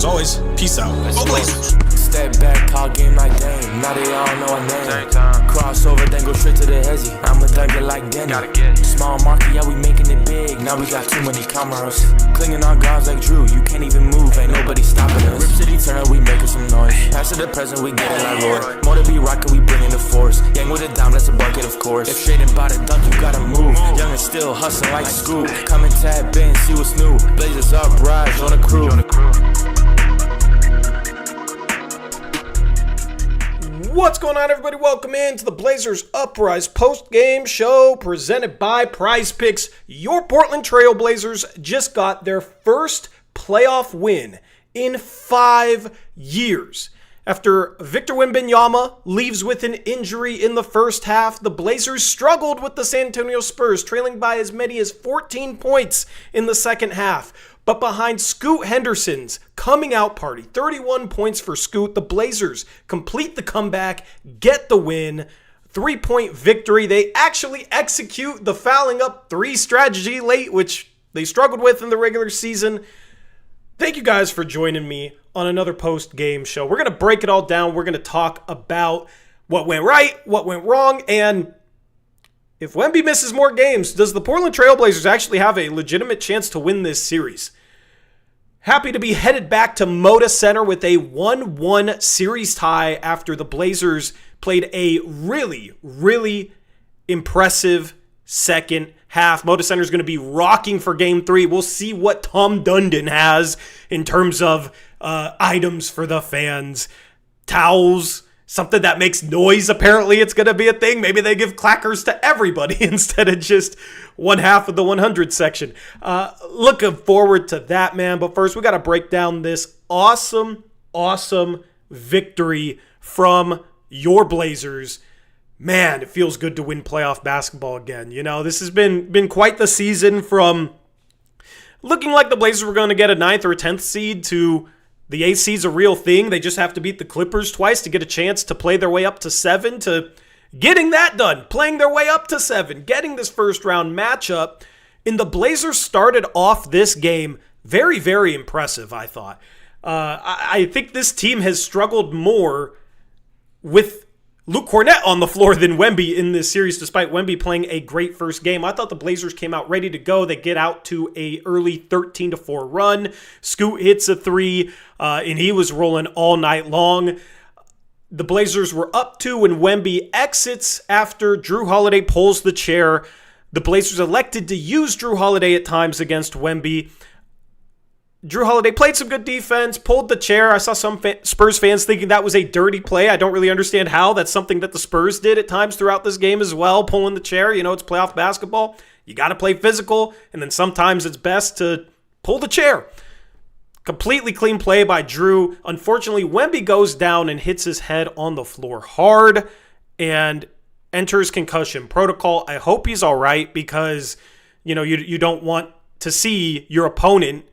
As always, peace out. Go Blazers. Step back, call game like Dame. Now they all know our name. Crossover, then go straight to the hezzy. I'ma dunk it like Denny. Small market, yeah, we making it big. Now we got too many cameras. Clinging on guards like Drew. You can't even move, ain't nobody stopping us. Rip City turn up, we making some noise. Pass to the present, we get it like Roy. More to be rockin', we bringing the force. Yang with a dime, that's a bucket, of course. If straight and bout a dunk, you gotta move. Young and still hustling like Scoop. Come and tap in, see what's new. Blazers up, rise on the crew. What's going on, everybody? Welcome in to the Blazers Uprise post-game show presented by Prize Picks. Your Portland Trail Blazers just got their first playoff win in 5 years. After Victor Wembanyama leaves with an injury in the first half, the Blazers struggled with the San Antonio Spurs, trailing by as many as 14 points in the second half. But behind Scoot Henderson's coming out party, 31 points for Scoot, the Blazers complete the comeback, get the win, 3-point victory. They actually execute the fouling up 3 strategy late, which they struggled with in the regular season. Thank you guys for joining me on another post-game show. We're going to break it all down. We're going to talk about what went right, what went wrong, and if Wemby misses more games, does the Portland Trail Blazers actually have a legitimate chance to win this series? Happy to be headed back to Moda Center with a 1-1 series tie after the Blazers played a really impressive second half. Moda Center is going to be rocking for Game 3. We'll see what Tom Dundon has in terms of items for the fans. Towels, something that makes noise, apparently it's going to be a thing. Maybe they give clackers to everybody instead of just one half of the 100 section. Looking forward to that, man. But first, we got to break down this awesome victory from your Blazers. Man, it feels good to win playoff basketball again. You know, this has been quite the season, from looking like the Blazers were going to get a 9th or a 10th seed to the 8th seed's a real thing. They just have to beat the Clippers twice to get a chance to play their way up to 7, to getting that done, playing their way up to 7, getting this first round matchup. And the Blazers started off this game very impressive, I thought. I think this team has struggled more with Luke Cornett on the floor than Wemby in this series, despite Wemby playing a great first game. I thought the Blazers came out ready to go. They get out to a early 13-4 run. Scoot hits a 3, and he was rolling all night long. The Blazers were up 2 when Wemby exits after Drew Holiday pulls the chair. The Blazers elected to use Drew Holiday at times against Wemby. Drew Holiday played some good defense, pulled the chair. I saw some Spurs fans thinking that was a dirty play. I don't really understand how. That's something that the Spurs did at times throughout this game as well, pulling the chair. You know, it's playoff basketball. You got to play physical, and then sometimes it's best to pull the chair. Completely clean play by Drew. Unfortunately, Wemby goes down and hits his head on the floor hard and enters concussion protocol. I hope he's all right, because, you know, you don't want to see your opponent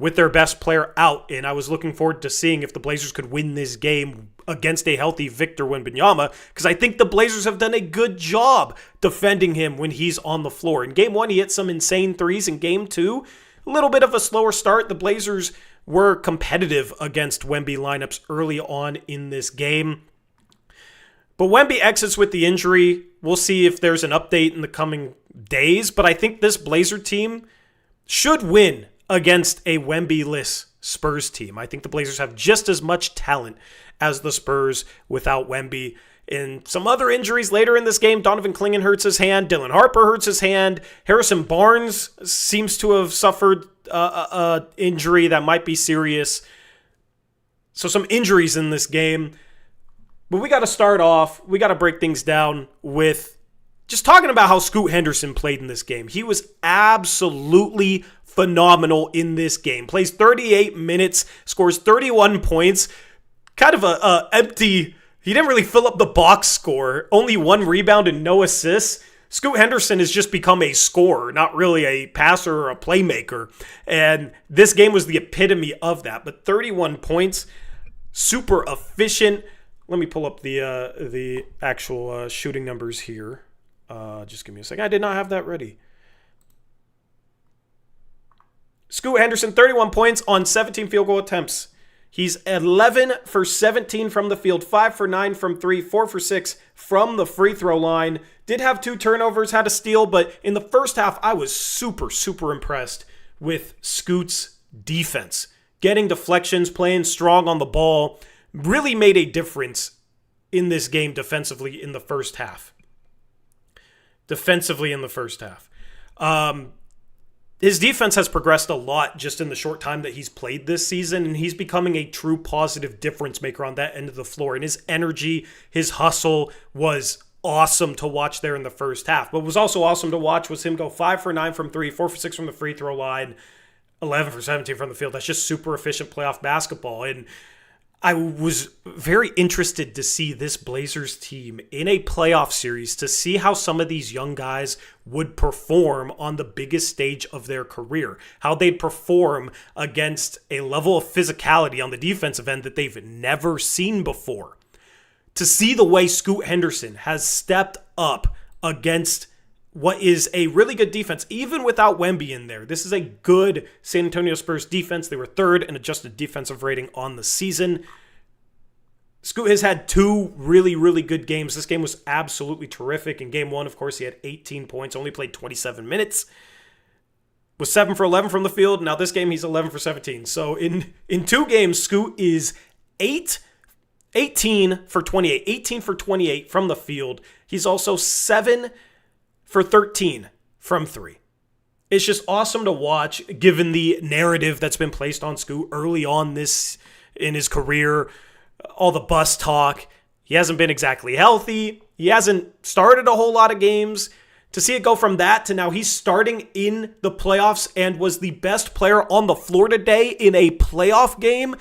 with their best player out. And I was looking forward to seeing if the Blazers could win this game against a healthy Victor Wembanyama, because I think the Blazers have done a good job defending him when he's on the floor. In Game 1, he hit some insane threes. In Game 2, a little bit of a slower start. The Blazers were competitive against Wemby lineups early on in this game. But Wemby exits with the injury. We'll see if there's an update in the coming days, but I think this Blazer team should win against a Wemby-less Spurs team. I think the Blazers have just as much talent as the Spurs without Wemby. And some other injuries later in this game, Donovan Klingan hurts his hand, Dylan Harper hurts his hand, Harrison Barnes seems to have suffered an injury that might be serious. So some injuries in this game. But we got to start off, we got to break things down with just talking about how Scoot Henderson played in this game. He was absolutely phenomenal in this game. Plays 38 minutes, scores 31 points. Kind of a empty, he didn't really fill up the box score. Only 1 rebound and no assists. Scoot Henderson has just become a scorer, not really a passer or a playmaker. And this game was the epitome of that. But 31 points, super efficient. Let me pull up the actual shooting numbers here. Just give me a second. I did not have that ready. Scoot Henderson, 31 points on 17 field goal attempts. He's 11 for 17 from the field, 5 for 9 from 3, 4 for 6 from the free throw line. Did have 2 turnovers, had a steal, but in the first half, I was super, super impressed with Scoot's defense. Getting deflections, playing strong on the ball, really made a difference in this game defensively in the first half. His defense has progressed a lot just in the short time that he's played this season, and he's becoming a true positive difference maker on that end of the floor. And his energy, his hustle was awesome to watch there in the first half. But what was also awesome to watch was him go 5 for 9 from 3, 4 for 6 from the free throw line, 11 for 17 from the field. That's just super efficient playoff basketball. And I was very interested to see this Blazers team in a playoff series, to see how some of these young guys would perform on the biggest stage of their career, how they'd perform against a level of physicality on the defensive end that they've never seen before. To see the way Scoot Henderson has stepped up against what is a really good defense, even without Wemby in there. This is a good San Antonio Spurs defense. They were 3rd in adjusted defensive rating on the season. Scoot has had 2 really, really good games. This game was absolutely terrific. In game 1, of course, he had 18 points, only played 27 minutes. Was 7 for 11 from the field. Now this game, he's 11 for 17. So in 2 games, Scoot is 18 for 28 from the field. He's also 7 for 13 from 3. It's just awesome to watch, given the narrative that's been placed on Scoot early on this in his career. All the bus talk. He hasn't been exactly healthy. He hasn't started a whole lot of games. To see it go from that to now he's starting in the playoffs and was the best player on the floor today in a playoff game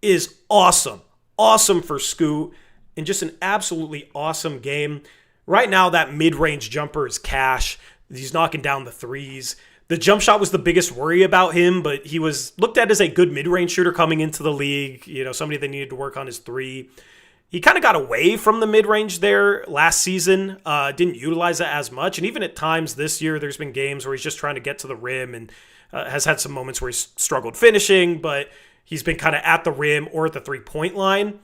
is awesome. Awesome for Scoot, and just an absolutely awesome game. Right now, that mid-range jumper is cash. He's knocking down the threes. The jump shot was the biggest worry about him, but he was looked at as a good mid-range shooter coming into the league. You know, somebody that needed to work on his 3. He kind of got away from the mid-range there last season. Didn't utilize it as much. And even at times this year, there's been games where he's just trying to get to the rim and has had some moments where he's struggled finishing, but he's been kind of at the rim or at the three-point line.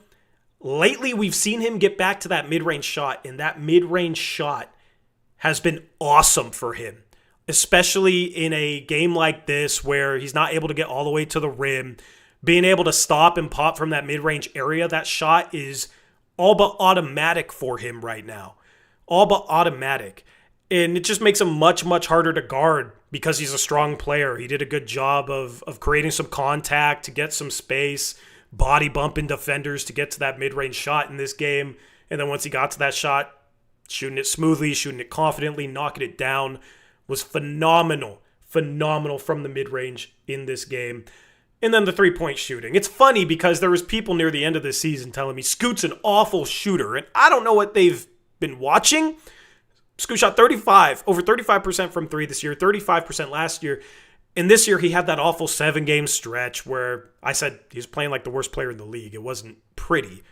Lately, we've seen him get back to that mid-range shot, and that mid-range shot has been awesome for him, especially in a game like this where he's not able to get all the way to the rim. Being able to stop and pop from that mid-range area, that shot is all but automatic for him right now. All but automatic. And it just makes him much, much harder to guard because he's a strong player. He did a good job of creating some contact to get some space, body bumping defenders to get to that mid-range shot in this game. And then once he got to that shot, shooting it smoothly, shooting it confidently, knocking it down was phenomenal. Phenomenal from the mid-range in this game. And then the three-point shooting. It's funny because there was people near the end of the season telling me Scoot's an awful shooter. And I don't know what they've been watching. Scoot shot over 35% from 3 this year, 35% last year. And this year he had that awful 7-game stretch where I said he was playing like the worst player in the league. It wasn't pretty.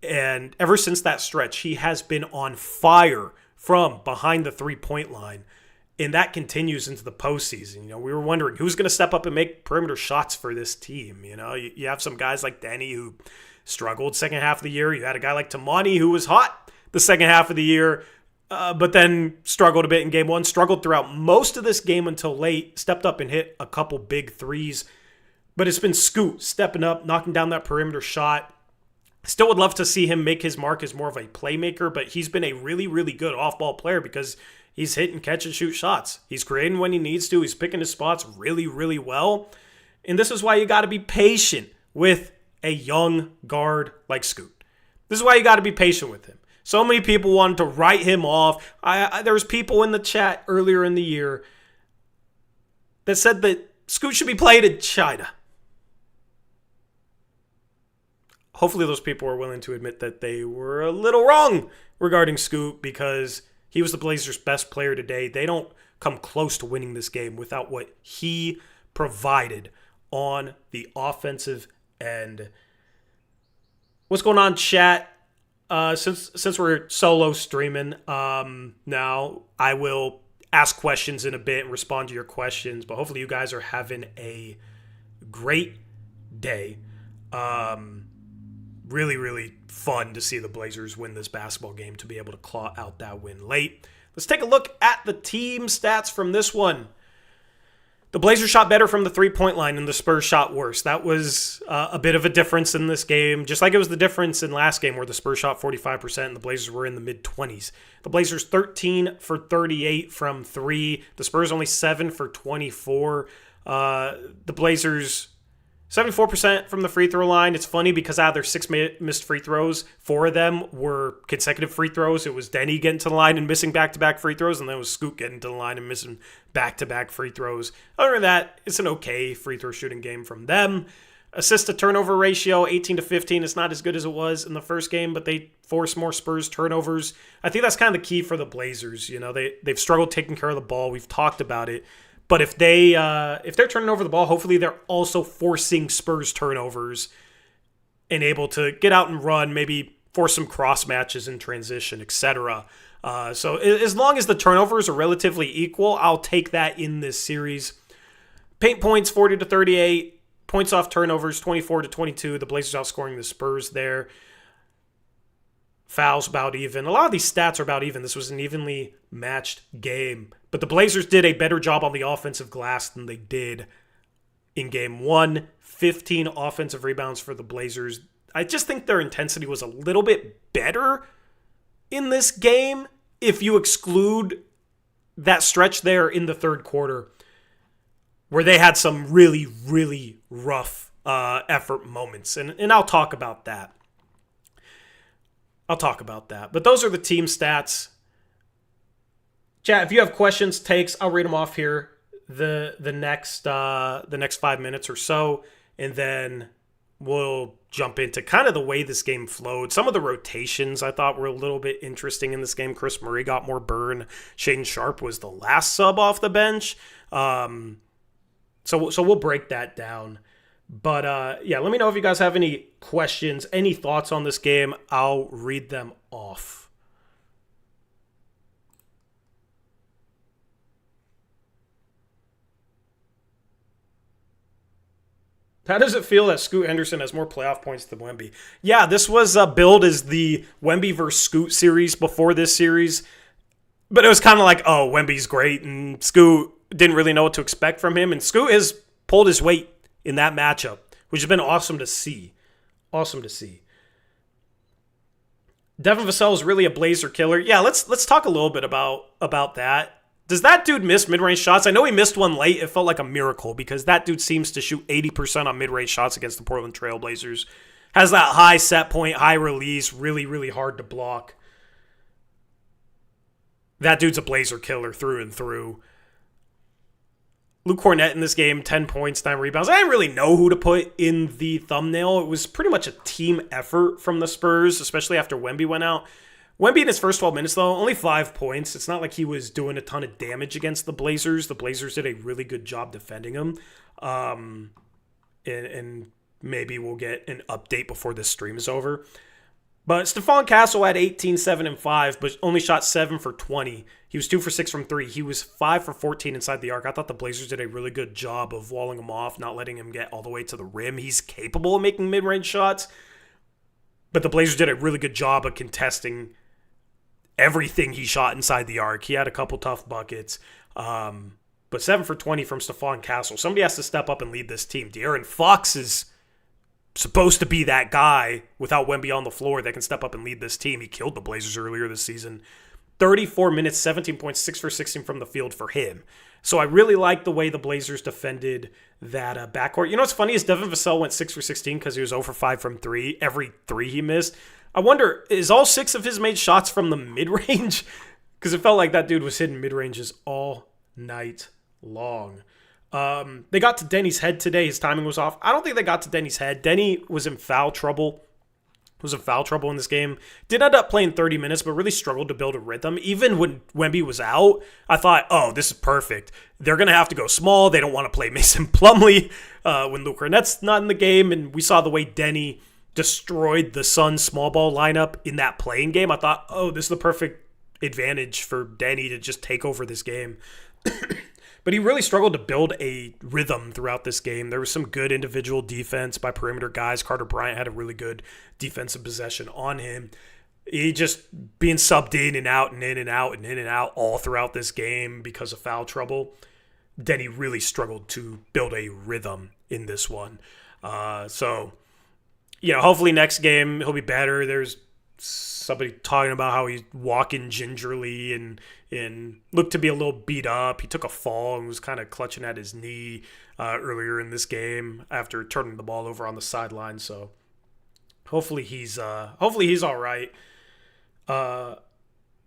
And ever since that stretch, he has been on fire from behind the three-point line. And that continues into the postseason. You know, we were wondering who's going to step up and make perimeter shots for this team. You know, you have some guys like Denny who struggled second half of the year. You had a guy like Tamani who was hot the second half of the year, but then struggled a bit in game 1, struggled throughout most of this game until late, stepped up and hit a couple big threes. But it's been Scoot stepping up, knocking down that perimeter shot. Still would love to see him make his mark as more of a playmaker, but he's been a really, really good off-ball player because he's hitting catch and shoot shots. He's creating when he needs to. He's picking his spots really, really well. And this is why you got to be patient with a young guard like Scoot. This is why you got to be patient with him. So many people wanted to write him off. There was people in the chat earlier in the year that said that Scoot should be played in China. Hopefully those people are willing to admit that they were a little wrong regarding Scoot because he was the Blazers' best player today. They don't come close to winning this game without what he provided on the offensive end. What's going on, chat? Since we're solo streaming now, I will ask questions in a bit and respond to your questions, but hopefully you guys are having a great day. Really, really fun to see the Blazers win this basketball game, to be able to claw out that win late. Let's take a look at the team stats from this one. The Blazers shot better from the three-point line, and the Spurs shot worse. That was a bit of a difference in this game, just like it was the difference in last game where the Spurs shot 45% and the Blazers were in the mid-20s. The Blazers 13 for 38 from 3. The Spurs only 7 for 24. The Blazers 74% from the free throw line. It's funny because out of their 6 missed free throws, 4 of them were consecutive free throws. It was Denny getting to the line and missing back-to-back free throws, and then it was Scoot getting to the line and missing back-to-back free throws. Other than that, it's an okay free throw shooting game from them. Assist to turnover ratio, 18 to 15. It's not as good as it was in the first game, but they force more Spurs turnovers. I think that's kind of the key for the Blazers. You know, they've struggled taking care of the ball. We've talked about it. But if they're turning over the ball, hopefully they're also forcing Spurs turnovers and able to get out and run, maybe force some cross matches in transition, etc. So as long as the turnovers are relatively equal, I'll take that in this series. Paint points 40 to 38, points off turnovers 24 to 22. The Blazers outscoring the Spurs there. Fouls about even. A lot of these stats are about even. This was an evenly matched game. But the Blazers did a better job on the offensive glass than they did in game 1. 15 offensive rebounds for the Blazers. I just think their intensity was a little bit better in this game if you exclude that stretch there in the third quarter where they had some really, really rough effort moments. And I'll talk about that. But those are the team stats. Chat, if you have questions, takes, I'll read them off here the next 5 minutes or so, and then we'll jump into kind of the way this game flowed. Some of the rotations I thought were a little bit interesting in this game. Chris Murray got more burn. Shaedon Sharpe was the last sub off the bench. So we'll break that down. But yeah, let me know if you guys have any questions, any thoughts on this game. I'll read them off. How does it feel that Scoot Henderson has more playoff points than Wemby? Yeah, this was billed as the Wemby versus Scoot series before this series. But it was kind of like, oh, Wemby's great, and Scoot didn't really know what to expect from him. And Scoot has pulled his weight in that matchup, which has been awesome to see. Awesome to see. Devin Vassell is really a Blazer killer. Yeah, let's talk a little bit about that. Does that dude miss mid-range shots? I know he missed one late. It felt like a miracle because that dude seems to shoot 80% on mid-range shots against the Portland Trail Blazers. Has that high set point, high release, really, really hard to block. That dude's a Blazer killer through and through. Luke Cornett in this game, 10 points, 9 rebounds. I didn't really know who to put in the thumbnail. It was pretty much a team effort from the Spurs, especially after Wemby went out. Wemby in his first 12 minutes, though, only 5 points. It's not like he was doing a ton of damage against the Blazers. The Blazers did a really good job defending him. And maybe we'll get an update before this stream is over. But Stephon Castle had 18, 7, and 5, but only shot 7 for 20. He was 2 for 6 from 3. He was 5 for 14 inside the arc. I thought the Blazers did a really good job of walling him off, not letting him get all the way to the rim. He's capable of making mid-range shots, but the Blazers did a really good job of contesting everything he shot inside the arc. He had a couple tough buckets. But 7 for 20 from Stephon Castle. Somebody has to step up and lead this team. De'Aaron Fox is supposed to be that guy without Wemby on the floor that can step up and lead this team. He killed the Blazers earlier this season. 34 minutes, 17 points, 6 for 16 from the field for him. So I really like the way the Blazers defended that backcourt. You know what's funny is Devin Vassell went 6 for 16 because he was 0 for 5 from 3. Every 3 he missed. I wonder, is all 6 of his made shots from the mid-range? Because it felt like that dude was hitting mid-ranges all night long. They got to Denny's head today. His timing was off. I don't think they got to Denny's head. Denny was in foul trouble. In this game. Did end up playing 30 minutes, but really struggled to build a rhythm. Even when Wemby was out, I thought, oh, this is perfect. They're going to have to go small. They don't want to play Mason Plumlee when Luke Cornett's not in the game. And we saw the way Denny destroyed the Suns small ball lineup in that playing game. I thought, oh, this is the perfect advantage for Denny to just take over this game. But But he really struggled to build a rhythm throughout this game. There was some good individual defense by perimeter guys. Carter Bryant had a really good defensive possession on him. He just being subbed in and out and in and out and in and out all throughout this game because of foul trouble. Then he really struggled to build a rhythm in this one. So, hopefully next game he'll be better. There's somebody talking about how he's walking gingerly and looked to be a little beat up. He took a fall and was kind of clutching at his knee earlier in this game after turning the ball over on the sideline. So hopefully he's all right.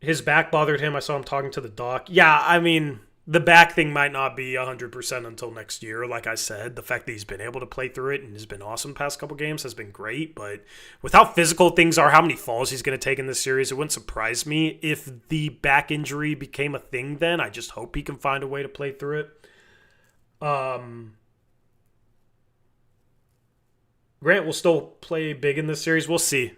His back bothered him. I saw him talking to the doc. Yeah, I mean, the back thing might not be 100% until next year. Like I said, the fact that he's been able to play through it and has been awesome past couple games has been great. But with how physical things are, how many falls he's going to take in this series, it wouldn't surprise me if the back injury became a thing then. I just hope he can find a way to play through it. Grant will still play big in this series. We'll see.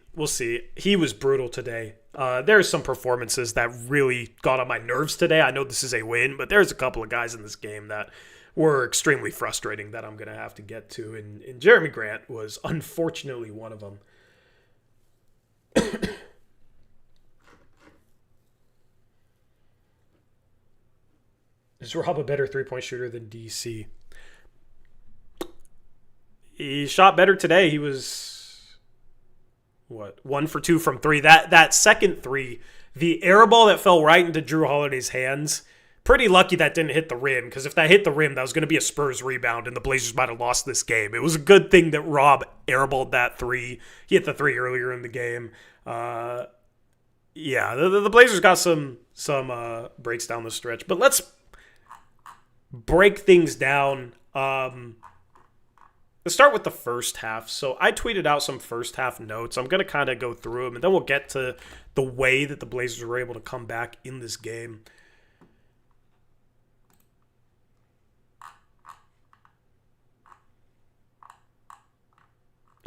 He was brutal today. There's some performances that really got on my nerves today. I know this is a win, but there's a couple of guys in this game that were extremely frustrating that I'm going to have to get to. And Jeremy Grant was unfortunately one of them. Is Rob a better three-point shooter than DC? He shot better today. He was, 1 for 2 from 3. That second 3, the air ball that fell right into Drew Holiday's hands, pretty lucky that didn't hit the rim, because if that hit the rim, that was going to be a Spurs rebound, and the Blazers might have lost this game. It was a good thing that Rob airballed that 3. He hit the 3 earlier in the game. The Blazers got some breaks down the stretch. But let's break things down. Let's start with the first half. So I tweeted out some first half notes. I'm going to kind of go through them, and then we'll get to the way that the Blazers were able to come back in this game.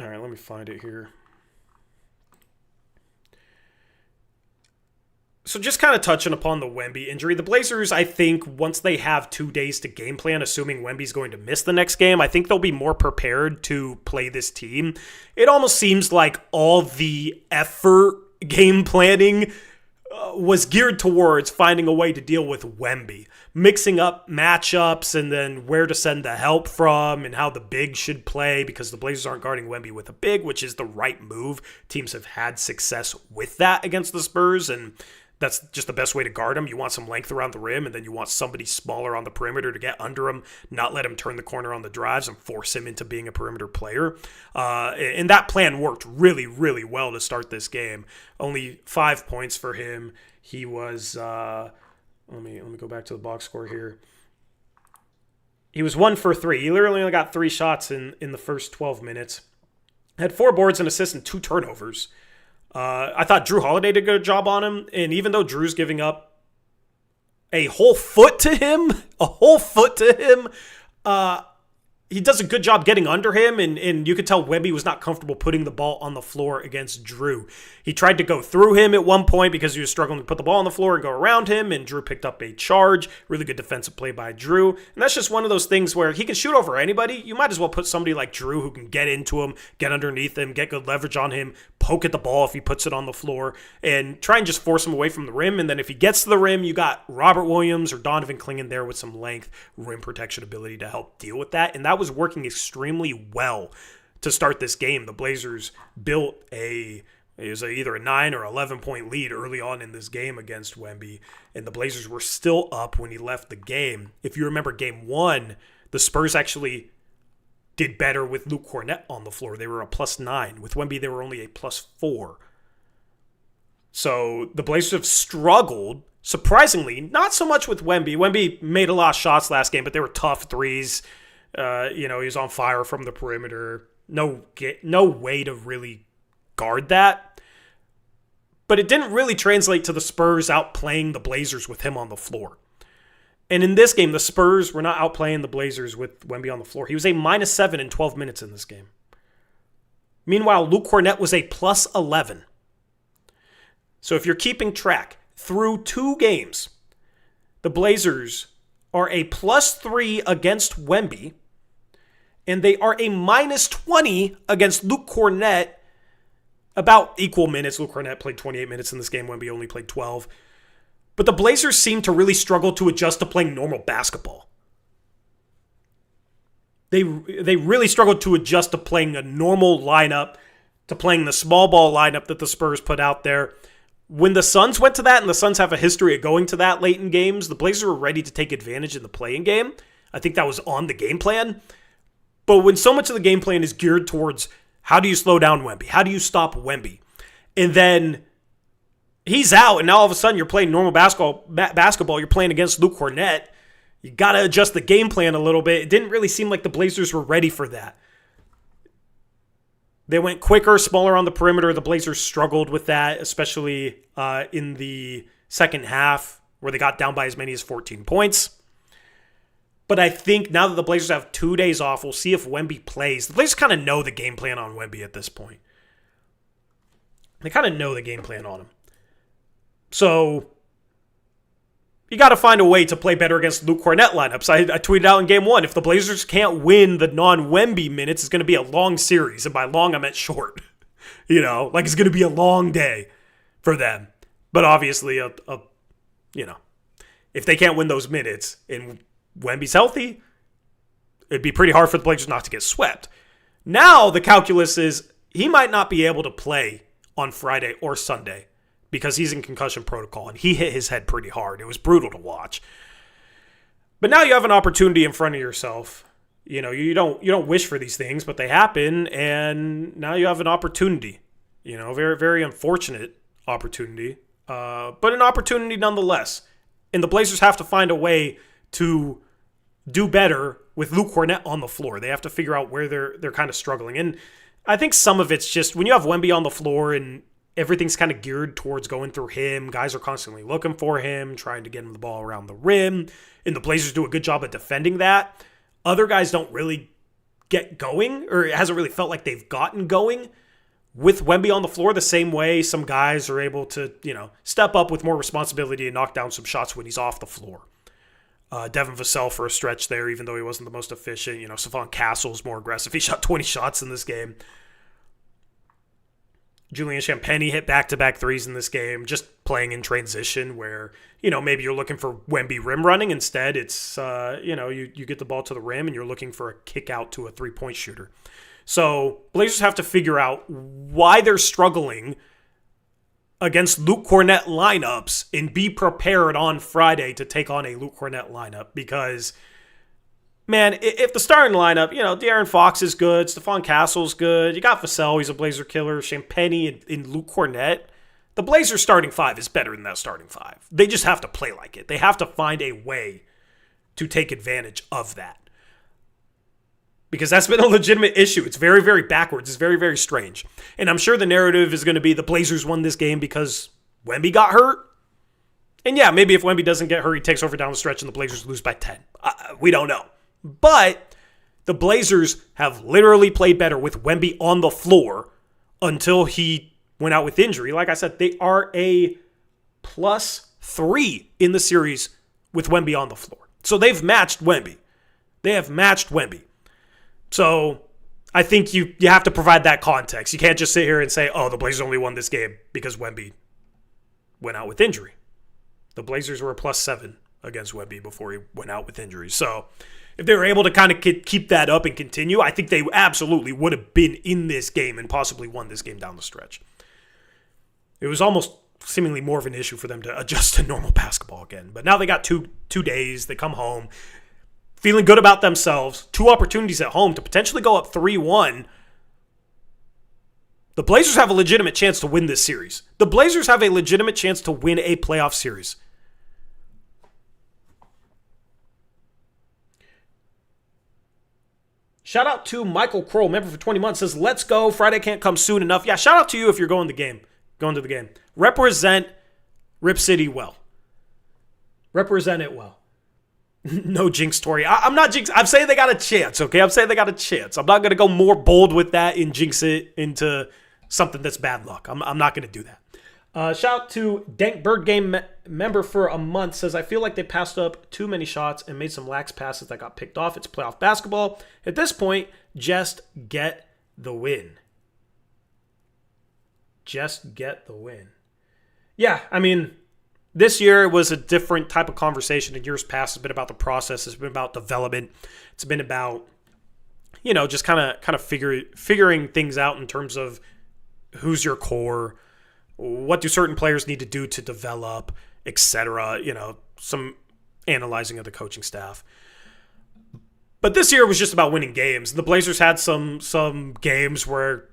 All right, let me find it here. So just kind of touching upon the Wemby injury, the Blazers, I think, once they have 2 days to game plan, assuming Wemby's going to miss the next game, I think they'll be more prepared to play this team. It almost seems like all the effort game planning was geared towards finding a way to deal with Wemby, mixing up matchups and then where to send the help from and how the big should play, because the Blazers aren't guarding Wemby with a big, which is the right move. Teams have had success with that against the Spurs, and that's just the best way to guard him. You want some length around the rim, and then you want somebody smaller on the perimeter to get under him, not let him turn the corner on the drives and force him into being a perimeter player. And that plan worked really, really well to start this game. Only 5 points for him. He was, let me go back to the box score here. He was 1 for 3. He literally only got 3 shots in the first 12 minutes. Had 4 boards and assists and 2 turnovers. I thought Drew Holiday did a good job on him, and even though Drew's giving up a whole foot to him, he does a good job getting under him, and you could tell Wemby was not comfortable putting the ball on the floor against Drew. He tried to go through him at one point because he was struggling to put the ball on the floor and go around him, and Drew picked up a charge. Really good defensive play by Drew. And that's just one of those things where he can shoot over anybody. You might as well put somebody like Drew who can get into him, get underneath him, get good leverage on him, poke at the ball if he puts it on the floor, and try and just force him away from the rim. And then if he gets to the rim, you got Robert Williams or Donovan Klingan there with some length, rim protection ability to help deal with that. And that was working extremely well to start this game. The Blazers built it was either a 9 or 11 point lead early on in this game against Wemby, and the Blazers were still up when he left the game. If you remember game 1, the Spurs actually did better with Luke Kornet on the floor. They were a +9. With Wemby, they were only a +4. So the Blazers have struggled, surprisingly, not so much with Wemby. Wemby made a lot of shots last game, but they were tough threes. He was on fire from the perimeter. No way to really guard that. But it didn't really translate to the Spurs outplaying the Blazers with him on the floor. And in this game, the Spurs were not outplaying the Blazers with Wemby on the floor. He was a -7 in 12 minutes in this game. Meanwhile, Luke Kornet was a +11. So if you're keeping track, through 2 games, the Blazers are a +3 against Wemby, and they are a -20 against Luke Kornet. About equal minutes. Luke Kornet played 28 minutes in this game. Wemby only played 12. But the Blazers seem to really struggle to adjust to playing normal basketball. They really struggled to adjust to playing a normal lineup, to playing the small ball lineup that the Spurs put out there. When the Suns went to that, and the Suns have a history of going to that late in games, the Blazers were ready to take advantage in the play-in game. I think that was on the game plan. But when so much of the game plan is geared towards how do you slow down Wemby? How do you stop Wemby? And then he's out, and now all of a sudden you're playing normal basketball. You're playing against Luke Kornet. You got to adjust the game plan a little bit. It didn't really seem like the Blazers were ready for that. They went quicker, smaller on the perimeter. The Blazers struggled with that, especially in the second half, where they got down by as many as 14 points. But I think now that the Blazers have 2 days off, we'll see if Wemby plays. The Blazers kind of know the game plan on Wemby at this point. They kind of know the game plan on him. So you got to find a way to play better against Luke Kornet lineups. I tweeted out in game 1, if the Blazers can't win the non-Wemby minutes, it's going to be a long series. And by long, I meant short. It's going to be a long day for them. But obviously, if they can't win those minutes and Wemby's healthy, it'd be pretty hard for the Blazers not to get swept. Now the calculus is he might not be able to play on Friday or Sunday because he's in concussion protocol, and he hit his head pretty hard. It was brutal to watch. But now you have an opportunity in front of yourself. You don't wish for these things, but they happen, and now you have an opportunity. Very, very unfortunate opportunity, but an opportunity nonetheless. And the Blazers have to find a way to do better with Luke Kornet on the floor. They have to figure out where they're kind of struggling. And I think some of it's just when you have Wemby on the floor and everything's kind of geared towards going through him, guys are constantly looking for him, trying to get him the ball around the rim, and the Blazers do a good job at defending that. Other guys don't really get going, or it hasn't really felt like they've gotten going with Wemby on the floor the same way some guys are able to, step up with more responsibility and knock down some shots when he's off the floor. Devin Vassell for a stretch there, even though he wasn't the most efficient. Stephon Castle's more aggressive. He shot 20 shots in this game. Julian Champagnie hit back-to-back threes in this game, just playing in transition where, maybe you're looking for Wemby rim running. Instead, it's, you get the ball to the rim and you're looking for a kick out to a three-point shooter. So Blazers have to figure out why they're struggling against Luke Kornet lineups and be prepared on Friday to take on a Luke Kornet lineup because, man, if the starting lineup, De'Aaron Fox is good, Stephon Castle's good, you got Vassell, he's a Blazer killer, Champagnie and Luke Kornet, the Blazers starting five is better than that starting five. They just have to play like it. They have to find a way to take advantage of that. Because that's been a legitimate issue. It's very, very backwards. It's very, very strange. And I'm sure the narrative is going to be the Blazers won this game because Wemby got hurt. And yeah, maybe if Wemby doesn't get hurt, he takes over down the stretch and the Blazers lose by 10. We don't know. But the Blazers have literally played better with Wemby on the floor until he went out with injury. Like I said, they are a +3 in the series with Wemby on the floor. So they've matched Wemby. They have matched Wemby. So I think you have to provide that context. You can't just sit here and say, oh, the Blazers only won this game because Wemby went out with injury. The Blazers were a +7 against Wemby before he went out with injury. So if they were able to kind of keep that up and continue, I think they absolutely would have been in this game and possibly won this game down the stretch. It was almost seemingly more of an issue for them to adjust to normal basketball again. But now they got two days. They come home feeling good about themselves, 2 opportunities at home to potentially go up 3-1. The Blazers have a legitimate chance to win this series. The Blazers have a legitimate chance to win a playoff series. Shout out to Michael Kroll, member for 20 months, says, let's go. Friday can't come soon enough. Yeah, shout out to you if you're going to the game. Represent Rip City well. Represent it well. No jinx, Tori. I'm not jinx. I'm saying they got a chance, okay? I'm saying they got a chance. I'm not going to go more bold with that and jinx it into something that's bad luck. I'm not going to do that. Shout out to Dank Bird Game member for a month. Says, I feel like they passed up too many shots and made some lax passes that got picked off. It's playoff basketball. At this point, just get the win. Just get the win. Yeah, I mean, this year it was a different type of conversation. In years past, it's been about the process. It's been about development. It's been about, just kind of figuring things out in terms of who's your core, what do certain players need to do to develop, etc. Some analyzing of the coaching staff. But this year was just about winning games. The Blazers had some games where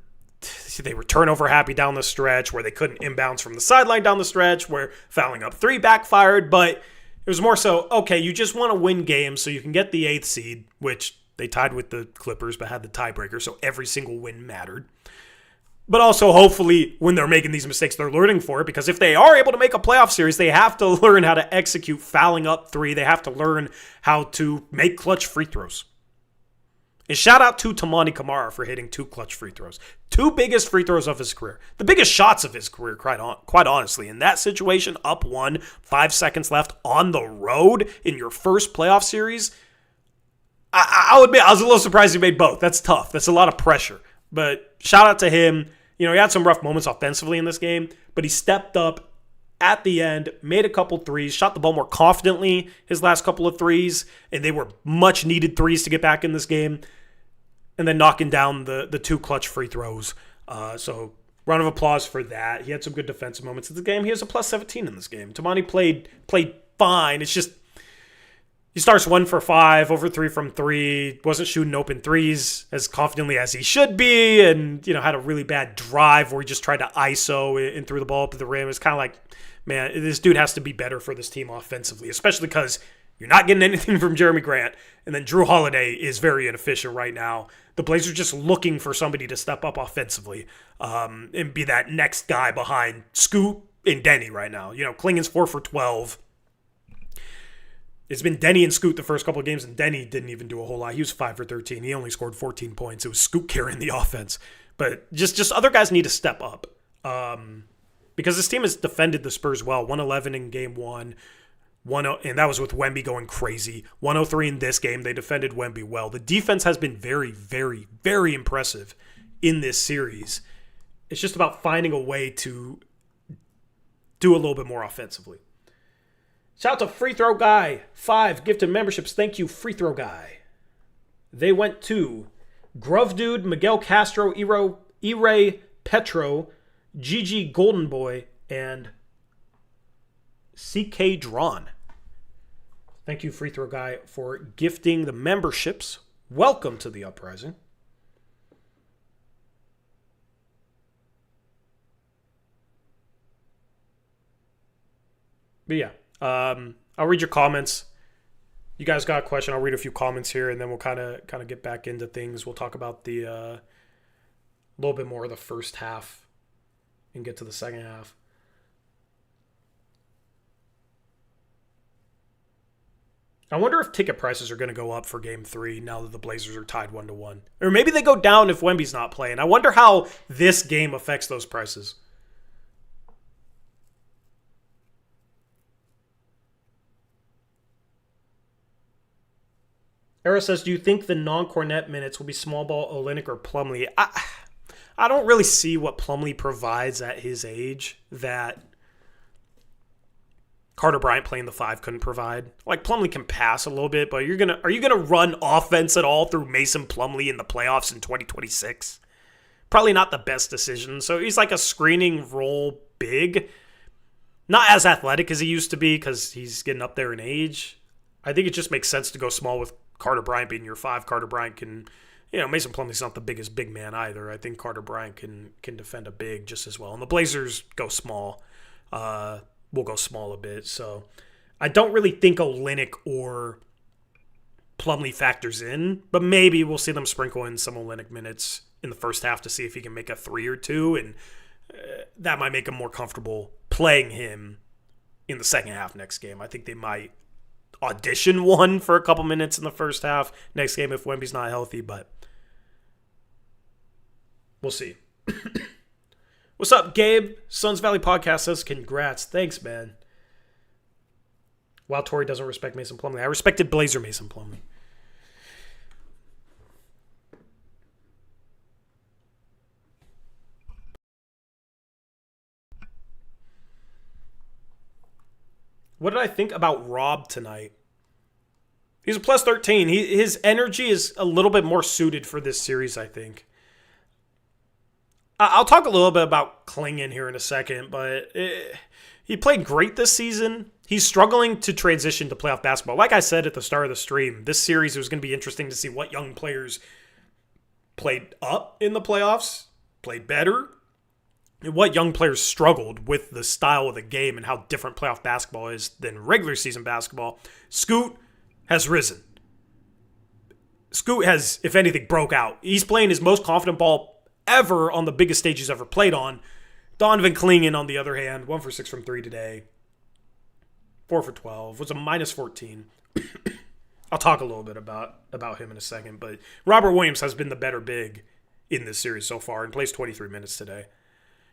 they were turnover happy down the stretch, where they couldn't inbounds from the sideline down the stretch, where fouling up three backfired. But it was more so, okay, you just want to win games so you can get the 8th seed, which they tied with the Clippers but had the tiebreaker, so every single win mattered. But also, hopefully, when they're making these mistakes, they're learning for it, because if they are able to make a playoff series, they have to learn how to execute fouling up three. They have to learn how to make clutch free throws. And shout out to Tamani Kamara for hitting 2 clutch free throws. 2 biggest free throws of his career. The biggest shots of his career, quite honestly. In that situation, up 1, 5 seconds left on the road in your first playoff series, I'll admit I was a little surprised he made both. That's tough. That's a lot of pressure. But shout out to him. He had some rough moments offensively in this game, but he stepped up at the end, made a couple threes, shot the ball more confidently his last couple of threes, and they were much needed threes to get back in this game, and then knocking down the 2 clutch free throws. So round of applause for that. He had some good defensive moments in the game. He has a plus 17 in this game. Tamani played fine. It's just he starts 1 for 5, over 3 from 3, wasn't shooting open threes as confidently as he should be, and had a really bad drive where he just tried to ISO and threw the ball up to the rim. It's kind of like, man, this dude has to be better for this team offensively, especially because you're not getting anything from Jeremy Grant, and then Drew Holiday is very inefficient right now. The Blazers are just looking for somebody to step up offensively and be that next guy behind Scoot and Denny right now. Klingan's 4 for 12. It's been Denny and Scoot the first couple of games, and Denny didn't even do a whole lot. He was 5 for 13. He only scored 14 points. It was Scoot carrying the offense. But just other guys need to step up because this team has defended the Spurs well. 111 in game 1, and that was with Wemby going crazy. 103 in this game. They defended Wemby well. The defense has been very, very, very impressive in this series. It's just about finding a way to do a little bit more offensively. Shout out to Free Throw Guy. 5 gifted memberships. Thank you, Free Throw Guy. They went to Grove Dude, Miguel Castro, Ire Petro, Gigi Golden Boy, and CK Drawn. Thank you, Free Throw Guy, for gifting the memberships. Welcome to the Uprising. But yeah. I'll read your comments. You guys got a question, I'll read a few comments here, and then we'll kind of get back into things. We'll talk about the little bit more of the first half and get to the second half. I wonder if ticket prices are going to go up for Game 3 now that the Blazers are tied 1-1. Or maybe they go down if Wemby's not playing. I wonder how this game affects those prices. Era says, do you think the non-Cornet minutes will be small ball, Olynyk, or Plumlee? I don't really see what Plumlee provides at his age that Carter Bryant playing the 5 couldn't provide. Like, Plumlee can pass a little bit, but are you gonna run offense at all through Mason Plumlee in the playoffs in 2026? Probably not the best decision. So he's like a screening role big. Not as athletic as he used to be because he's getting up there in age. I think it just makes sense to go small with Carter Bryant being your 5. Carter Bryant can, Mason Plumlee's not the biggest big man either. I think Carter Bryant can defend a big just as well. And the Blazers go small. We'll go small a bit. So I don't really think Olynyk or Plumlee factors in, but maybe we'll see them sprinkle in some Olynyk minutes in the first half to see if he can make a 3 or 2, and that might make him more comfortable playing him in the second half next game. I think they might audition one for a couple minutes in the first half next game if Wemby's not healthy, but we'll see. With What's up, Gabe? Suns Valley Podcast says congrats. Thanks, man. Wow, Torrey doesn't respect Mason Plumlee. I respected Blazer Mason Plumlee. What did I think about Rob tonight? He's a plus 13. His energy is a little bit more suited for this series, I think. I'll talk a little bit about Klingan here in a second, but he played great this season. He's struggling to transition to playoff basketball. Like I said at the start of the stream, this series, it was going to be interesting to see what young players played up in the playoffs, played better, and what young players struggled with the style of the game and how different playoff basketball is than regular season basketball. Scoot has risen. Scoot has, if anything, broke out. He's playing his most confident ball ever on the biggest stage he's ever played on. Donovan Klingan, on the other hand, 1 for 6 from 3 today. 4 for 12. Was a minus 14. I'll talk a little bit about him in a second, but Robert Williams has been the better big in this series so far and plays 23 minutes today.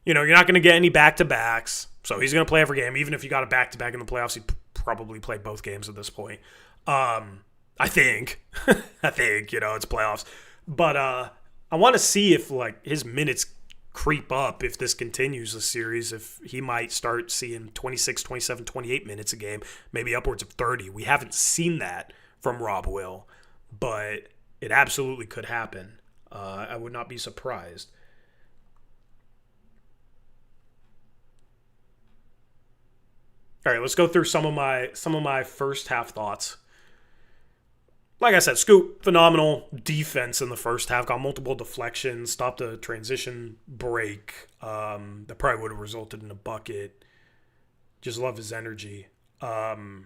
You know, you're not going to get any back-to-backs, so he's going to play every game. Even if you got a back-to-back in the playoffs, he'd probably play both games at this point. I think. You know, it's playoffs. But I want to see if, like, his minutes creep up if this continues this series, if he might start seeing 26, 27, 28 minutes a game, maybe upwards of 30. We haven't seen that from Rob Will, but it absolutely could happen. I would not be surprised. All right, let's go through some of my first half thoughts. Like I said, Scoot, phenomenal defense in the first half. Got multiple deflections, stopped a transition break that probably would have resulted in a bucket. Just love his energy. Then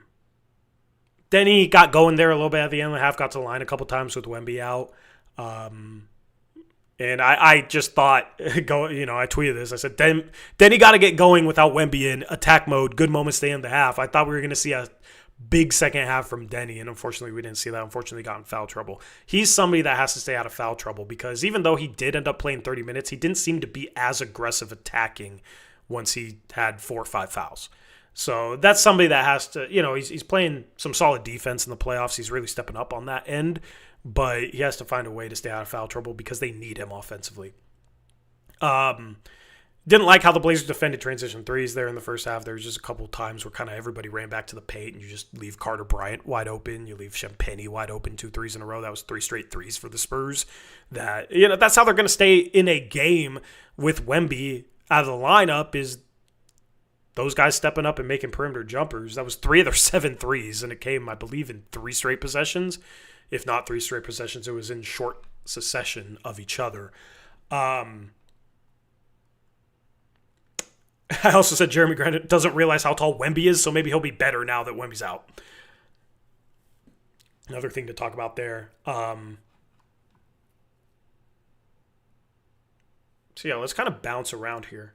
he got going there a little bit at the end of the half. Got to the line a couple times with Wemby out. And I just thought, I tweeted this. I said, then he got to get going without Wemby in attack mode. Good moments to end the half. I thought we were going to see a big second half from Denny, and unfortunately we didn't see that. Unfortunately, got in foul trouble. He's somebody that has to stay out of foul trouble because even though he did end up playing 30 minutes, he didn't seem to be as aggressive attacking once he had 4 or 5 fouls. So that's somebody that has to, he's playing some solid defense in the playoffs. He's really stepping up on that end, but he has to find a way to stay out of foul trouble because they need him offensively. Didn't like how the Blazers defended transition threes there in the first half. There was just a couple times where kind of everybody ran back to the paint and you just leave Carter Bryant wide open. You leave Champagny wide open 2 threes in a row. That was 3 straight threes for the Spurs. That's how they're going to stay in a game with Wemby out of the lineup is those guys stepping up and making perimeter jumpers. That was 3 of their 7 threes, and it came, I believe, in 3 straight possessions. If not 3 straight possessions, it was in short succession of each other. I also said Jeremy Grant doesn't realize how tall Wemby is, so maybe he'll be better now that Wemby's out. Another thing to talk about there. So yeah, let's kind of bounce around here.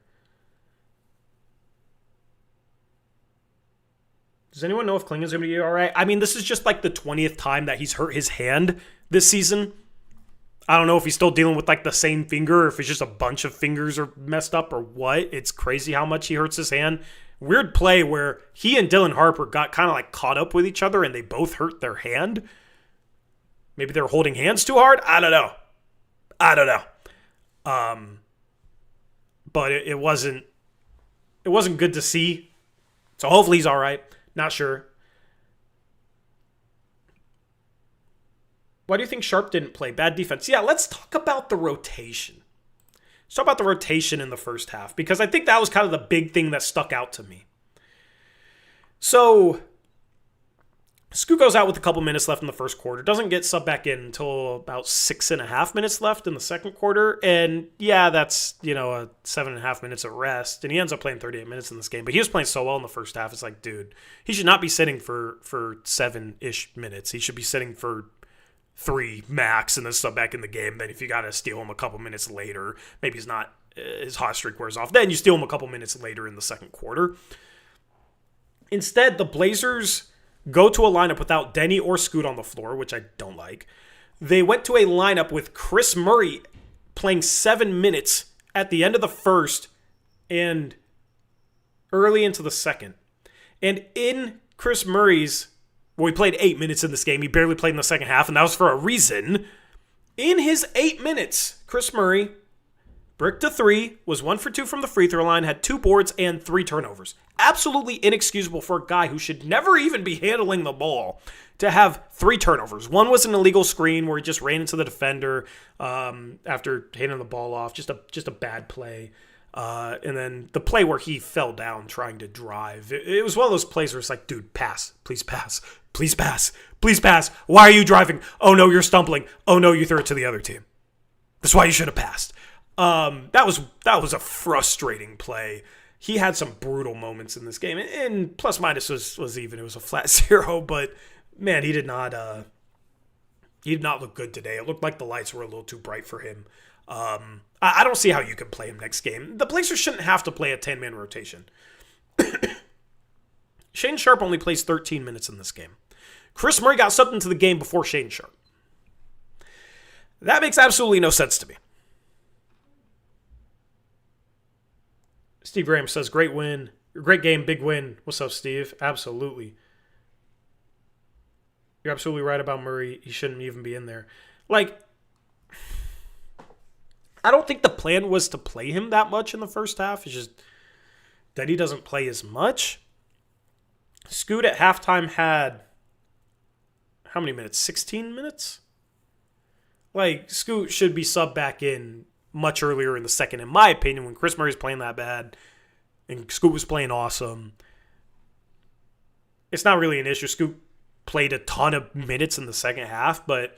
Does anyone know if Klingan's going to be all right? I mean, this is just like the 20th time that he's hurt his hand this season. I don't know if he's still dealing with like the same finger or if it's just a bunch of fingers are messed up or what. It's crazy how much he hurts his hand. Weird play where he and Dylan Harper got kind of like caught up with each other and they both hurt their hand. Maybe they were holding hands too hard. I don't know. But it wasn't good to see. So hopefully he's all right. Not sure. Why do you think Sharp didn't play? Bad defense. Yeah, let's talk about the rotation. Let's talk about the rotation in the first half because I think that was kind of the big thing that stuck out to me. So, Scoot goes out with a couple minutes left in the first quarter. Doesn't get subbed back in until about 6.5 minutes left in the second quarter. And yeah, that's, a 7.5 minutes of rest. And he ends up playing 38 minutes in this game. But he was playing so well in the first half. It's like, dude, he should not be sitting for 7-ish minutes. He should be sitting for 3 max and then sub back in the game. Then if you got to steal him a couple minutes later, maybe he's not, his hot streak wears off. Then you steal him a couple minutes later in the second quarter. Instead, the Blazers go to a lineup without Denny or Scoot on the floor, which I don't like. They went to a lineup with Chris Murray playing 7 minutes at the end of the first and early into the second. And in Chris Murray's, well, he played 8 minutes in this game. He barely played in the second half, and that was for a reason. In his 8 minutes, Chris Murray bricked a 3, was 1 for 2 from the free throw line, had 2 boards and 3 turnovers. Absolutely inexcusable for a guy who should never even be handling the ball to have 3 turnovers. One was an illegal screen where he just ran into the defender after handing the ball off. Just a bad play. And then the play where he fell down trying to drive. It was one of those plays where it's like, dude, pass. Please pass. Please pass. Please pass. Why are you driving? Oh, no, you're stumbling. Oh, no, you threw it to the other team. That's why you should have passed. That was a frustrating play. He had some brutal moments in this game, and plus minus was even. It was a flat 0, but man, he did not look good today. It looked like the lights were a little too bright for him. I don't see how you can play him next game. The Blazers shouldn't have to play a 10-man rotation. Shane Sharp only plays 13 minutes in this game. Chris Murray got subbed into the game before Shane Sharp. That makes absolutely no sense to me. Steve Graham says, great win. Great game, big win. What's up, Steve? Absolutely. You're absolutely right about Murray. He shouldn't even be in there. Like, I don't think the plan was to play him that much in the first half. It's just that he doesn't play as much. Scoot at halftime had, how many minutes? 16 minutes? Like, Scoot should be subbed back in much earlier in the second, in my opinion, when Chris Murray's playing that bad and Scoot was playing awesome. It's not really an issue. Scoot played a ton of minutes in the second half, but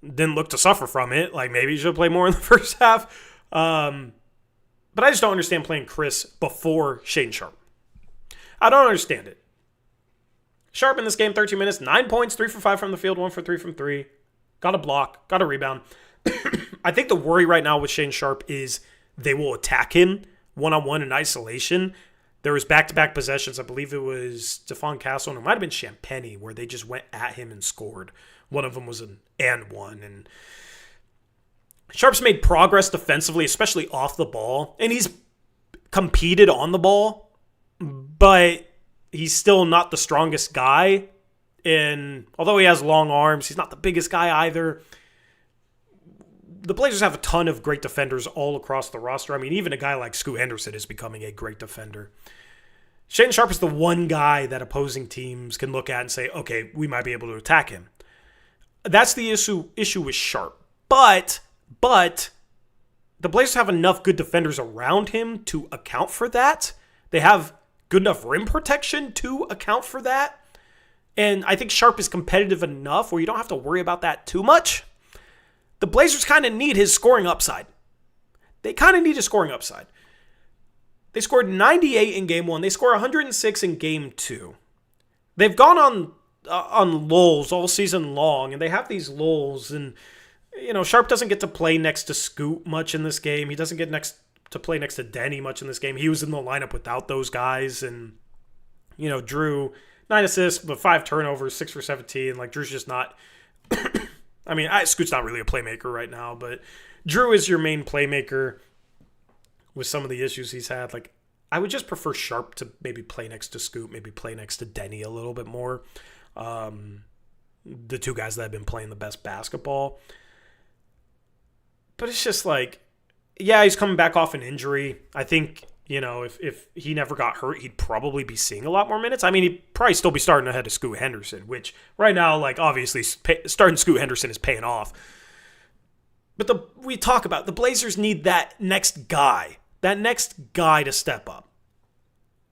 didn't look to suffer from it. Like, maybe he should have played more in the first half. But I just don't understand playing Chris before Shane Sharp. I don't understand it. Sharp in this game, 13 minutes, 9 points, 3 for 5 from the field, 1 for 3 from 3. Got a block, got a rebound. I think the worry right now with Shane Sharp is they will attack him one-on-one in isolation. There was back-to-back possessions. I believe it was Stephon Castle, and it might have been Champagny, where they just went at him and scored. One of them was an and one. And Sharp's made progress defensively, especially off the ball. And he's competed on the ball, but he's still not the strongest guy. And although he has long arms, he's not the biggest guy either. The Blazers have a ton of great defenders all across the roster. I mean, even a guy like Scoot Henderson is becoming a great defender. Shane Sharp is the one guy that opposing teams can look at and say, okay, we might be able to attack him. That's the issue with Sharp. But the Blazers have enough good defenders around him to account for that. They have good enough rim protection to account for that. And I think Sharp is competitive enough where you don't have to worry about that too much. The Blazers kind of need his scoring upside. They kind of need his scoring upside. They scored 98 in game 1. They score 106 in game 2. They've gone on lulls all season long, and they have these lulls. And, you know, Sharp doesn't get to play next to Scoot much in this game. He doesn't get to play next to Denny much in this game. He was in the lineup without those guys. And, you know, Drew, 9 assists, but 5 turnovers, 6 for 17. Like, Drew's just not... I mean, Scoot's not really a playmaker right now, but Drew is your main playmaker with some of the issues he's had. Like, I would just prefer Sharp to maybe play next to Scoot, maybe play next to Denny a little bit more. The two guys that have been playing the best basketball. But it's just like, yeah, he's coming back off an injury. I think, you know, if he never got hurt, he'd probably be seeing a lot more minutes. I mean, he'd probably still be starting ahead of Scoot Henderson, which right now, like, obviously, starting Scoot Henderson is paying off. But we talk about the Blazers need that next guy to step up.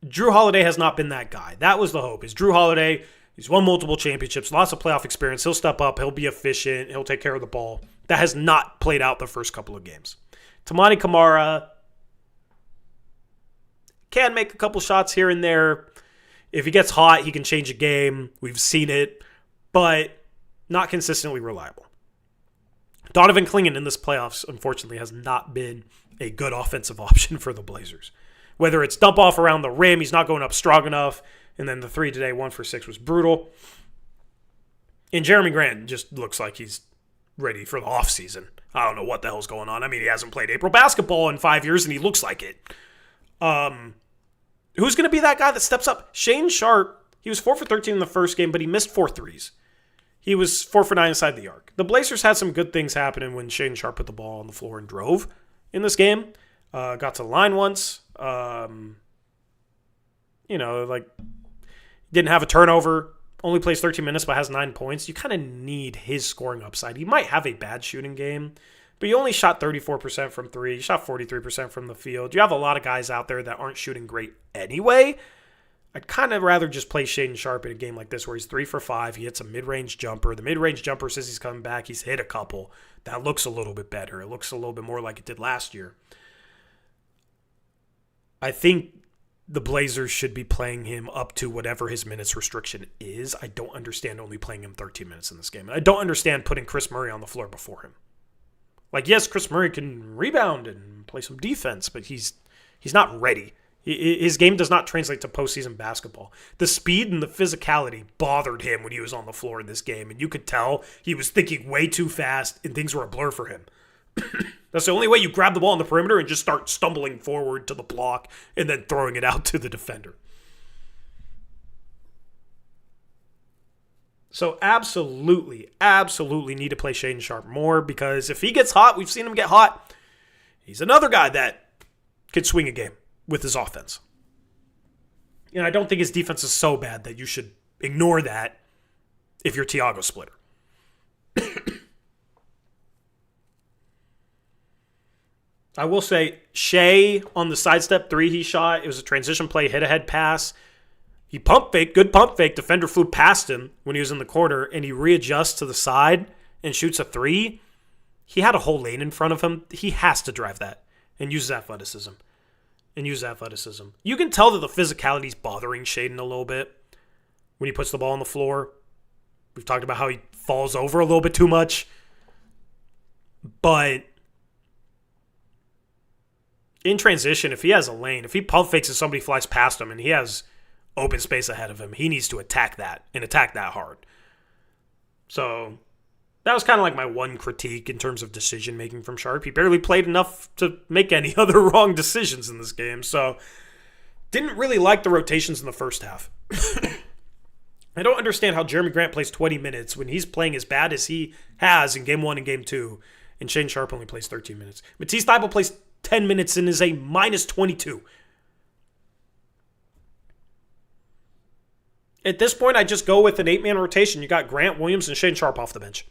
Drew Holiday has not been that guy. That was the hope, is Drew Holiday. He's won multiple championships, lots of playoff experience. He'll step up. He'll be efficient. He'll take care of the ball. That has not played out the first couple of games. Tamani Kamara can make a couple shots here and there. If he gets hot, he can change a game. We've seen it, but not consistently reliable. Donovan Klingan in this playoffs, unfortunately, has not been a good offensive option for the Blazers. Whether it's dump off around the rim, he's not going up strong enough, and then the 3 today, 1 for 6, was brutal. And Jeremy Grant just looks like he's ready for the offseason. I don't know what the hell's going on. I mean, he hasn't played April basketball in 5 years, and he looks like it. Who's going to be that guy that steps up? Shane Sharp, he was 4 for 13 in the first game, but he missed 4 threes. He was 4 for 9 inside the arc. The Blazers had some good things happening when Shane Sharp put the ball on the floor and drove in this game. Got to the line once. Didn't have a turnover. Only plays 13 minutes, but has 9 points. You kind of need his scoring upside. He might have a bad shooting game, but he only shot 34% from 3. He shot 43% from the field. You have a lot of guys out there that aren't shooting great anyway. I'd kind of rather just play Shaden Sharp in a game like this where he's 3 for 5. He hits a mid-range jumper. The mid-range jumper says he's coming back. He's hit a couple. That looks a little bit better. It looks a little bit more like it did last year. I think the Blazers should be playing him up to whatever his minutes restriction is. I don't understand only playing him 13 minutes in this game. I don't understand putting Chris Murray on the floor before him. Like, yes, Chris Murray can rebound and play some defense, but he's not ready. His game does not translate to postseason basketball. The speed and the physicality bothered him when he was on the floor in this game, and you could tell he was thinking way too fast and things were a blur for him. That's the only way you grab the ball on the perimeter and just start stumbling forward to the block and then throwing it out to the defender. So absolutely need to play Shaden Sharp more, because if he gets hot, we've seen him get hot, he's another guy that could swing a game with his offense. And I don't think his defense is so bad that you should ignore that if you're Thiago Splitter. I will say, Shea on the sidestep 3 he shot, it was a transition play, hit-ahead pass. He pump fake, good pump fake. Defender flew past him when he was in the corner, and he readjusts to the side and shoots a 3. He had a whole lane in front of him. He has to drive that and use athleticism. You can tell that the physicality is bothering Shaden a little bit when he puts the ball on the floor. We've talked about how he falls over a little bit too much. But in transition, if he has a lane, if he pump fakes and somebody flies past him and he has open space ahead of him, he needs to attack that and attack that hard. So that was kind of like my one critique in terms of decision-making from Sharp. He barely played enough to make any other wrong decisions in this game. So didn't really like the rotations in the first half. I don't understand how Jeremy Grant plays 20 minutes when he's playing as bad as he has in Game 1 and Game 2, and Shaden Sharp only plays 13 minutes. Matisse Thybulle plays 10 minutes and is a minus 22. At this point, I just go with an 8-man rotation. You got Grant, Williams, and Shaden Sharp off the bench.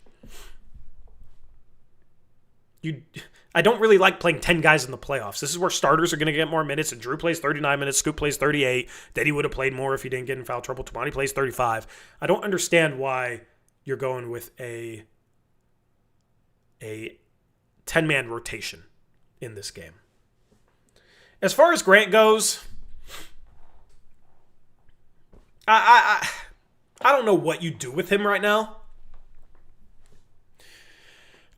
I don't really like playing 10 guys in the playoffs. This is where starters are going to get more minutes, and Drew plays 39 minutes, Scoop plays 38. Then he would have played more if he didn't get in foul trouble. Tamani plays 35. I don't understand why you're going with a 10-man rotation in this game. As far as Grant goes, I don't know what you do with him right now.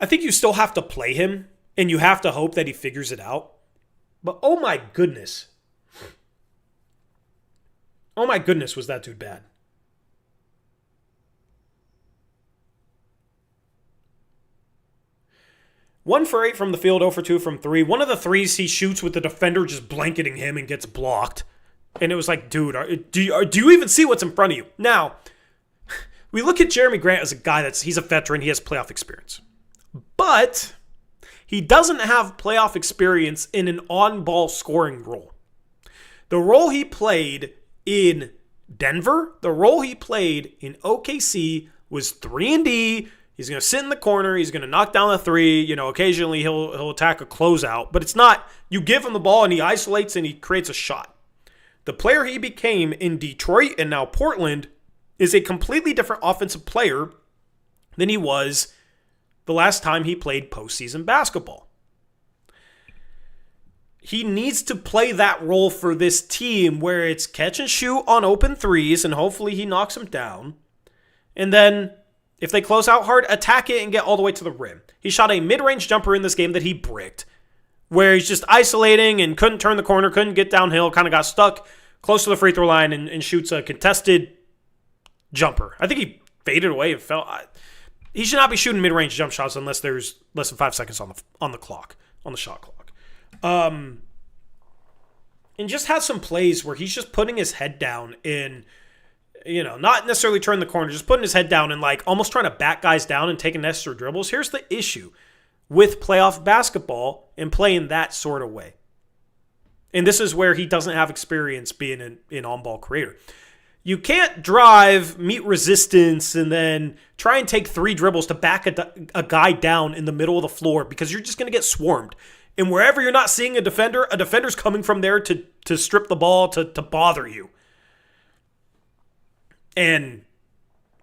I think you still have to play him, and you have to hope that he figures it out. But oh my goodness. Was that dude bad. One for 8 from the field, 0 for 2 from 3. One of the threes he shoots with the defender just blanketing him and gets blocked. And it was like, dude, do you even see what's in front of you? Now, we look at Jeremy Grant as a guy he's a veteran. He has playoff experience. But he doesn't have playoff experience in an on-ball scoring role. The role he played in Denver, the role he played in OKC was 3-and-D. He's going to sit in the corner. He's going to knock down a 3. Occasionally he'll attack a closeout. But it's not, you give him the ball and he isolates and he creates a shot. The player he became in Detroit and now Portland is a completely different offensive player than he was the last time he played postseason basketball. He needs to play that role for this team where it's catch and shoot on open threes, and hopefully he knocks them down. And then if they close out hard, attack it and get all the way to the rim. He shot a mid-range jumper in this game that he bricked, where he's just isolating and couldn't turn the corner, couldn't get downhill, kind of got stuck close to the free throw line and shoots a contested jumper. I think he faded away and fell. He should not be shooting mid-range jump shots unless there's less than 5 seconds on the clock, on the shot clock. and just has some plays where he's just putting his head down and, not necessarily turning the corner, just putting his head down and like almost trying to back guys down and taking extra dribbles. Here's the issue with playoff basketball and playing that sort of way. And this is where he doesn't have experience being an on-ball creator. You can't drive, meet resistance, and then try and take 3 dribbles to back a guy down in the middle of the floor because you're just going to get swarmed. And wherever you're not seeing a defender's coming from there to strip the ball, to bother you. And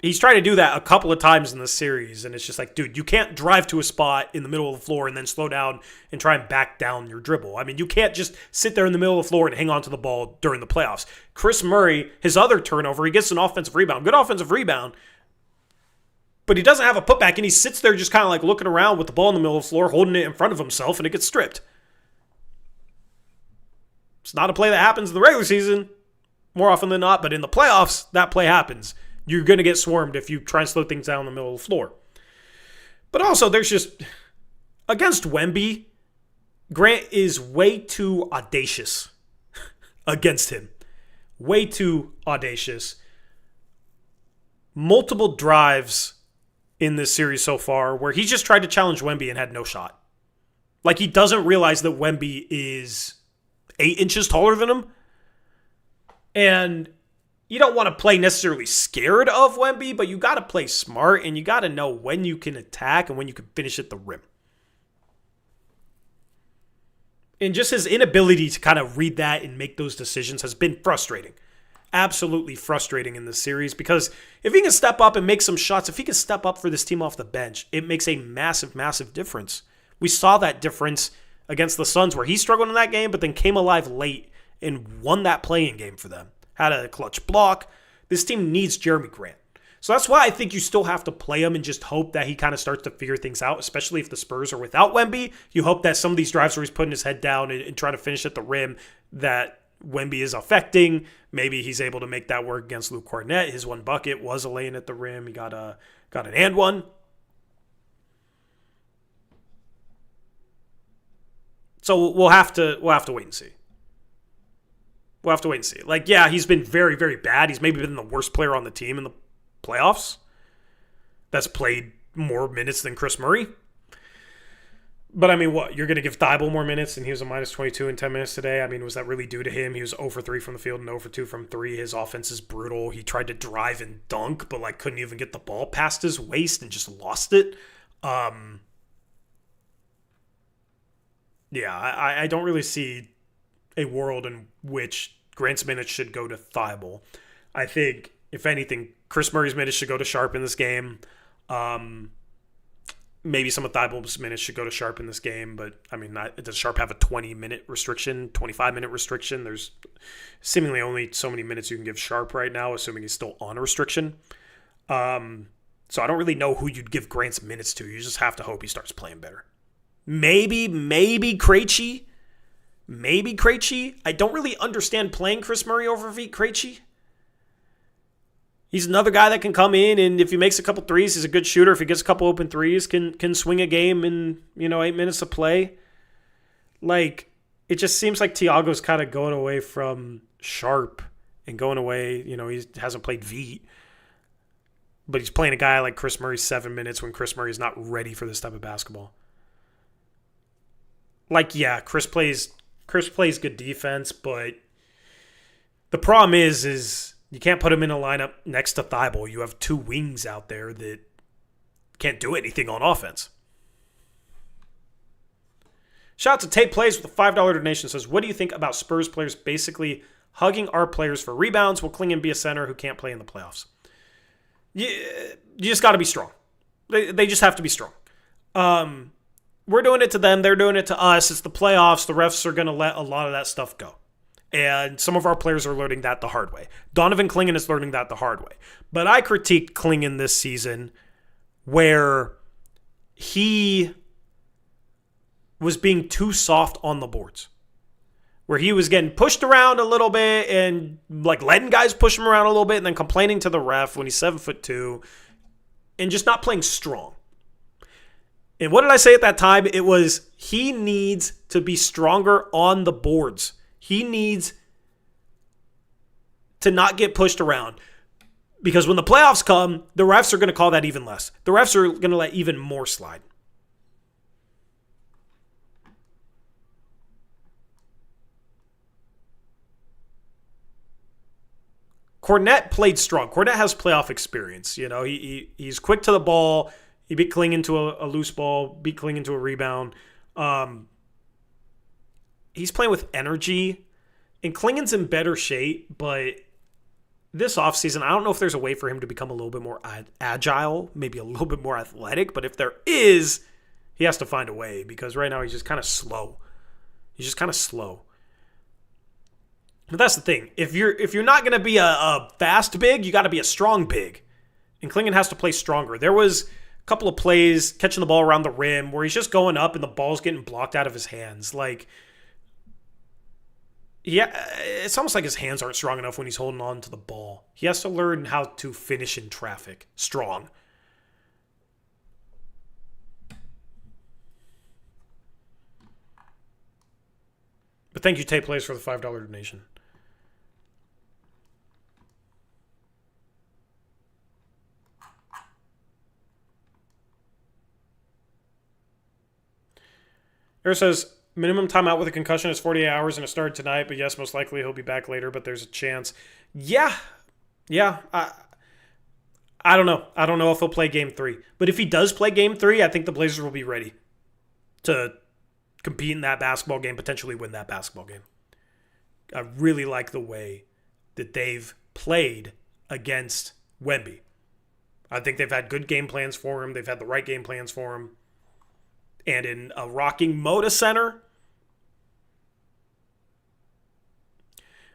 he's trying to do that a couple of times in the series, and it's just like, dude, you can't drive to a spot in the middle of the floor and then slow down and try and back down your dribble. I mean, you can't just sit there in the middle of the floor and hang on to the ball during the playoffs. Chris Murray, his other turnover, he gets an offensive rebound, good offensive rebound, but he doesn't have a putback, and he sits there just kind of like looking around with the ball in the middle of the floor, holding it in front of himself, and it gets stripped. It's not a play that happens in the regular season more often than not, but in the playoffs, that play happens. You're going to get swarmed if you try and slow things down in the middle of the floor. But also, there's just, against Wemby, Grant is way too audacious against him. Way too audacious. Multiple drives in this series so far where he's just tried to challenge Wemby and had no shot. Like, he doesn't realize that Wemby is 8 inches taller than him. And you don't want to play necessarily scared of Wemby, but you got to play smart, and you got to know when you can attack and when you can finish at the rim. And just his inability to kind of read that and make those decisions has been frustrating. Absolutely frustrating in this series, because if he can step up and make some shots, if he can step up for this team off the bench, it makes a massive, massive difference. We saw that difference against the Suns where he struggled in that game, but then came alive late and won that play-in game for them. Had a clutch block. This team needs Jeremy Grant. So that's why I think you still have to play him and just hope that he kind of starts to figure things out, especially if the Spurs are without Wemby. You hope that some of these drives where he's putting his head down and trying to finish at the rim that Wemby is affecting. Maybe he's able to make that work against Luke Cornett. His one bucket was a lay-in at the rim. He got an and one. So we'll have to wait and see. We'll have to wait and see. Like, yeah, he's been very, very bad. He's maybe been the worst player on the team in the playoffs. That's played more minutes than Chris Murray. But, I mean, what? You're going to give Thibault more minutes, and he was a minus 22 in 10 minutes today? I mean, was that really due to him? He was 0 for 3 from the field and 0 for 2 from 3. His offense is brutal. He tried to drive and dunk, but, like, couldn't even get the ball past his waist and just lost it. Yeah, I don't really see a world in which Grant's minutes should go to Thibault. I think, if anything, Chris Murray's minutes should go to Sharp in this game. Maybe some of Thibault's minutes should go to Sharp in this game, but, I mean, does Sharp have a 20-minute restriction, 25-minute restriction? There's seemingly only so many minutes you can give Sharp right now, assuming he's still on a restriction. So I don't really know who you'd give Grant's minutes to. You just have to hope he starts playing better. Maybe Krejci. Maybe Krejci. I don't really understand playing Chris Murray over Vit Krejci. He's another guy that can come in, and if he makes a couple threes, he's a good shooter. If he gets a couple open threes, can swing a game in 8 minutes of play. Like, it just seems like Tiago's kind of going away from Sharp and going away. He hasn't played Vit, but he's playing a guy like Chris Murray 7 minutes when Chris Murray is not ready for this type of basketball. Like, yeah, Chris plays good defense, but the problem is you can't put him in a lineup next to Thibault. You have 2 wings out there that can't do anything on offense. Shout out to Tate Plays with a $5 donation. Says, what do you think about Spurs players basically hugging our players for rebounds? Will Klingan be a center who can't play in the playoffs? You just got to be strong. They just have to be strong. We're doing it to them. They're doing it to us. It's the playoffs. The refs are going to let a lot of that stuff go. And some of our players are learning that the hard way. Donovan Klingan is learning that the hard way. But I critiqued Klingan this season where he was being too soft on the boards. Where he was getting pushed around a little bit and like letting guys push him around a little bit and then complaining to the ref when he's 7'2" and just not playing strong. And what did I say at that time? It was he needs to be stronger on the boards. He needs to not get pushed around. Because when the playoffs come, the refs are going to call that even less. The refs are going to let even more slide. Kornet played strong. Kornet has playoff experience. You know, he's quick to the ball. He beat Klingan to a loose ball, beat Klingan to a rebound. He's playing with energy. And Klingan's in better shape, but this offseason, I don't know if there's a way for him to become a little bit more agile, maybe a little bit more athletic, but if there is, he has to find a way because right now he's just kind of slow. But that's the thing. If you're not going to be a fast big, you got to be a strong big. And Klingan has to play stronger. There was a couple of plays catching the ball around the rim where he's just going up and the ball's getting blocked out of his hands. Like, yeah, it's almost like his hands aren't strong enough when he's holding on to the ball. He has to learn how to finish in traffic strong. But thank you, Tay Plays, for the $5 donation. Eric says, minimum timeout with a concussion is 48 hours and it started tonight, but yes, most likely he'll be back later, but there's a chance. Yeah. I don't know. I don't know if he'll play Game 3. But if he does play Game 3, I think the Blazers will be ready to compete in that basketball game, potentially win that basketball game. I really like the way that they've played against Wemby. I think they've had good game plans for him. They've had the right game plans for him. And in a rocking Moda center,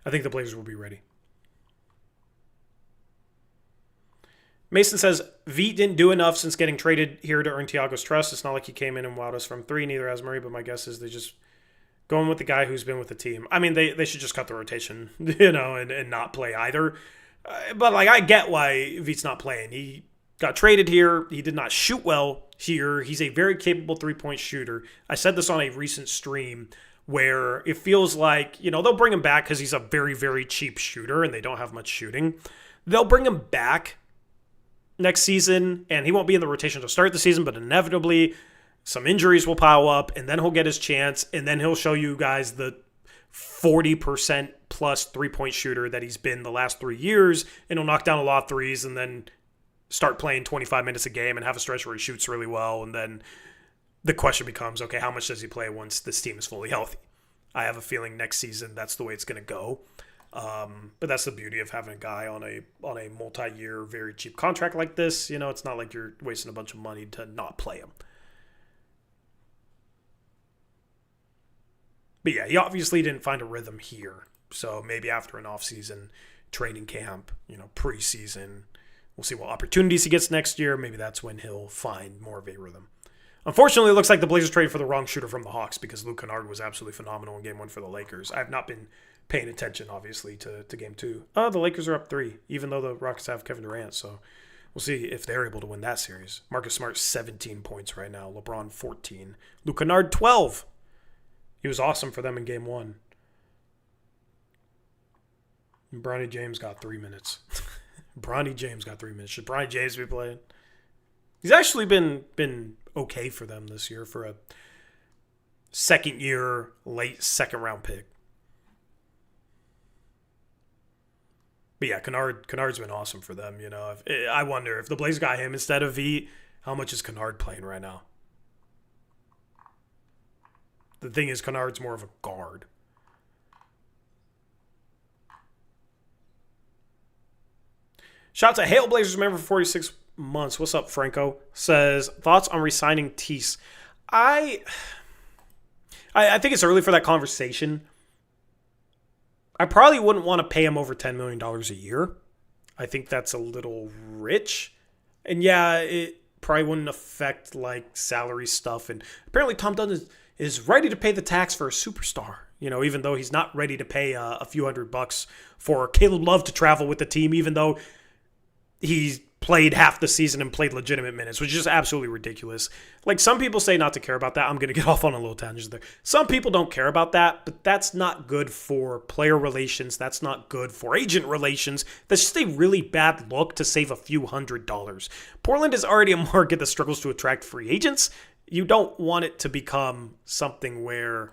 I think the Blazers will be ready. Mason says, Veit didn't do enough since getting traded here to earn Thiago's trust. It's not like he came in and wowed us from 3. Neither has Murray, but my guess is they just going with the guy who's been with the team. I mean, they should just cut the rotation, and not play either. But, I get why Veit's not playing. He got traded here. He did not shoot well here. He's a very capable three-point shooter. I said this on a recent stream where it feels like, they'll bring him back because he's a very, very cheap shooter and they don't have much shooting. They'll bring him back next season and he won't be in the rotation to start the season, but inevitably some injuries will pile up and then he'll get his chance and then he'll show you guys the 40% plus three-point shooter that he's been the last 3 years, and he'll knock down a lot of threes and then start playing 25 minutes a game and have a stretch where he shoots really well. And then the question becomes, okay, how much does he play once this team is fully healthy? I have a feeling next season that's the way it's going to go. But that's the beauty of having a guy on a multi-year, very cheap contract like this. It's not like you're wasting a bunch of money to not play him. But yeah, he obviously didn't find a rhythm here. So maybe after an offseason, training camp, preseason, we'll see what opportunities he gets next year. Maybe that's when he'll find more of a rhythm. Unfortunately, it looks like the Blazers traded for the wrong shooter from the Hawks because Luke Kennard was absolutely phenomenal in Game 1 for the Lakers. I have not been paying attention, obviously, to Game 2. The Lakers are up 3, even though the Rockets have Kevin Durant. So we'll see if they're able to win that series. Marcus Smart, 17 points right now. LeBron, 14. Luke Kennard, 12. He was awesome for them in Game 1. And Bronny James got 3 minutes. Bronny James got 3 minutes. Should Bronny James be playing? He's actually been okay for them this year for a second-year, late second-round pick. But yeah, Kennard's been awesome for them. I wonder if the Blazers got him instead of Veit, how much is Kennard playing right now? The thing is, Kennard's more of a guard. Shout out to Hail Blazers member for 46 months. What's up, Franco? Says, thoughts on re-signing Tease? I think it's early for that conversation. I probably wouldn't want to pay him over $10 million a year. I think that's a little rich. And yeah, it probably wouldn't affect salary stuff. And apparently Tom Dunn is ready to pay the tax for a superstar. Even though he's not ready to pay a few $100 for Caleb Love to travel with the team, even though he played half the season and played legitimate minutes, which is just absolutely ridiculous. Like, some people say not to care about that. I'm going to get off on a little tangent there. Some people don't care about that, but that's not good for player relations. That's not good for agent relations. That's just a really bad look to save a few $100s. Portland is already a market that struggles to attract free agents. You don't want it to become something where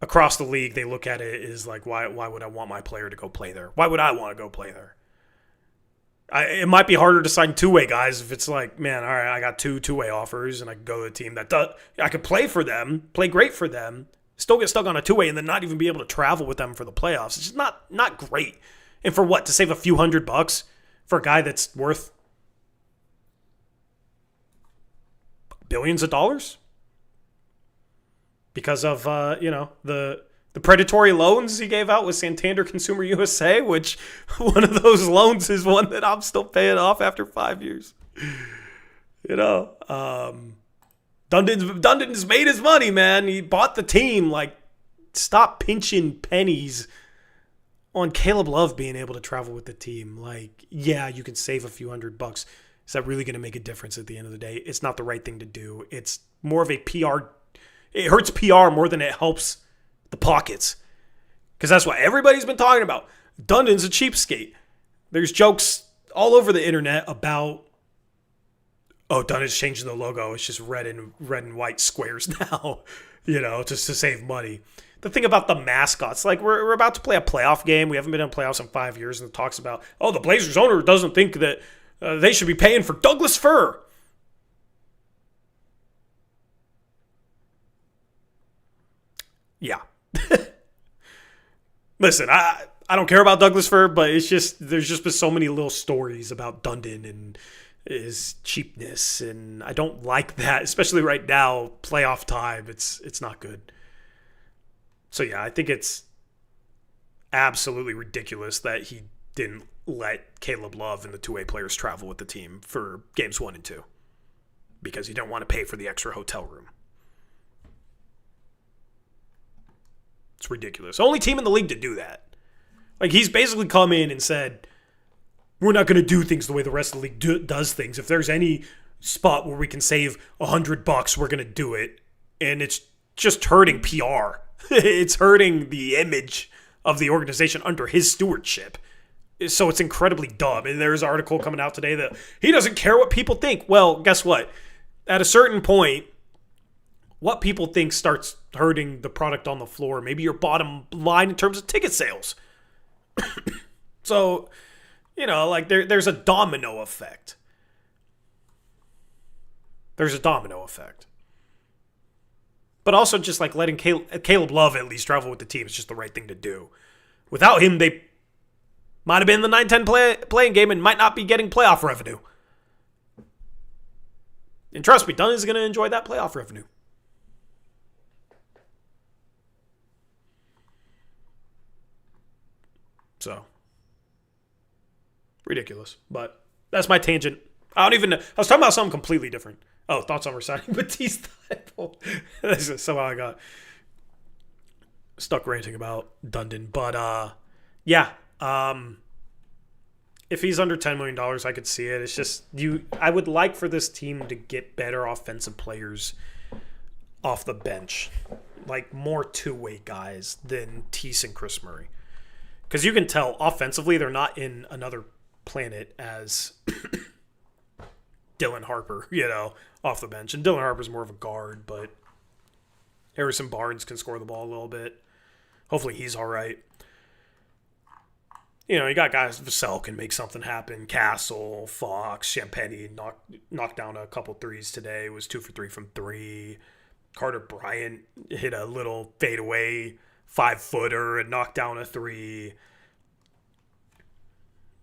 across the league they look at it as like, why would I want my player to go play there? Why would I want to go play there? It might be harder to sign two-way guys if it's like, man, all right, I got two-way offers and I can go to a team that does, I could play for them, play great for them, still get stuck on a two-way and then not even be able to travel with them for the playoffs. It's just not great. And for what? To save a few $100 for a guy that's worth billions of dollars? Because of, the predatory loans he gave out with Santander Consumer USA, which one of those loans is one that I'm still paying off after 5 years. Dundon's made his money, man. He bought the team. Like, stop pinching pennies on Caleb Love being able to travel with the team. Like, yeah, you can save a few $100. Is that really going to make a difference at the end of the day? It's not the right thing to do. It's more of a PR. It hurts PR more than it helps the pockets. Because that's what everybody's been talking about. Dundon's a cheapskate. There's jokes all over the internet about, oh, Dundon's changing the logo. It's just red and white squares now, just to save money. The thing about the mascots, like we're about to play a playoff game. We haven't been in playoffs in 5 years, and it talks about, oh, the Blazers owner doesn't think that they should be paying for Douglas fir. Yeah. Listen, I don't care about Douglas fir, but it's just there's just been so many little stories about Dundon and his cheapness, and I don't like that, especially right now, playoff time. It's not good. So yeah, I think it's absolutely ridiculous that he didn't let Caleb Love and the two-way players travel with the team for games 1 and 2 because he didn't want to pay for the extra hotel room. It's ridiculous. Only team in the league to do that. Like, he's basically come in and said, we're not going to do things the way the rest of the league does things. If there's any spot where we can save $100, we're going to do it. And it's just hurting PR. It's hurting the image of the organization under his stewardship. So it's incredibly dumb. And there's an article coming out today that he doesn't care what people think. Well, guess what? At a certain point, what people think starts hurting the product on the floor. Maybe your bottom line in terms of ticket sales. So, there's a domino effect. There's a domino effect. But also just like letting Caleb Love at least travel with the team is just the right thing to do. Without him, they might have been in the 9-10 playing game and might not be getting playoff revenue. And trust me, Dundon's going to enjoy that playoff revenue. So, ridiculous. But that's my tangent. I don't even know. I was talking about something completely different. Oh, thoughts on resigning Batista. Somehow I got stuck ranting about Dundon. But, yeah. If he's under $10 million, I could see it. It's just, I would like for this team to get better offensive players off the bench. Like, more two-way guys than Tease and Chris Murray. Because you can tell, offensively, they're not in another planet as Dylan Harper, off the bench. And Dylan Harper's more of a guard, but Harrison Barnes can score the ball a little bit. Hopefully he's all right. You got guys, Vassell can make something happen. Castle, Fox, Champagny knocked down a couple threes today. Was 2 for 3 from 3. Carter Bryant hit a little fadeaway 5-footer and knocked down a 3.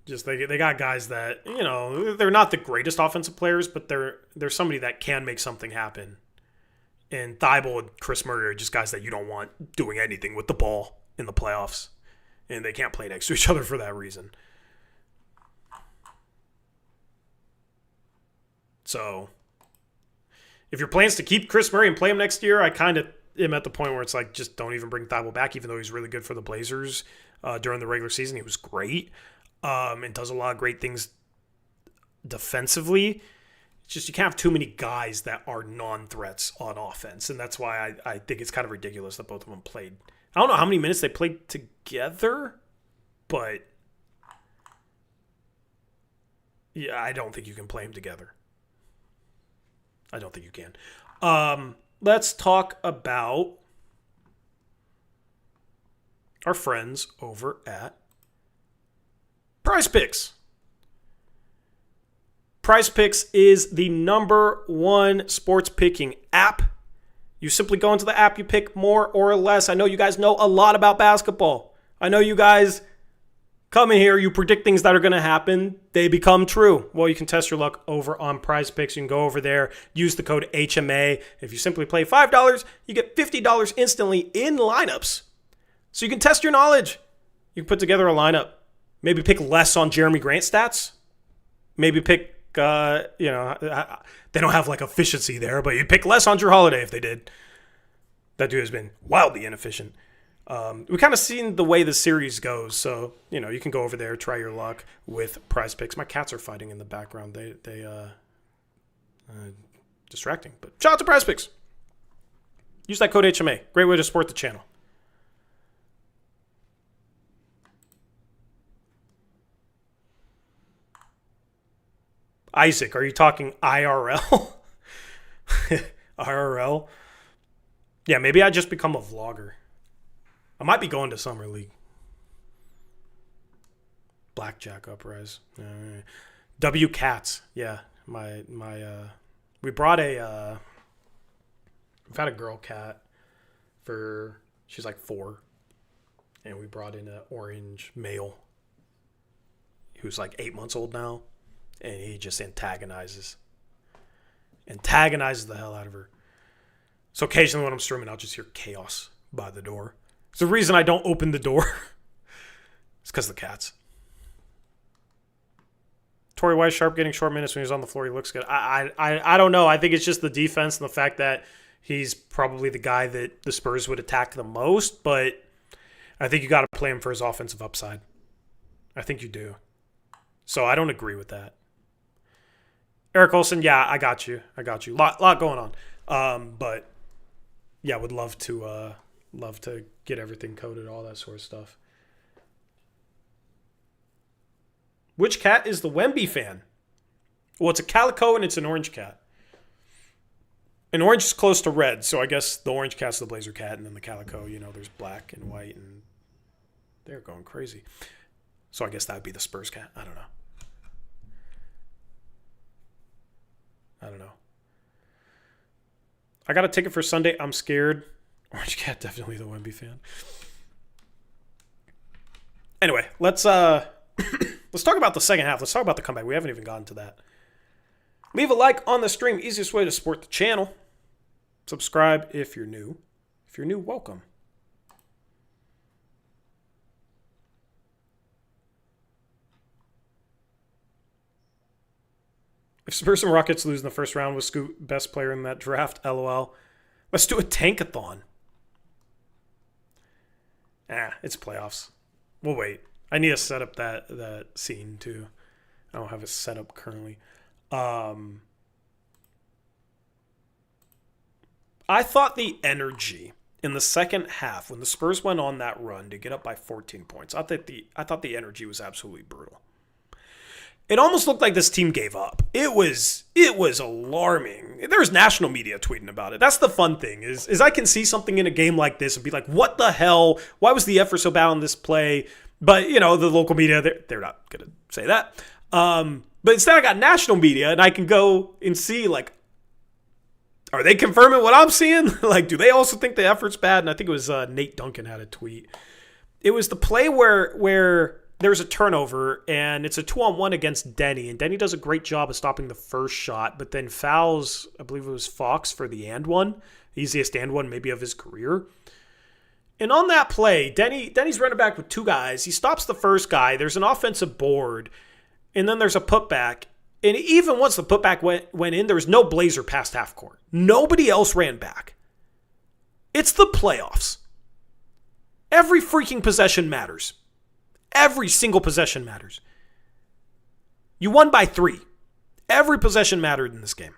Just they got guys that, they're not the greatest offensive players, but they're somebody that can make something happen. And Thibault and Chris Murray are just guys that you don't want doing anything with the ball in the playoffs. And they can't play next to each other for that reason. So, if your plan's to keep Chris Murray and play him next year, I kind of am at the point where it's like, just don't even bring Thibault back, even though he's really good for the Blazers during the regular season. He was great and does a lot of great things defensively. It's just you can't have too many guys that are non-threats on offense, and that's why I think it's kind of ridiculous that both of them played. I don't know how many minutes they played together, but yeah, I don't think you can play them together. I don't think you can. Let's talk about our friends over at Prize Picks. Prize Picks is the number one sports picking app. You simply go into the app, you pick more or less. I know you guys know a lot about basketball. I know you guys come in here, you predict things that are going to happen. They become true. Well, you can test your luck over on Prize Picks. You can go over there, use the code HMA. If you simply play $5, you get $50 instantly in lineups. So you can test your knowledge. You can put together a lineup. Maybe pick less on Jeremy Grant stats. Maybe pick, they don't have like efficiency there, but you pick less on Drew Holiday if they did. That dude has been wildly inefficient. We kind of seen the way the series goes, so you can go over there, try your luck with Prize Picks. My cats are fighting in the background. They distracting, but shout out to Prize Picks. Use that code HMA. Great way to support the channel. Isaac, are you talking IRL? IRL? Yeah, maybe I just become a vlogger. I might be going to Summer League. Blackjack Uprise. W Cats. Yeah, we brought we've had a girl cat she's like 4, and we brought in an orange male who's like 8 months old now, and he just antagonizes the hell out of her. So occasionally when I'm streaming, I'll just hear chaos by the door. It's the reason I don't open the door. It's because of the cats. Torrey White Sharp getting short minutes when he's on the floor. He looks good. I don't know. I think it's just the defense and the fact that he's probably the guy that the Spurs would attack the most. But I think you got to play him for his offensive upside. I think you do. So I don't agree with that. Eric Olson, yeah, I got you. Lot going on. But yeah, would love to get everything coded, all that sort of stuff. Which cat is the Wemby fan? Well, it's a calico and it's an orange cat. And orange is close to red, so I guess the orange cat's the Blazer cat, and then the calico, there's black and white, and they're going crazy. So I guess that would be the Spurs cat. I don't know. I got a ticket for Sunday. I'm scared. Orange cat, definitely the Wemby fan. Anyway, let's talk about the second half. Let's talk about the comeback. We haven't even gotten to that. Leave a like on the stream. Easiest way to support the channel. Subscribe if you're new. If you're new, welcome. If Spurs and Rockets lose in the first round, was Scoot best player in that draft? LOL. Let's do a tankathon. It's playoffs. We'll wait. I need to set up that scene too. I don't have it set up currently. I thought the energy in the second half when the Spurs went on that run to get up by 14 points, I thought the energy was absolutely brutal. It almost looked like this team gave up. It was alarming. There's national media tweeting about it. That's the fun thing is I can see something in a game like this and be like, what the hell? Why was the effort so bad on this play? But, the local media, they're not going to say that. But instead I got national media, and I can go and see, like, are they confirming what I'm seeing? Like, do they also think the effort's bad? And I think it was Nate Duncan had a tweet. It was the play where there's a turnover, and it's a 2-on-1 against Denny, and Denny does a great job of stopping the first shot, but then fouls, I believe it was Fox for the and one, the easiest and one maybe of his career. And on that play, Denny's running back with two guys. He stops the first guy. There's an offensive board, and then there's a putback. And even once the putback went in, there was no Blazer past half court. Nobody else ran back. It's the playoffs. Every freaking possession matters. Every single possession matters. You won by 3. Every possession mattered in this game.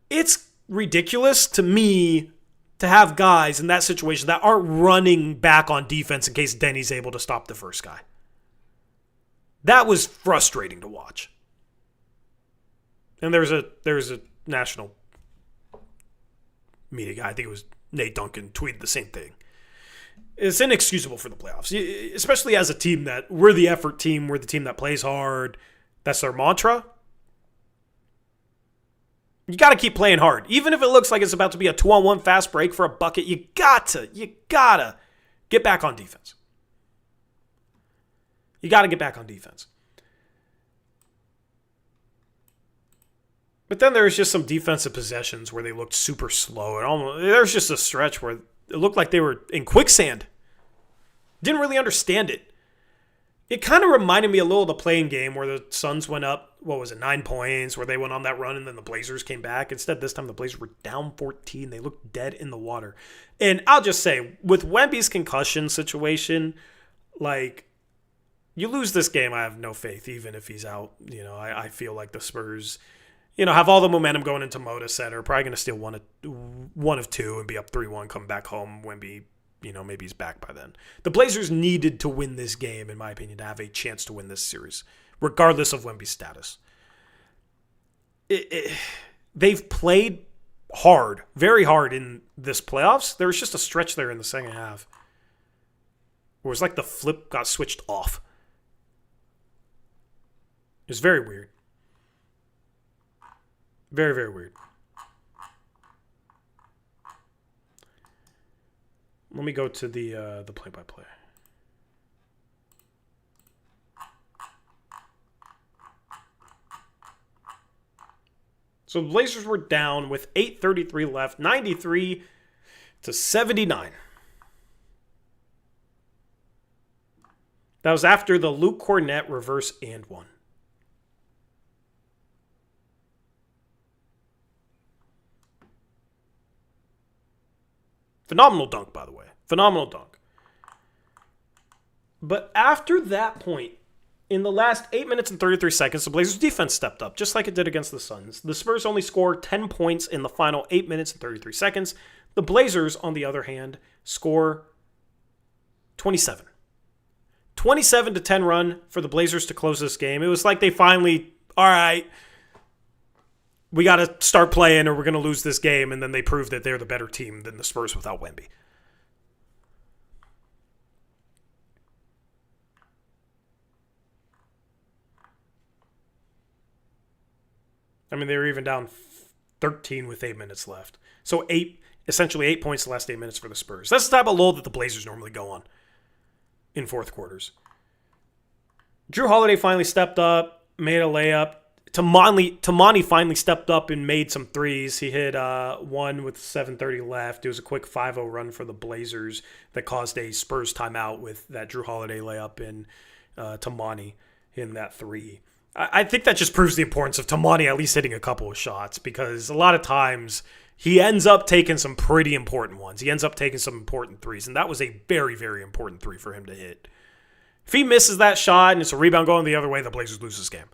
It's ridiculous to me to have guys in that situation that aren't running back on defense in case Denny's able to stop the first guy. That was frustrating to watch. And there's a national media guy, I think it was Nate Duncan, tweeted the same thing. It's inexcusable for the playoffs, especially as a team that we're the effort team, we're the team that plays hard. That's their mantra. You got to keep playing hard. Even if it looks like it's about to be a 2-on-1 fast break for a bucket, you gotta get back on defense. You got to get back on defense. But then there's just some defensive possessions where they looked super slow. And there's just a stretch where it looked like they were in quicksand. Didn't really understand it. It kind of reminded me a little of the playing game where the Suns went up, 9 points, where they went on that run and then the Blazers came back. Instead, this time the Blazers were down 14. They looked dead in the water. And I'll just say, with Wemby's concussion situation, you lose this game, I have no faith, even if he's out. I feel like the Spurs, have all the momentum going into Moda Center. Probably going to steal one of 2 and be up 3-1, come back home. Wemby, maybe he's back by then. The Blazers needed to win this game, in my opinion, to have a chance to win this series, regardless of Wemby's status. They've played hard, very hard in this playoffs. There was just a stretch there in the second half where it was like the flip got switched off. It was very weird. Very, very weird. Let me go to the play-by-play. So the Blazers were down with 8:33 left, 93-79. That was after the Luke Cornett reverse and one. Phenomenal dunk, by the way. Phenomenal dunk. But after that point, in the last 8 minutes and 33 seconds, the Blazers' defense stepped up, just like it did against the Suns. The Spurs only scored 10 points in the final 8 minutes and 33 seconds. The Blazers, on the other hand, score 27. 27-10 run for the Blazers to close this game. It was like they finally, all right, we got to start playing or we're going to lose this game. And then they proved that they're the better team than the Spurs without Wemby. I mean, they were even down 13 with 8 minutes left. So essentially 8 points the last 8 minutes for the Spurs. That's the type of lull that the Blazers normally go on in fourth quarters. Drew Holiday finally stepped up, made a layup. Tamani finally stepped up and made some threes. He hit one with 7:30 left. It was a quick 5-0 run for the Blazers that caused a Spurs timeout with that Drew Holiday layup and Tamani in that three. I think that just proves the importance of Tamani at least hitting a couple of shots, because a lot of times he ends up taking some pretty important ones. He ends up taking some important threes, and that was a very, very important three for him to hit. If he misses that shot and it's a rebound going the other way, the Blazers lose this game.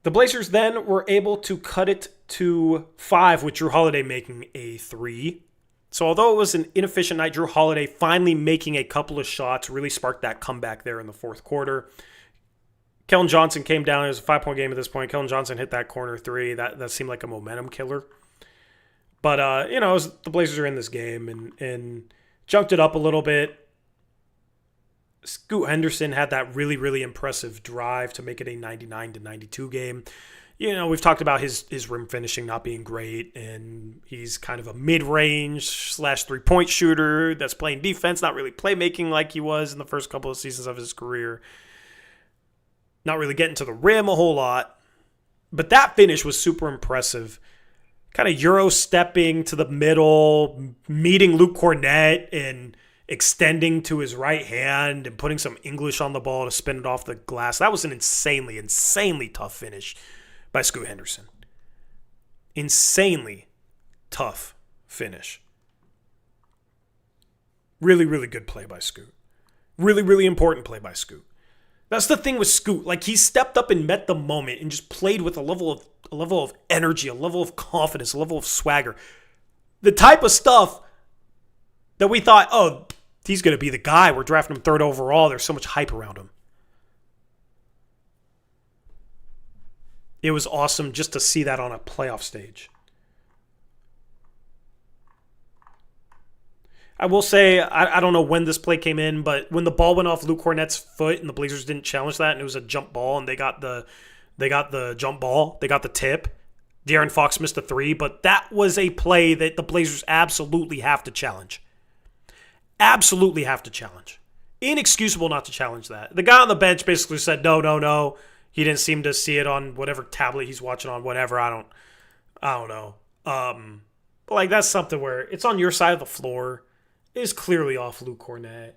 The Blazers then were able to cut it to 5 with Drew Holiday making a 3. So although it was an inefficient night, Drew Holiday finally making a couple of shots really sparked that comeback there in the fourth quarter. Keldon Johnson came down. It was a 5-point game at this point. Keldon Johnson hit that corner 3. That seemed like a momentum killer. But, the Blazers are in this game and junked it up a little bit. Scoot Henderson had that really, really impressive drive to make it a 99-92 game. We've talked about his rim finishing not being great, and he's kind of a mid-range / three-point shooter that's playing defense, not really playmaking like he was in the first couple of seasons of his career. Not really getting to the rim a whole lot. But that finish was super impressive. Kind of Euro stepping to the middle, meeting Luke Cornett and extending to his right hand and putting some English on the ball to spin it off the glass. That was an insanely, insanely tough finish by Scoot Henderson. Insanely tough finish. Really, really good play by Scoot. Really, really important play by Scoot. That's the thing with Scoot. Like, he stepped up and met the moment and just played with a level of energy, a level of confidence, a level of swagger. The type of stuff that we thought, oh, he's going to be the guy. We're drafting him 3rd overall. There's so much hype around him. It was awesome just to see that on a playoff stage. I will say, I don't know when this play came in, but when the ball went off Luke Cornett's foot and the Blazers didn't challenge that and it was a jump ball and they got the jump ball, they got the tip. De'Aaron Fox missed a 3, but that was a play that the Blazers absolutely have to challenge. Absolutely have to challenge. Inexcusable not to challenge that. The guy on the bench basically said, no. He didn't seem to see it on whatever tablet he's watching on, whatever. I don't know. But like, that's something where it's on your side of the floor. It is clearly off Luke Cornett.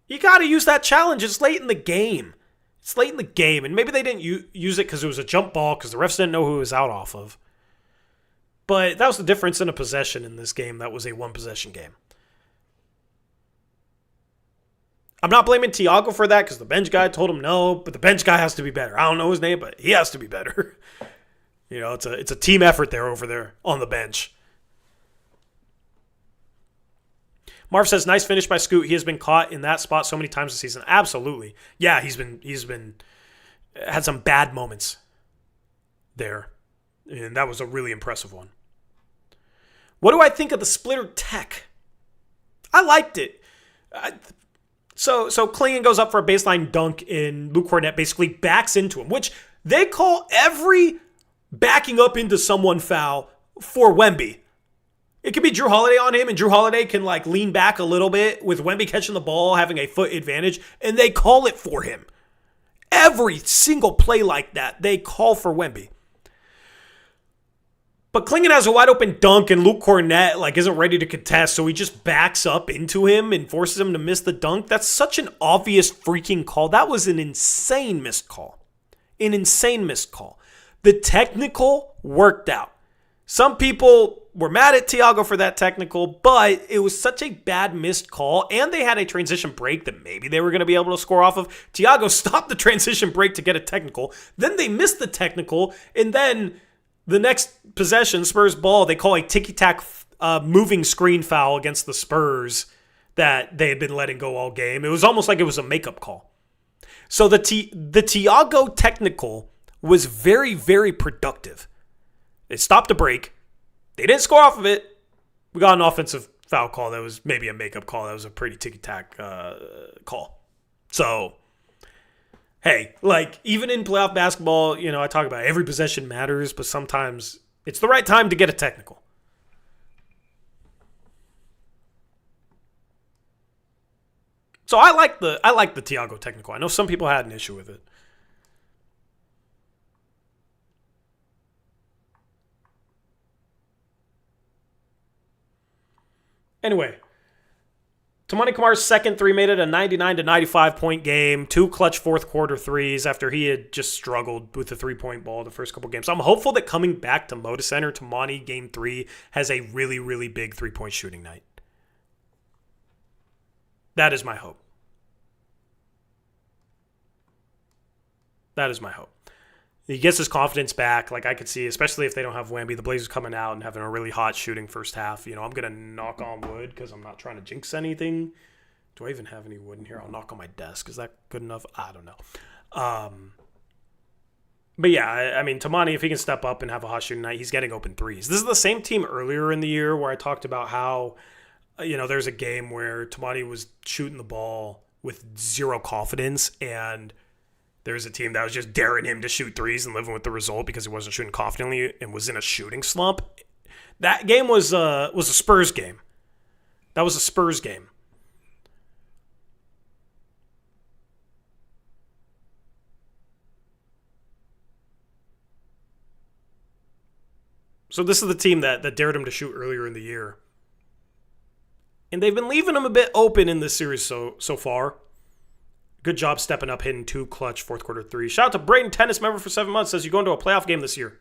You got to use that challenge. It's late in the game. And maybe they didn't use it because it was a jump ball because the refs didn't know who it was out off of. But that was the difference in a possession in this game. That was a one-possession game. I'm not blaming Tiago for that because the bench guy told him no, but the bench guy has to be better. I don't know his name, but he has to be better. You know, it's a team effort over there on the bench. Marv says, nice finish by Scoot. He has been caught in that spot so many times this season. Absolutely. Yeah, he's had some bad moments there. And that was a really impressive one. What do I think of the splitter tech? I liked it. So Klingan goes up for a baseline dunk and Luke Cornett basically backs into him, which they call every backing up into someone foul for Wemby. It could be Drew Holiday on him, and Drew Holiday can like lean back a little bit with Wemby catching the ball, having a foot advantage, and they call it for him. Every single play like that, they call for Wemby. But Klingan has a wide open dunk, and Luke Cornett like isn't ready to contest, so he just backs up into him and forces him to miss the dunk. That's such an obvious freaking call. That was an insane missed call. An insane missed call. The technical worked out. Some people were mad at Tiago for that technical, but it was such a bad missed call, and they had a transition break that maybe they were going to be able to score off of. Tiago stopped the transition break to get a technical. Then they missed the technical, and then the next possession, Spurs ball, they call a ticky-tack moving screen foul against the Spurs that they had been letting go all game. It was almost like it was a makeup call. So the Tiago technical was very, very productive. It stopped a break. They didn't score off of it. We got an offensive foul call that was maybe a makeup call. That was a pretty ticky-tack call. So, hey, like, even in playoff basketball, you know, I talk about every possession matters, but sometimes it's the right time to get a technical. So I like the Tiago technical. I know some people had an issue with it. Anyway, Toumani Kamar's second three made it a 99-95 point game. 2 clutch fourth quarter threes after he had just struggled with the 3-point ball the first couple games. So I'm hopeful that coming back to Moda Center, Toumani game 3 has a really, really big 3-point shooting night. That is my hope. That is my hope. He gets his confidence back, like I could see, especially if they don't have Wemby, the Blazers coming out and having a really hot shooting first half. You know, I'm going to knock on wood because I'm not trying to jinx anything. Do I even have any wood in here? I'll knock on my desk. Is that good enough? I don't know. But yeah, I mean, Toumani, if he can step up and have a hot shooting night, he's getting open threes. This is the same team earlier in the year where I talked about how, you know, there's a game where Toumani was shooting the ball with zero confidence, and there's a team that was just daring him to shoot threes and living with the result because he wasn't shooting confidently and was in a shooting slump. That game was a Spurs game. That was a Spurs game. So this is the team that dared him to shoot earlier in the year. And they've been leaving him a bit open in this series so far. Good job stepping up, hitting 2 clutch fourth quarter threes. Shout out to Braden Tennis, member for 7 months, says you go into a playoff game this year.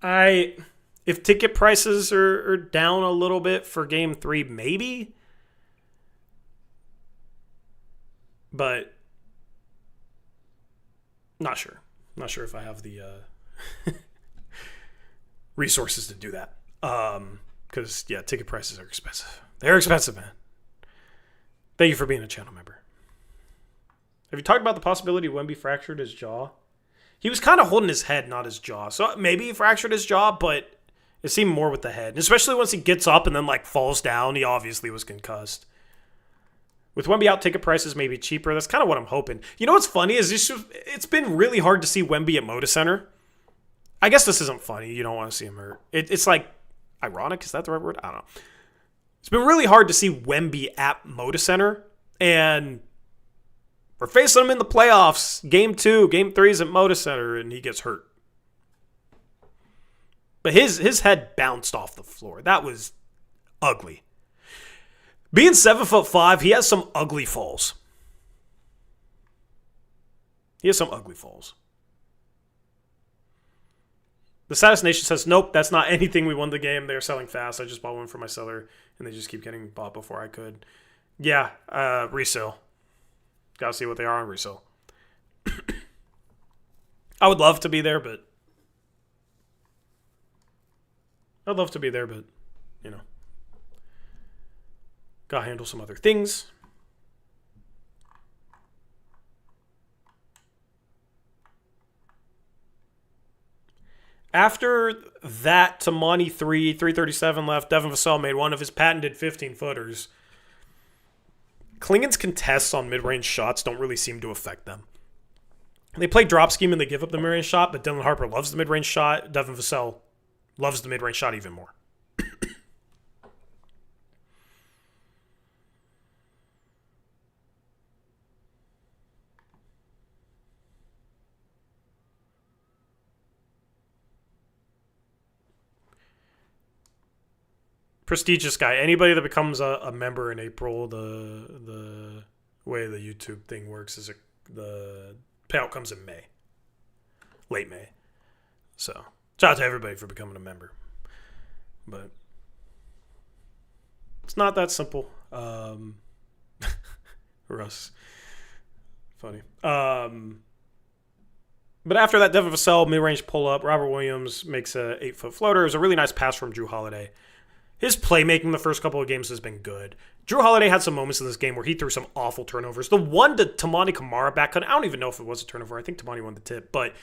If ticket prices are down a little bit for game 3, maybe. But not sure. Not sure if I have the resources to do that. Because, yeah, ticket prices are expensive. They're expensive, man. Thank you for being a channel member. Have you talked about the possibility Wemby fractured his jaw? He was kind of holding his head, not his jaw. So maybe he fractured his jaw, but it seemed more with the head. Especially once he gets up and then falls down, he obviously was concussed. With Wemby out, ticket prices may be cheaper. That's kind of what I'm hoping. You know what's funny is it's been really hard to see Wemby at Moda Center. I guess this isn't funny. You don't want to see him hurt. It's ironic. Is that the right word? I don't know. It's been really hard to see Wemby at Moda Center. And we're facing him in the playoffs. Game 2, Game 3 is at Moda Center, and he gets hurt. But his head bounced off the floor. That was ugly. Being 7'5", he has some ugly falls. The Saddest Nation says, nope, that's not anything. We won the game. They're selling fast. I just bought one for my seller, and they just keep getting bought before I could. Yeah, resale. Gotta see what they are on resale. I would love to be there, but you know. Gotta handle some other things. After that Tamani 337 left, Devin Vassell made one of his patented 15-footers. Klingan's contests on mid-range shots don't really seem to affect them. They play drop scheme and they give up the mid-range shot, but Dylan Harper loves the mid-range shot. Devin Vassell loves the mid-range shot even more. Prestigious guy. Anybody that becomes a member in April, the way the YouTube thing works is the payout comes in May. Late May. So, shout out to everybody for becoming a member. But it's not that simple. Russ. Funny. But after that Devin Vassell mid-range pull-up, Robert Williams makes a 8-foot floater. It was a really nice pass from Drew Holiday. His playmaking the first couple of games has been good. Drew Holiday had some moments in this game where he threw some awful turnovers. The one to Tamani Kamara back cutting, I don't even know if it was a turnover. I think Tamani won the tip. But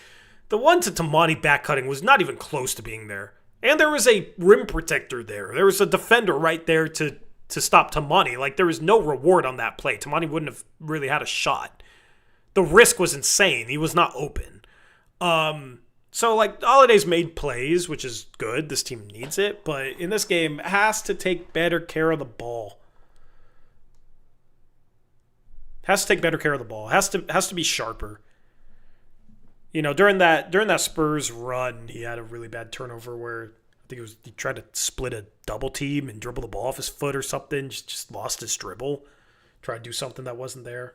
the one to Tamani back cutting was not even close to being there. And there was a rim protector there. There was a defender right there to stop Tamani. There was no reward on that play. Tamani wouldn't have really had a shot. The risk was insane. He was not open. So, Holiday's made plays, which is good. This team needs it. But in this game, has to take better care of the ball. Has to be sharper. You know, during that Spurs run, he had a really bad turnover where I think he tried to split a double team and dribble the ball off his foot or something. Just lost his dribble. Tried to do something that wasn't there.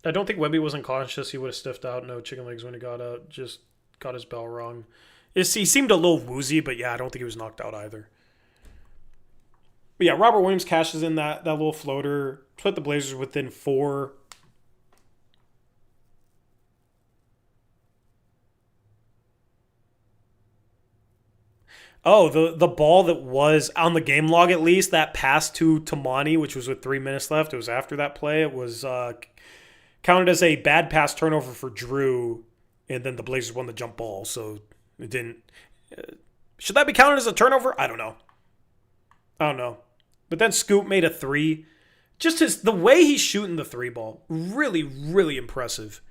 I don't think Wemby was unconscious. He would have stiffed out. No chicken legs when he got out. Just got his bell wrong. He seemed a little woozy, but yeah, I don't think he was knocked out either. But yeah, Robert Williams cashes in that little floater. Put the Blazers within 4. Oh, the ball that was on the game log at least, that pass to Tamani, which was with 3 minutes left. It was after that play. It was counted as a bad pass turnover for Drew, and then the Blazers won the jump ball, so it didn't. Should that be counted as a turnover? I don't know. But then Scoop made a 3. Just the way he's shooting the 3 ball, really, really impressive.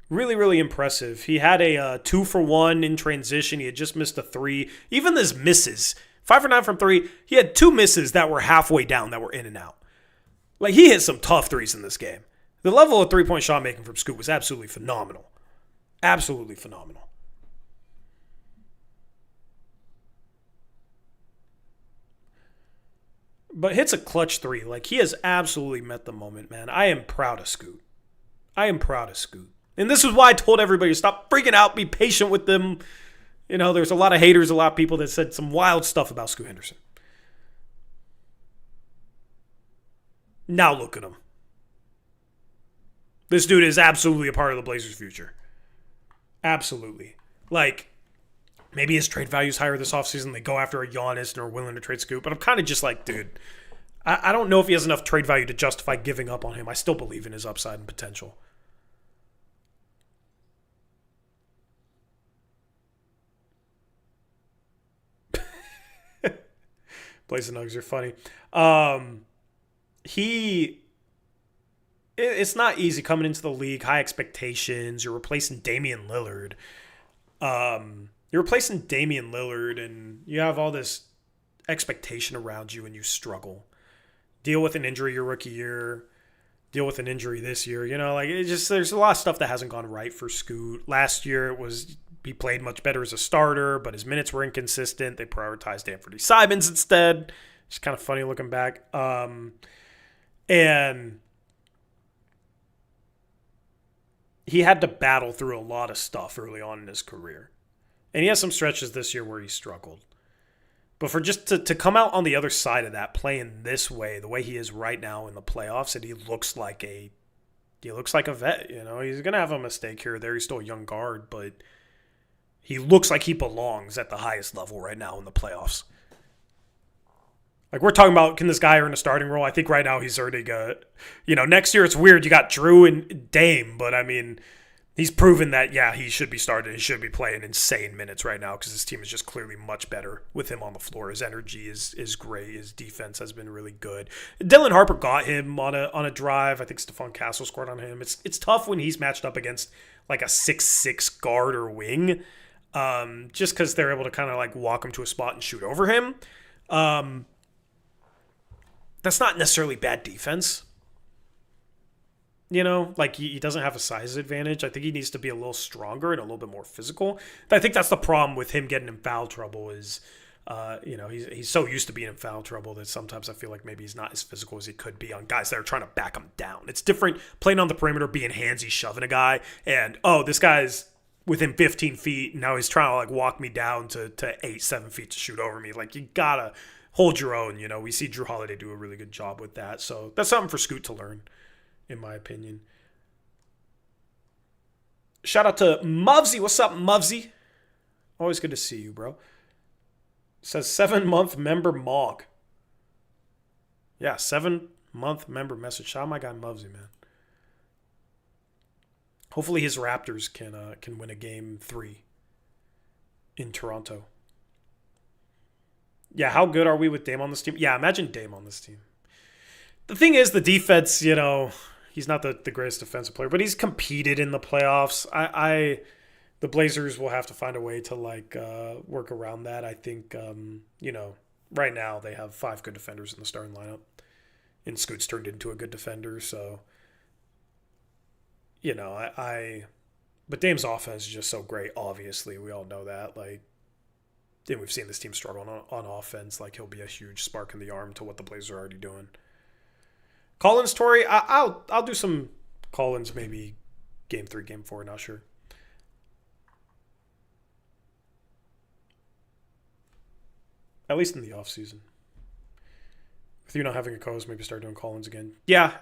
Really, really impressive. He had a 2-for-1 in transition. He had just missed a 3. Even his misses, 5 for 9 from 3. He had 2 misses that were halfway down that were in and out. He hit some tough threes in this game. The level of three-point shot making from Scoot was absolutely phenomenal. Absolutely phenomenal. But hits a clutch three. Like, he has absolutely met the moment, man. I am proud of Scoot. I am proud of Scoot. And this is why I told everybody to stop freaking out, be patient with them. You know, there's a lot of haters, a lot of people that said some wild stuff about Scoot Henderson. Now look at him. This dude is absolutely a part of the Blazers' future. Absolutely. Like, maybe his trade value is higher this offseason. They go after a Giannis and are willing to trade Scoot. But I'm kind of just like, dude, I don't know if he has enough trade value to justify giving up on him. I still believe in his upside and potential. Blazing Nugs are funny. It's not easy coming into the league, high expectations. You're replacing Damian Lillard. You're replacing Damian Lillard, and you have all this expectation around you, and you struggle. Deal with an injury your rookie year. Deal with an injury this year. You know, like, it just, there's a lot of stuff that hasn't gone right for Scoot. Last year, he played much better as a starter, but his minutes were inconsistent. They prioritized Anthony Simons instead. It's kind of funny looking back. And he had to battle through a lot of stuff early on in his career. And he has some stretches this year where he struggled. But for just to come out on the other side of that, playing this way, the way he is right now in the playoffs, and he looks like a vet. You know, he's gonna have a mistake here or there. He's still a young guard, but he looks like he belongs at the highest level right now in the playoffs. Like, we're talking about, can this guy earn a starting role? I think right now he's already got, you know, next year it's weird. You got Drew and Dame, but I mean, he's proven that, yeah, he should be starting. He should be playing insane minutes right now because his team is just clearly much better with him on the floor. His energy is great. His defense has been really good. Dylan Harper got him on a drive. I think Stephon Castle scored on him. It's tough when he's matched up against like a 6'6" guard or wing, just because they're able to kind of like walk him to a spot and shoot over him. That's not necessarily bad defense. You know, like, he doesn't have a size advantage. I think he needs to be a little stronger and a little bit more physical. I think that's the problem with him getting in foul trouble is, you know, he's so used to being in foul trouble that sometimes I feel like maybe he's not as physical as he could be on guys that are trying to back him down. It's different playing on the perimeter, being handsy, shoving a guy, and, oh, this guy's within 15 feet, and now he's trying to, like, walk me down to 8-7 feet to shoot over me. Like, you gotta hold your own, you know. We see Drew Holiday do a really good job with that, so that's something for Scoot to learn, in my opinion. Shout out to Muvsy. What's up, Muvsy? Always good to see you, bro. Says 7-month member Mog. Yeah, 7-month member message. Shout out my guy Muvsy, man. Hopefully his Raptors can win a game 3 in Toronto. Yeah, how good are we with Dame on this team? Yeah, imagine Dame on this team. The thing is, the defense, you know, he's not the greatest defensive player, but he's competed in the playoffs. The Blazers will have to find a way to, like, work around that. I think, you know, right now they have 5 good defenders in the starting lineup, and Scoot's turned into a good defender. So, you know, but Dame's offense is just so great. Obviously, we all know that. Like, and we've seen this team struggle on offense. Like, he'll be a huge spark in the arm to what the Blazers are already doing. Collins, Torrey, I'll do some Collins maybe game 3, game 4, not sure. At least in the offseason. With you not having a co-host, maybe start doing Collins again. Yeah,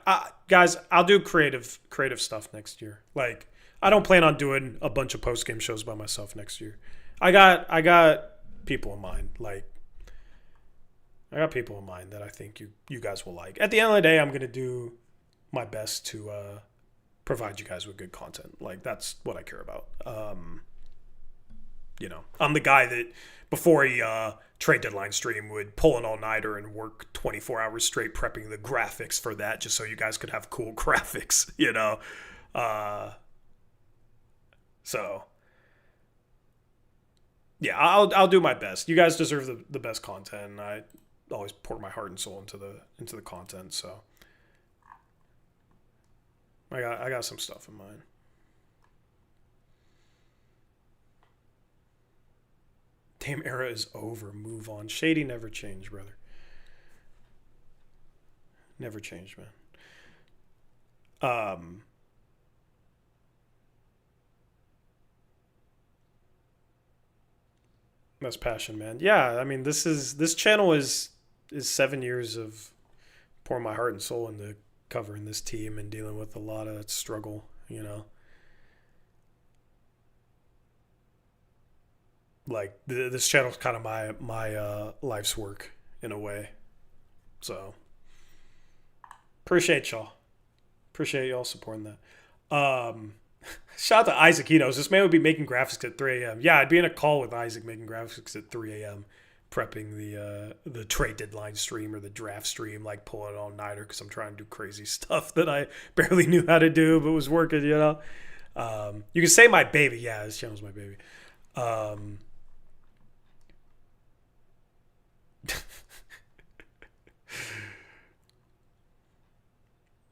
guys, I'll do creative stuff next year. Like, I don't plan on doing a bunch of post-game shows by myself next year. I got people in mind. Like, I got people in mind that I think you guys will like. At the end of the day, I'm going to do my best to provide you guys with good content. Like, that's what I care about. You know, I'm the guy that before a trade deadline stream would pull an all-nighter and work 24 hours straight prepping the graphics for that just so you guys could have cool graphics, you know. So, yeah, I'll do my best. You guys deserve the best content, and I always pour my heart and soul into the content. So, I got some stuff in mind. Damn era is over. Move on. Shady never changed, brother. Never changed, man. That's passion, man. Yeah, I mean, this channel is 7 years of pouring my heart and soul into covering this team and dealing with a lot of struggle, you know. Like this channel's kind of my life's work in a way. So appreciate y'all. Appreciate y'all supporting that. Shout out to Isaac. He knows this man would be making graphics at 3 a.m. Yeah, I'd be in a call with Isaac making graphics at 3 a.m. prepping the trade deadline stream or the draft stream, like pulling it all nighter because I'm trying to do crazy stuff that I barely knew how to do but was working, you know. You can say my baby. Yeah, this channel's my baby.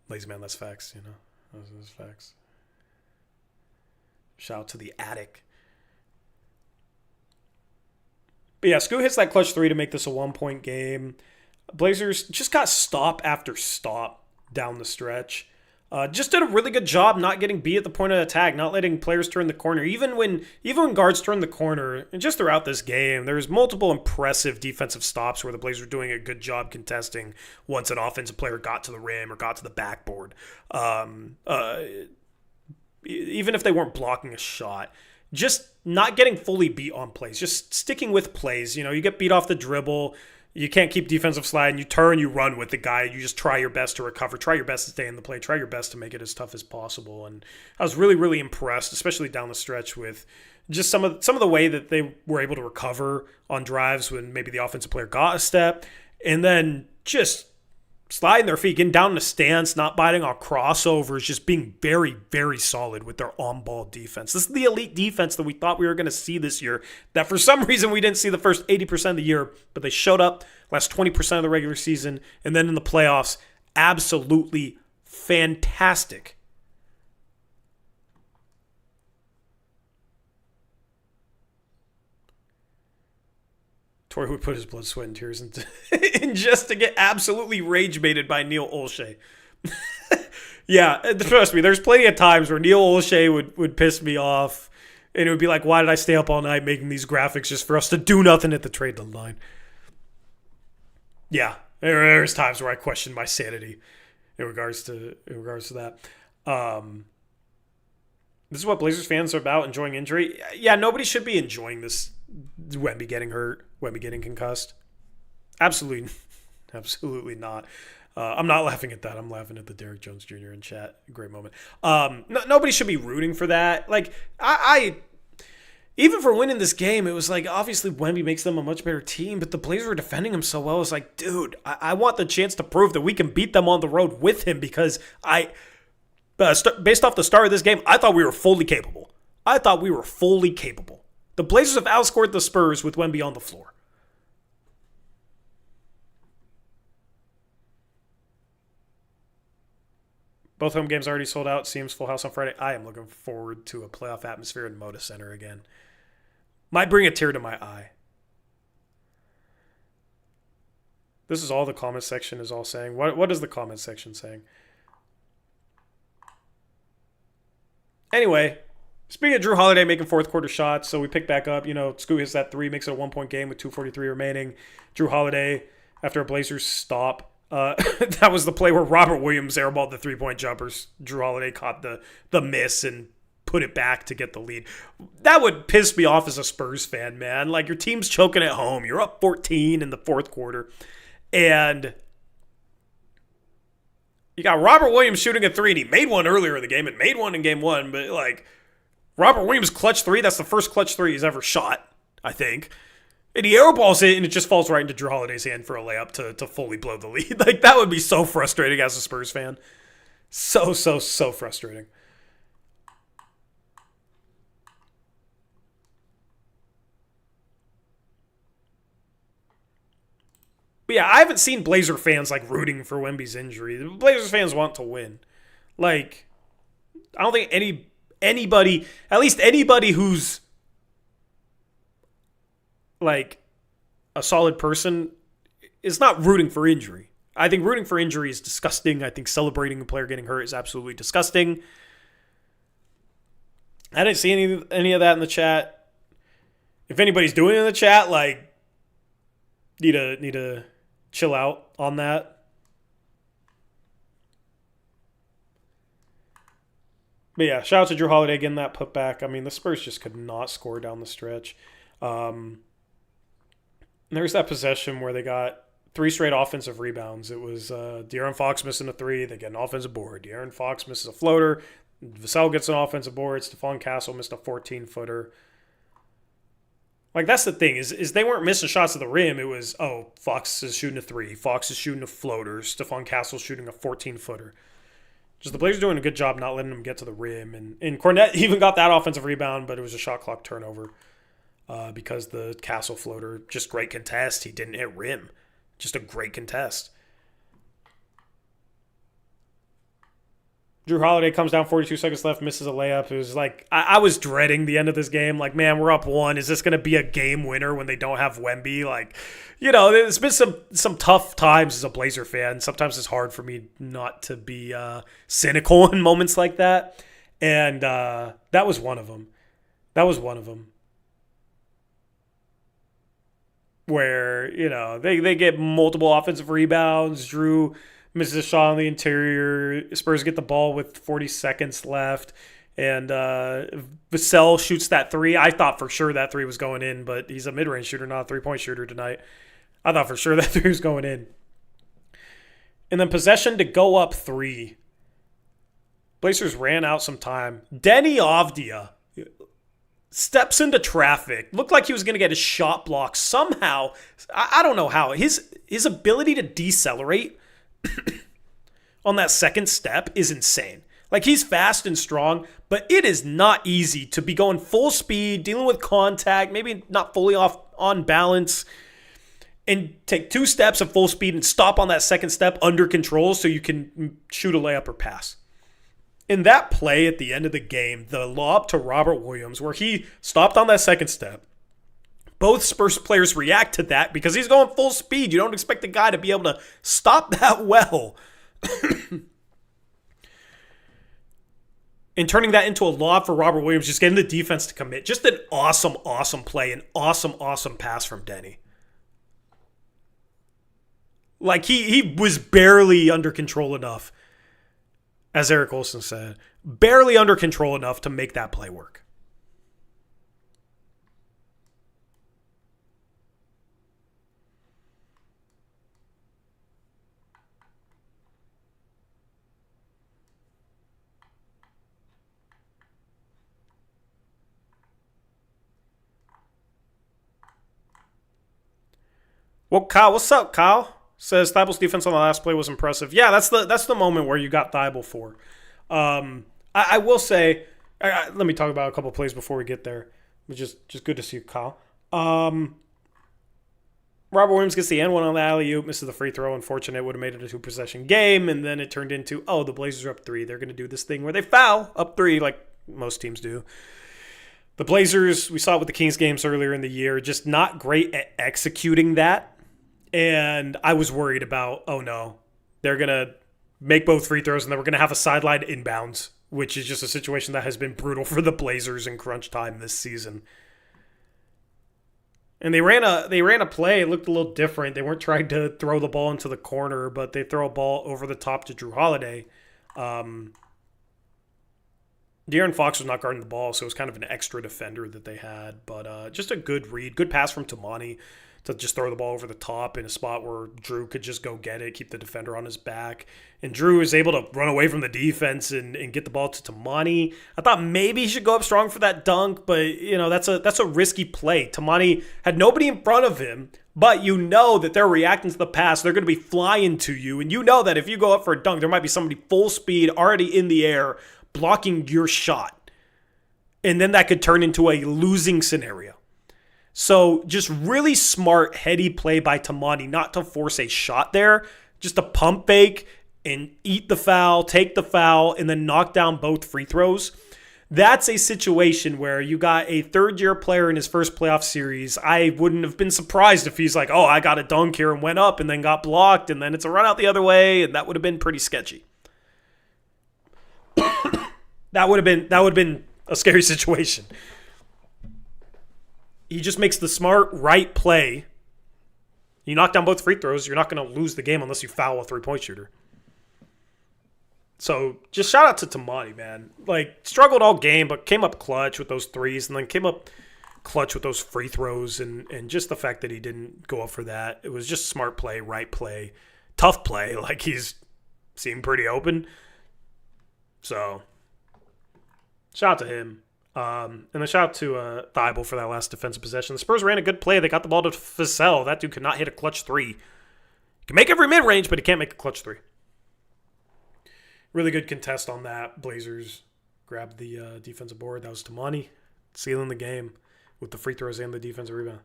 Lazy man, that's facts, you know. That's facts. Shout out to the attic. But yeah, Scoot hits that clutch 3 to make this a 1-point game. Blazers just got stop after stop down the stretch. Just did a really good job not getting beat at the point of attack, not letting players turn the corner. Even when guards turn the corner, and just throughout this game, there's multiple impressive defensive stops where the Blazers were doing a good job contesting once an offensive player got to the rim or got to the backboard. Even if they weren't blocking a shot. Just not getting fully beat on plays. Just sticking with plays. You know, you get beat off the dribble. You can't keep defensive slide. You turn, you run with the guy. You just try your best to recover. Try your best to stay in the play. Try your best to make it as tough as possible. And I was really, really impressed, especially down the stretch with just some of the way that they were able to recover on drives when maybe the offensive player got a step. And then just sliding their feet, getting down in a stance, not biting on crossovers, just being very, very solid with their on-ball defense. This is the elite defense that we thought we were going to see this year, that for some reason we didn't see the first 80% of the year, but they showed up last 20% of the regular season, and then in the playoffs, absolutely fantastic. Torrey would put his blood, sweat, and tears into in just to get absolutely rage baited by Neil Olshey. Yeah, trust me, there's plenty of times where Neil Olshey would piss me off, and it would be like, why did I stay up all night making these graphics just for us to do nothing at the trade deadline? Yeah, there's times where I question my sanity in regards to that. This is what Blazers fans are about, enjoying injury. Yeah, nobody should be enjoying this. Wemby getting hurt, Wemby getting concussed. Absolutely not. I'm not laughing at that. I'm laughing at the Derrick Jones Jr. in chat. Great moment. Nobody should be rooting for that. Like, I even for winning this game, it was like, obviously Wemby makes them a much better team, but the Blazers were defending him so well. It's like, dude, I want the chance to prove that we can beat them on the road with him because based off the start of this game, I thought we were fully capable. The Blazers have outscored the Spurs with Wemby on the floor. Both home games already sold out. Seems full house on Friday. I am looking forward to a playoff atmosphere in Moda Center again. Might bring a tear to my eye. This is all the comment section is all saying. What is the comment section saying? Anyway, speaking of Drew Holiday making fourth quarter shots, so we pick back up. You know, Scoot hits that 3, makes it a 1-point game with 2:43 remaining. Drew Holiday, after a Blazers stop, that was the play where Robert Williams airballed the 3-point jumpers. Drew Holiday caught the miss and put it back to get the lead. That would piss me off as a Spurs fan, man. Like, your team's choking at home. You're up 14 in the fourth quarter. And you got Robert Williams shooting a 3, and he made one earlier in the game and made one in game 1. But, like, Robert Williams clutch 3, that's the first clutch 3 he's ever shot, I think. And he airballs it, and it just falls right into Drew Holiday's hand for a layup to fully blow the lead. Like, that would be so frustrating as a Spurs fan. So frustrating. But yeah, I haven't seen Blazer fans, like, rooting for Wemby's injury. The Blazers fans want to win. Like, I don't think anybody, at least anybody who's like a solid person, is not rooting for injury. I think rooting for injury is disgusting. I think celebrating a player getting hurt is absolutely disgusting. I didn't see any of that in the chat. If anybody's doing it in the chat, like, need to chill out on that. But yeah, shout out to Drew Holiday getting that putback. I mean, the Spurs just could not score down the stretch. There's that possession where they got 3 straight offensive rebounds. It was De'Aaron Fox missing a 3. They get an offensive board. De'Aaron Fox misses a floater. Vassell gets an offensive board. Stephon Castle missed a 14-footer. Like, that's the thing, is they weren't missing shots at the rim. It was, Fox is shooting a 3. Fox is shooting a floater. Stephon Castle shooting a 14-footer. Just the Blazers doing a good job not letting them get to the rim. And Cornette even got that offensive rebound, but it was a shot clock turnover because the Castle floater, just great contest. He didn't hit rim. Just a great contest. Drew Holiday comes down, 42 seconds left, misses a layup. It was like, I was dreading the end of this game. Like, man, we're up 1. Is this going to be a game winner when they don't have Wemby? Like, there's been some tough times as a Blazer fan. Sometimes it's hard for me not to be cynical in moments like that. And that was one of them. Where, they get multiple offensive rebounds. Drew misses a shot on the interior. Spurs get the ball with 40 seconds left. And Vassell shoots that 3. I thought for sure that 3 was going in, but he's a mid-range shooter, not a three-point shooter tonight. I thought for sure that 3 was going in. And then possession to go up 3. Blazers ran out some time. Denny Avdia steps into traffic. Looked like he was going to get a shot block somehow. I don't know how. His ability to decelerate on that second step is insane. Like, he's fast and strong, but it is not easy to be going full speed, dealing with contact, maybe not fully on balance, and take 2 steps of full speed and stop on that second step under control so you can shoot a layup or pass. In that play at the end of the game, the lob to Robert Williams, where he stopped on that second step, both Spurs players react to that because he's going full speed. You don't expect a guy to be able to stop that well. And turning that into a lob for Robert Williams, just getting the defense to commit. Just an awesome, awesome play, an awesome, awesome pass from Denny. Like, he was barely under control enough, as Eric Olson said, barely under control enough to make that play work. Well, Kyle, what's up, Kyle? Says Thibel's defense on the last play was impressive. Yeah, that's the moment where you got Thibel for. I will say, let me talk about a couple plays before we get there. Which is just good to see you, Kyle. Robert Williams gets the N1 on the alley-oop, misses the free throw. Unfortunate, would have made it a 2-possession game, and then it turned into, the Blazers are up 3. They're going to do this thing where they foul up 3 like most teams do. The Blazers, we saw it with the Kings games earlier in the year, just not great at executing that. And I was worried about, they're going to make both free throws and then we're going to have a sideline inbounds, which is just a situation that has been brutal for the Blazers in crunch time this season. And they ran a play. It looked a little different. They weren't trying to throw the ball into the corner, but they throw a ball over the top to Drew Holiday. De'Aaron Fox was not guarding the ball, so it was kind of an extra defender that they had. But just a good read, good pass from Tamani to just throw the ball over the top in a spot where Drew could just go get it, keep the defender on his back. And Drew was able to run away from the defense and get the ball to Tamani. I thought maybe he should go up strong for that dunk, but that's a risky play. Tamani had nobody in front of him, but that they're reacting to the pass. They're going to be flying to you, and that if you go up for a dunk, there might be somebody full speed already in the air blocking your shot. And then that could turn into a losing scenario. So just really smart, heady play by Tamani not to force a shot there, just a pump fake and eat the foul, take the foul, and then knock down both free throws. That's a situation where you got a third-year player in his first playoff series. I wouldn't have been surprised if he's like, oh, I got a dunk here and went up and then got blocked and then it's a run out the other way, and that would have been pretty sketchy. That would have been a scary situation. He just makes the smart, right play. You knock down both free throws, you're not going to lose the game unless you foul a three-point shooter. So just shout out to Tamani, man. Like, struggled all game, but came up clutch with those threes and then came up clutch with those free throws and just the fact that he didn't go up for that. It was just smart play, right play, tough play. Like, he's seemed pretty open. So, shout out to him. And then shout out to Thibault for that last defensive possession. The Spurs ran a good play. They got the ball to Vassell. That dude could not hit a clutch three. He can make every mid-range, but he can't make a clutch three. Really good contest on that. Blazers grabbed the defensive board. That was Tamani sealing the game with the free throws and the defensive rebound.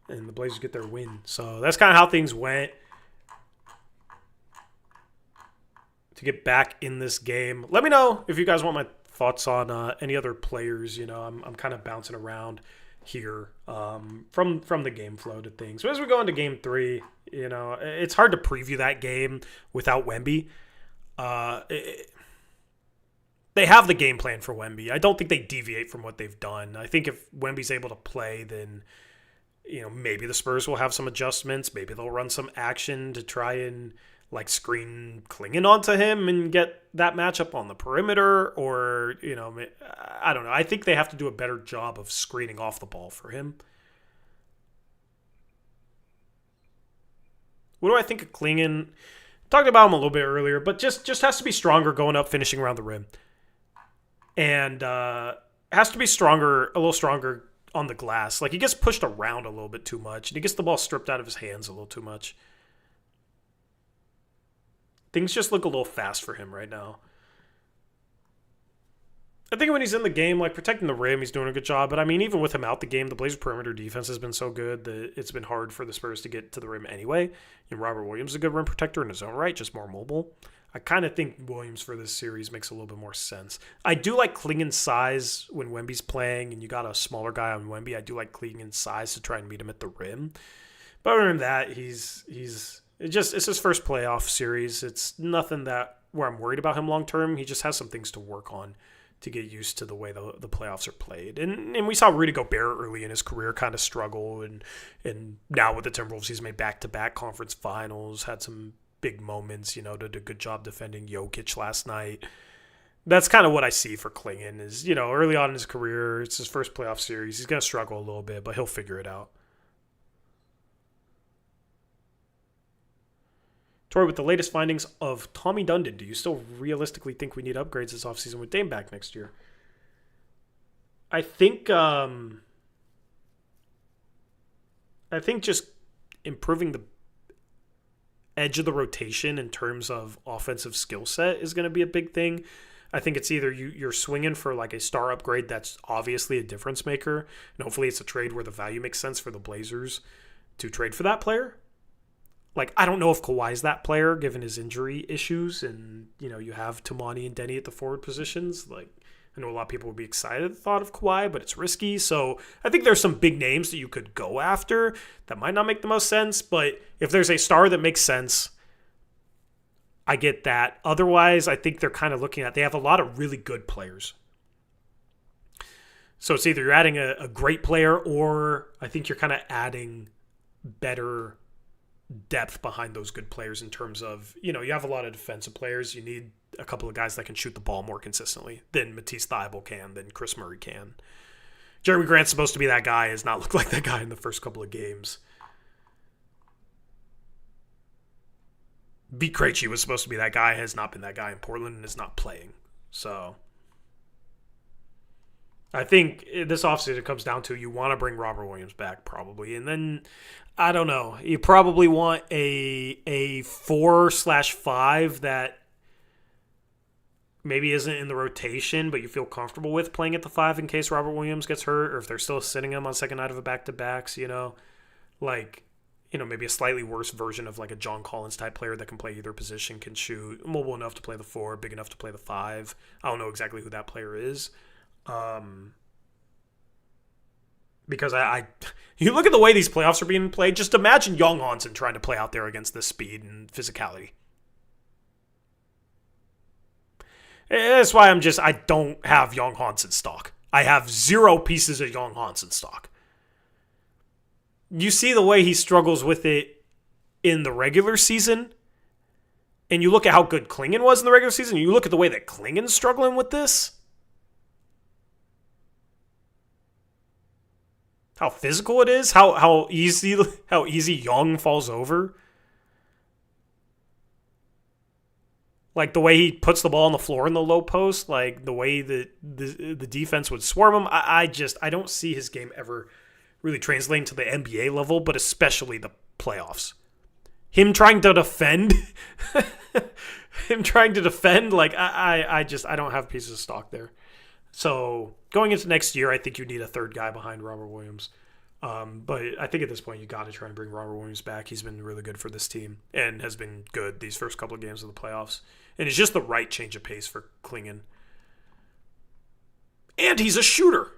And the Blazers get their win. So that's kind of how things went to get back in this game. Let me know if you guys want my thoughts on any other players. You know, I'm kind of bouncing around here from the game flow to things. So as we go into game 3, you know, it's hard to preview that game without Wemby. They have the game plan for Wemby. I don't think they deviate from what they've done. I think if Wemby's able to play, then, you know, maybe the Spurs will have some adjustments. Maybe they'll run some action to try and, like, screen Klingan onto him and get that matchup on the perimeter. Or, you know, I don't know. I think they have to do a better job of screening off the ball for him. What do I think of Klingan? Talked about him a little bit earlier, but just has to be stronger going up, finishing around the rim. And has to be a little stronger on the glass. Like, he gets pushed around a little bit too much, and he gets the ball stripped out of his hands a little too much. Things just look a little fast for him right now. I think when he's in the game, like, protecting the rim, he's doing a good job. But, I mean, even with him out the game, the Blazers' perimeter defense has been so good that it's been hard for the Spurs to get to the rim anyway. And Robert Williams is a good rim protector in his own right, just more mobile. I kind of think Williams for this series makes a little bit more sense. I do like Klingan's size when Wemby's playing, and you got a smaller guy on Wemby. I do like Klingan's size to try and meet him at the rim. But other than that, it's his first playoff series. It's nothing where I'm worried about him long term. He just has some things to work on to get used to the way the playoffs are played. And we saw Rudy Gobert early in his career kind of struggle, and now with the Timberwolves, he's made back-to-back conference finals, had some big moments, you know, did a good job defending Jokic last night. That's kind of what I see for Klingan is, you know, early on in his career, it's his first playoff series. He's going to struggle a little bit, but he'll figure it out. Tori, with the latest findings of Tommy Dundon, do you still realistically think we need upgrades this offseason with Dame back next year? I think just improving the edge of the rotation in terms of offensive skill set is going to be a big thing. I think it's either you're swinging for like a star upgrade that's obviously a difference maker, and hopefully it's a trade where the value makes sense for the Blazers to trade for that player. Like, I don't know if Kawhi's that player, given his injury issues, and, you know, you have Tamani and Denny at the forward positions. Like, I know a lot of people would be excited at the thought of Kawhi, but it's risky. So I think there's some big names that you could go after that might not make the most sense, but if there's a star that makes sense, I get that. Otherwise, I think they're kind of looking at, they have a lot of really good players. So it's either you're adding a great player, or I think you're kind of adding better depth behind those good players in terms of, you know, you have a lot of defensive players. You need a couple of guys that can shoot the ball more consistently than Matisse Thybulle can, than Chris Murray can. Jeremy Grant's supposed to be that guy, has not looked like that guy in the first couple of games. Beat Krejci was supposed to be that guy, has not been that guy in Portland, and is not playing. So I think this offseason it comes down to, you want to bring Robert Williams back probably, and then I don't know, you probably want a 4/5 that maybe isn't in the rotation, but you feel comfortable with playing at the 5 in case Robert Williams gets hurt, or if they're still sitting him on second night of a back-to-backs, you know, like, maybe a slightly worse version of like a John Collins type player that can play either position, can shoot, mobile enough to play the 4, big enough to play the 5. I don't know exactly who that player is. Because you look at the way these playoffs are being played, just imagine Young Hansen trying to play out there against this speed and physicality. That's why I don't have Young Hansen stock. I have 0 pieces of Young Hansen stock. You see the way he struggles with it in the regular season, and you look at how good Klingan was in the regular season, and you look at the way that Klingan's struggling with this. How physical it is, how easy Young falls over. Like the way he puts the ball on the floor in the low post, like the way that the defense would swarm him. I don't see his game ever really translating to the NBA level, but especially the playoffs. Him trying to defend, like I don't have pieces of stock there. So going into next year, I think you need a third guy behind Robert Williams. But I think at this point you got to try and bring Robert Williams back. He's been really good for this team and has been good these first couple of games of the playoffs. And it's just the right change of pace for Klingan. And he's a shooter.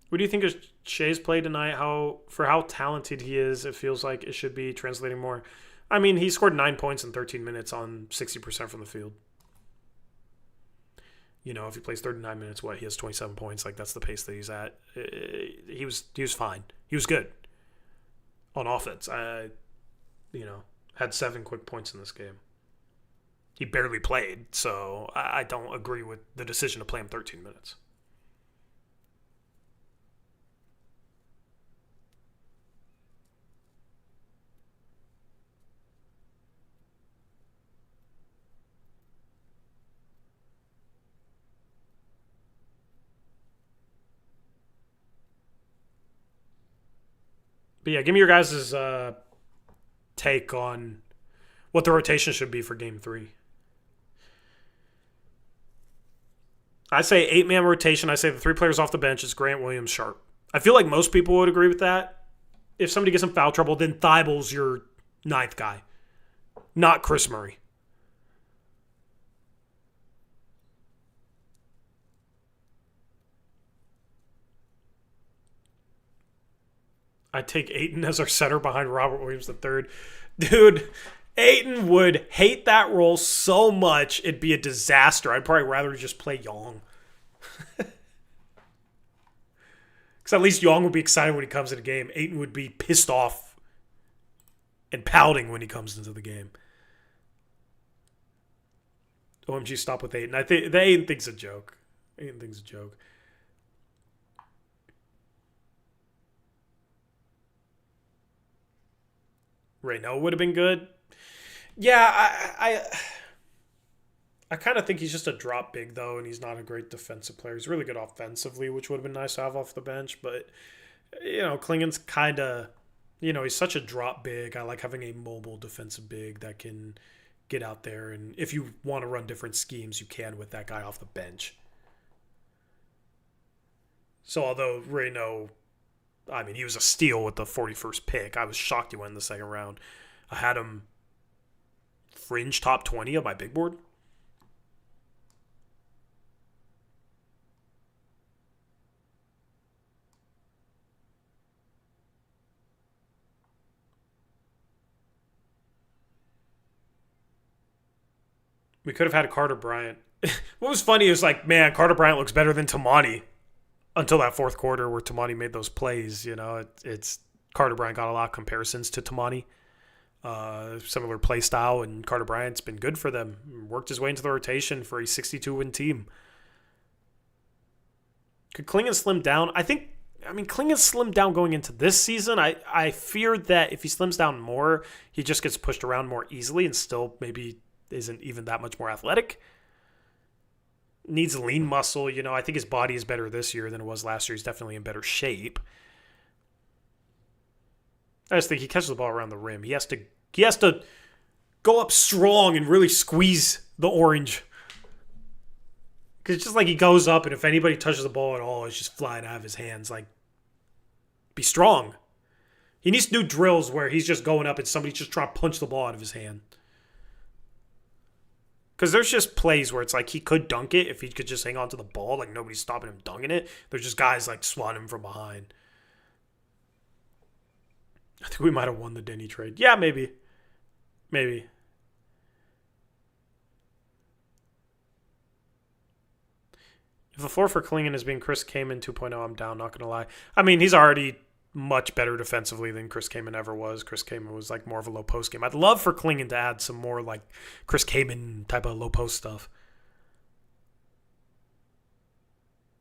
What do you think of Shea's play tonight? For how talented he is, it feels like it should be translating more. I mean, he scored 9 points in 13 minutes on 60% from the field. If he plays 39 minutes, he has 27 points. Like, that's the pace that he's at. He was fine. He was good on offense. Had 7 quick points in this game. He barely played, so I don't agree with the decision to play him 13 minutes. But yeah, give me your guys' take on what the rotation should be for Game 3. I say 8-man rotation. I say the 3 players off the bench is Grant, Williams, Sharp. I feel like most people would agree with that. If somebody gets in foul trouble, then Thibel's your 9th guy, not Chris Murray. I take Ayton as our center behind Robert Williams III. Dude, Ayton would hate that role so much, it'd be a disaster. I'd probably rather just play Young. Because at least Young would be excited when he comes into the game. Ayton would be pissed off and pouting when he comes into the game. OMG, stop with Ayton. I think the Ayton thing's a joke. Reynaud would have been good. Yeah, I kind of think he's just a drop big, though, and he's not a great defensive player. He's really good offensively, which would have been nice to have off the bench. But, Klingan's kind of, he's such a drop big. I like having a mobile defensive big that can get out there. And if you want to run different schemes, you can with that guy off the bench. So although Reynaud, he was a steal with the 41st pick. I was shocked he went in the second round. I had him fringe top 20 on my big board. We could have had Carter Bryant. What was funny is Carter Bryant looks better than Tamani. Until that fourth quarter where Tamani made those plays, it's Carter Bryant got a lot of comparisons to Tamani. Similar play style, and Carter Bryant's been good for them. Worked his way into the rotation for a 62-win team. Could Klingan slim down? Klingan slimmed down going into this season. I feared that if he slims down more, he just gets pushed around more easily and still maybe isn't even that much more athletic. Needs lean muscle. I think his body is better this year than it was last year. He's definitely in better shape. I just think he catches the ball around the rim. He has to go up strong and really squeeze the orange. Because it's just like he goes up, and if anybody touches the ball at all, it's just flying out of his hands. Like, be strong. He needs to do drills where he's just going up and somebody's just trying to punch the ball out of his hand. Because there's just plays where it's like he could dunk it if he could just hang on to the ball. Like, nobody's stopping him dunking it. There's just guys, like, swatting him from behind. I think we might have won the Denny trade. Yeah, maybe. Maybe. If the floor for Klingan is being Chris Kaman 2.0, I'm down, not going to lie. I mean, he's already much better defensively than Chris Kaman ever was. Chris Kaman was like more of a low post game. I'd love for Klingan to add some more like Chris Kaman type of low post stuff.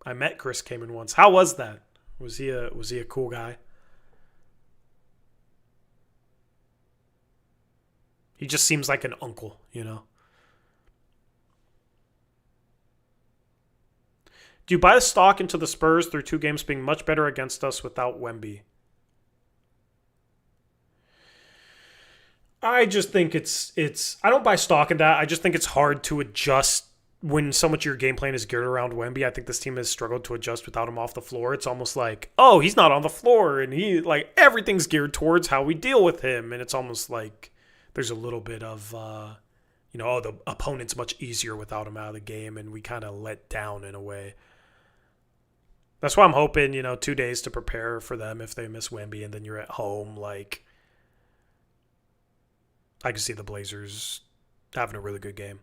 I met Chris Kaman once. How was that? Was he a cool guy? He just seems like an uncle, you know? Do you buy the stock into the Spurs through 2 games being much better against us without Wemby? I just think it's I don't buy stock in that. I just think it's hard to adjust when so much of your game plan is geared around Wemby. I think this team has struggled to adjust without him off the floor. It's almost like, oh, he's not on the floor, and he like everything's geared towards how we deal with him, and it's almost like there's a little bit of the opponent's much easier without him out of the game, and we kind of let down in a way. That's why I'm hoping, 2 days to prepare for them if they miss Wemby, and then you're at home. Like, I can see the Blazers having a really good game.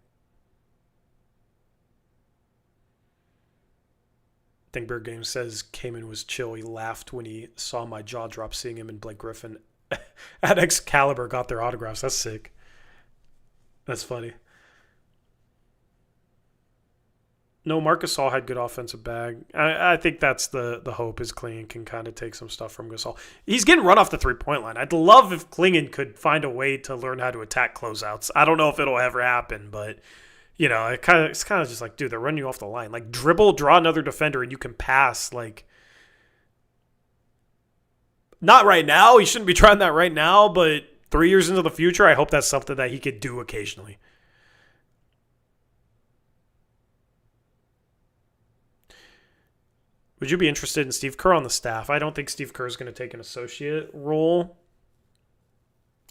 I think Bird Game says Kaman was chill. He laughed when he saw my jaw drop seeing him and Blake Griffin at Excalibur got their autographs. That's sick. That's funny. No, Marc Gasol had good offensive bag. I think that's the hope is Klingan can kind of take some stuff from Gasol. He's getting run off the three-point line. I'd love if Klingan could find a way to learn how to attack closeouts. I don't know if it'll ever happen, but it's kind of just like, dude, they're running you off the line. Like, dribble, draw another defender, and you can pass. Like, not right now. He shouldn't be trying that right now, but 3 years into the future, I hope that's something that he could do occasionally. Would you be interested in Steve Kerr on the staff? I don't think Steve Kerr is going to take an associate role.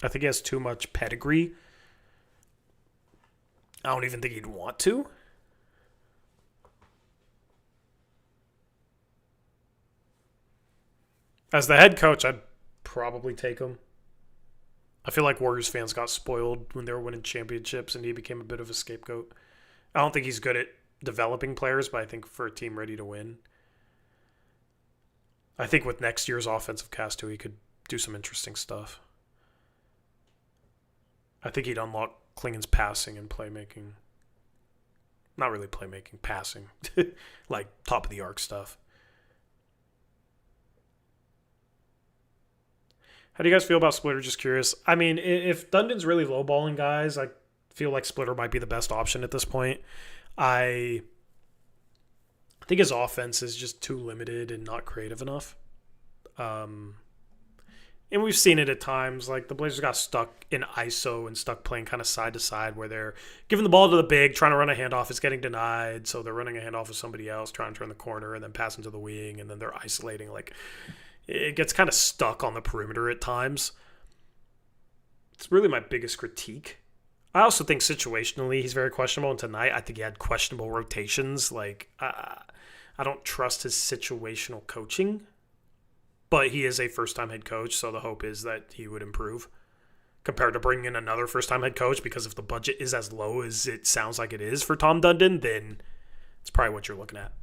I think he has too much pedigree. I don't even think he'd want to. As the head coach, I'd probably take him. I feel like Warriors fans got spoiled when they were winning championships and he became a bit of a scapegoat. I don't think he's good at developing players, but I think for a team ready to win, I think with next year's offensive cast too, he could do some interesting stuff. I think he'd unlock Klingan's passing and playmaking. Not really playmaking, passing. Like top of the arc stuff. How do you guys feel about Splitter? Just curious. I mean, if Dundon's really lowballing guys, I feel like Splitter might be the best option at this point. I think his offense is just too limited and not creative enough. And we've seen it at times. Like, the Blazers got stuck in ISO and stuck playing kind of side to side where they're giving the ball to the big, trying to run a handoff. It's getting denied, so they're running a handoff with somebody else, trying to turn the corner, and then passing to the wing, and then they're isolating. Like, it gets kind of stuck on the perimeter at times. It's really my biggest critique. I also think situationally he's very questionable, and tonight I think he had questionable rotations. Like, I don't trust his situational coaching, but he is a first-time head coach, so the hope is that he would improve compared to bringing in another first-time head coach, because if the budget is as low as it sounds like it is for Tom Dundon, then it's probably what you're looking at.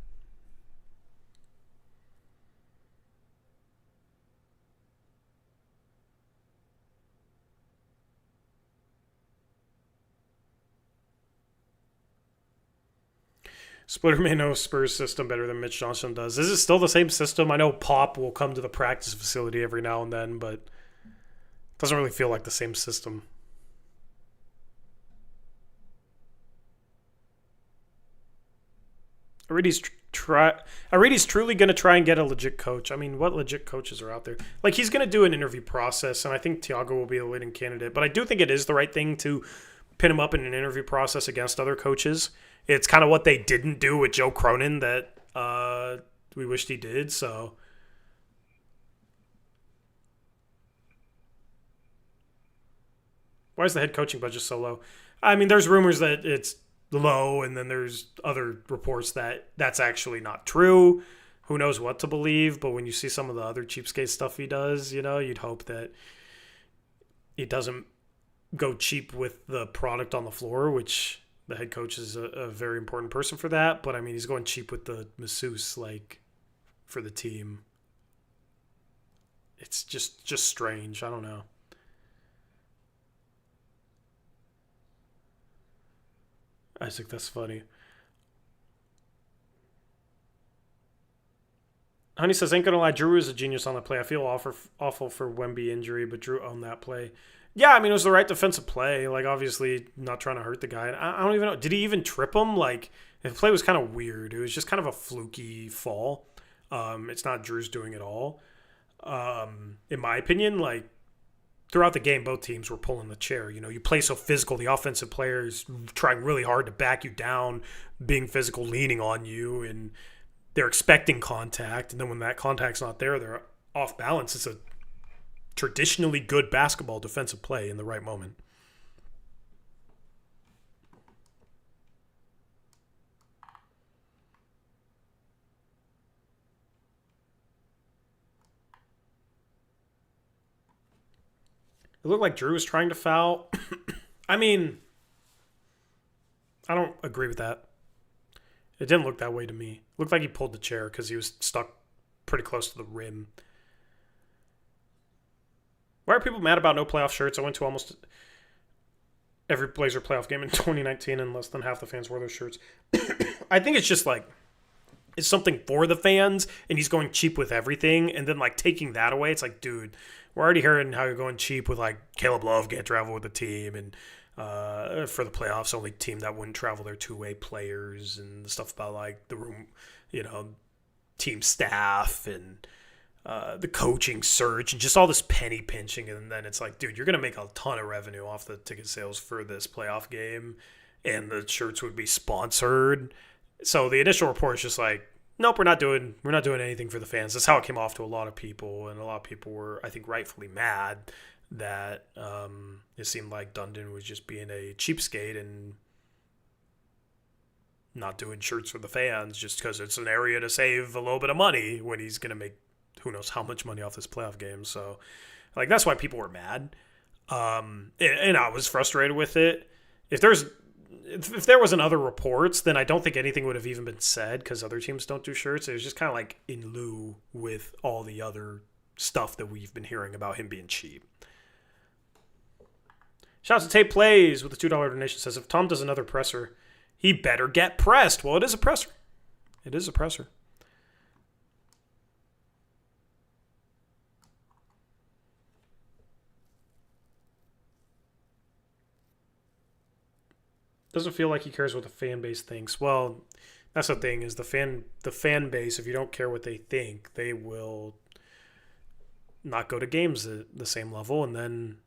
Splitter may know Spurs system better than Mitch Johnson does. Is it still the same system? I know Pop will come to the practice facility every now and then, but it doesn't really feel like the same system. Aridi's truly going to try and get a legit coach. I mean, what legit coaches are out there? Like, he's going to do an interview process, and I think Thiago will be a leading candidate. But I do think it is the right thing to pin him up in an interview process against other coaches. It's kind of what they didn't do with Joe Cronin that we wished he did. So, why is the head coaching budget so low? I mean, there's rumors that it's low, and then there's other reports that that's actually not true. Who knows what to believe? But when you see some of the other cheapskate stuff he does, you'd hope that he doesn't go cheap with the product on the floor, which the head coach is a very important person for that. But I mean, he's going cheap with the masseuse, like, for the team. It's just strange. I don't know. I think that's funny. Honey says, ain't gonna lie, Drew is a genius on that play. I feel awful for Wemby injury, but Drew owned that play. Yeah, I mean, it was the right defensive play. Like, obviously, not trying to hurt the guy. I don't even know. Did he even trip him? Like, the play was kind of weird. It was just kind of a fluky fall. It's not Drew's doing it all. In my opinion, like, throughout the game, both teams were pulling the chair. You play so physical. The offensive players trying really hard to back you down, being physical, leaning on you, and they're expecting contact. And then when that contact's not there, they're off balance. It's a traditionally good basketball defensive play in the right moment. It looked like Drew was trying to foul. I mean, I don't agree with that. It didn't look that way to me. It looked like he pulled the chair because he was stuck pretty close to the rim. Why are people mad about no playoff shirts? I went to almost every Blazer playoff game in 2019 and less than half the fans wore those shirts. I think it's just like, it's something for the fans, and he's going cheap with everything, and then like taking that away, it's like, dude, we're already hearing how you're going cheap with like Caleb Love can't travel with the team, and for the playoffs, only team that wouldn't travel their two-way players, and stuff about like the room, team staff and the coaching search and just all this penny pinching. And then it's like, dude, you're going to make a ton of revenue off the ticket sales for this playoff game, and the shirts would be sponsored. So the initial report is just like, nope, we're not doing anything for the fans. That's how it came off to a lot of people, and a lot of people were, I think, rightfully mad that it seemed like Dundon was just being a cheapskate and not doing shirts for the fans just because it's an area to save a little bit of money when he's going to make who knows how much money off this playoff game. So, like, that's why people were mad. And I was frustrated with it. If there wasn't other reports, then I don't think anything would have even been said because other teams don't do shirts. It was just kind of like in lieu with all the other stuff that we've been hearing about him being cheap. Shout out to Tape Plays with a $2 donation. Says, if Tom does another presser, he better get pressed. Well, it is a presser. It is a presser. Doesn't feel like he cares what the fan base thinks. Well, that's the thing, is the fan base, if you don't care what they think, they will not go to games at the same level, and then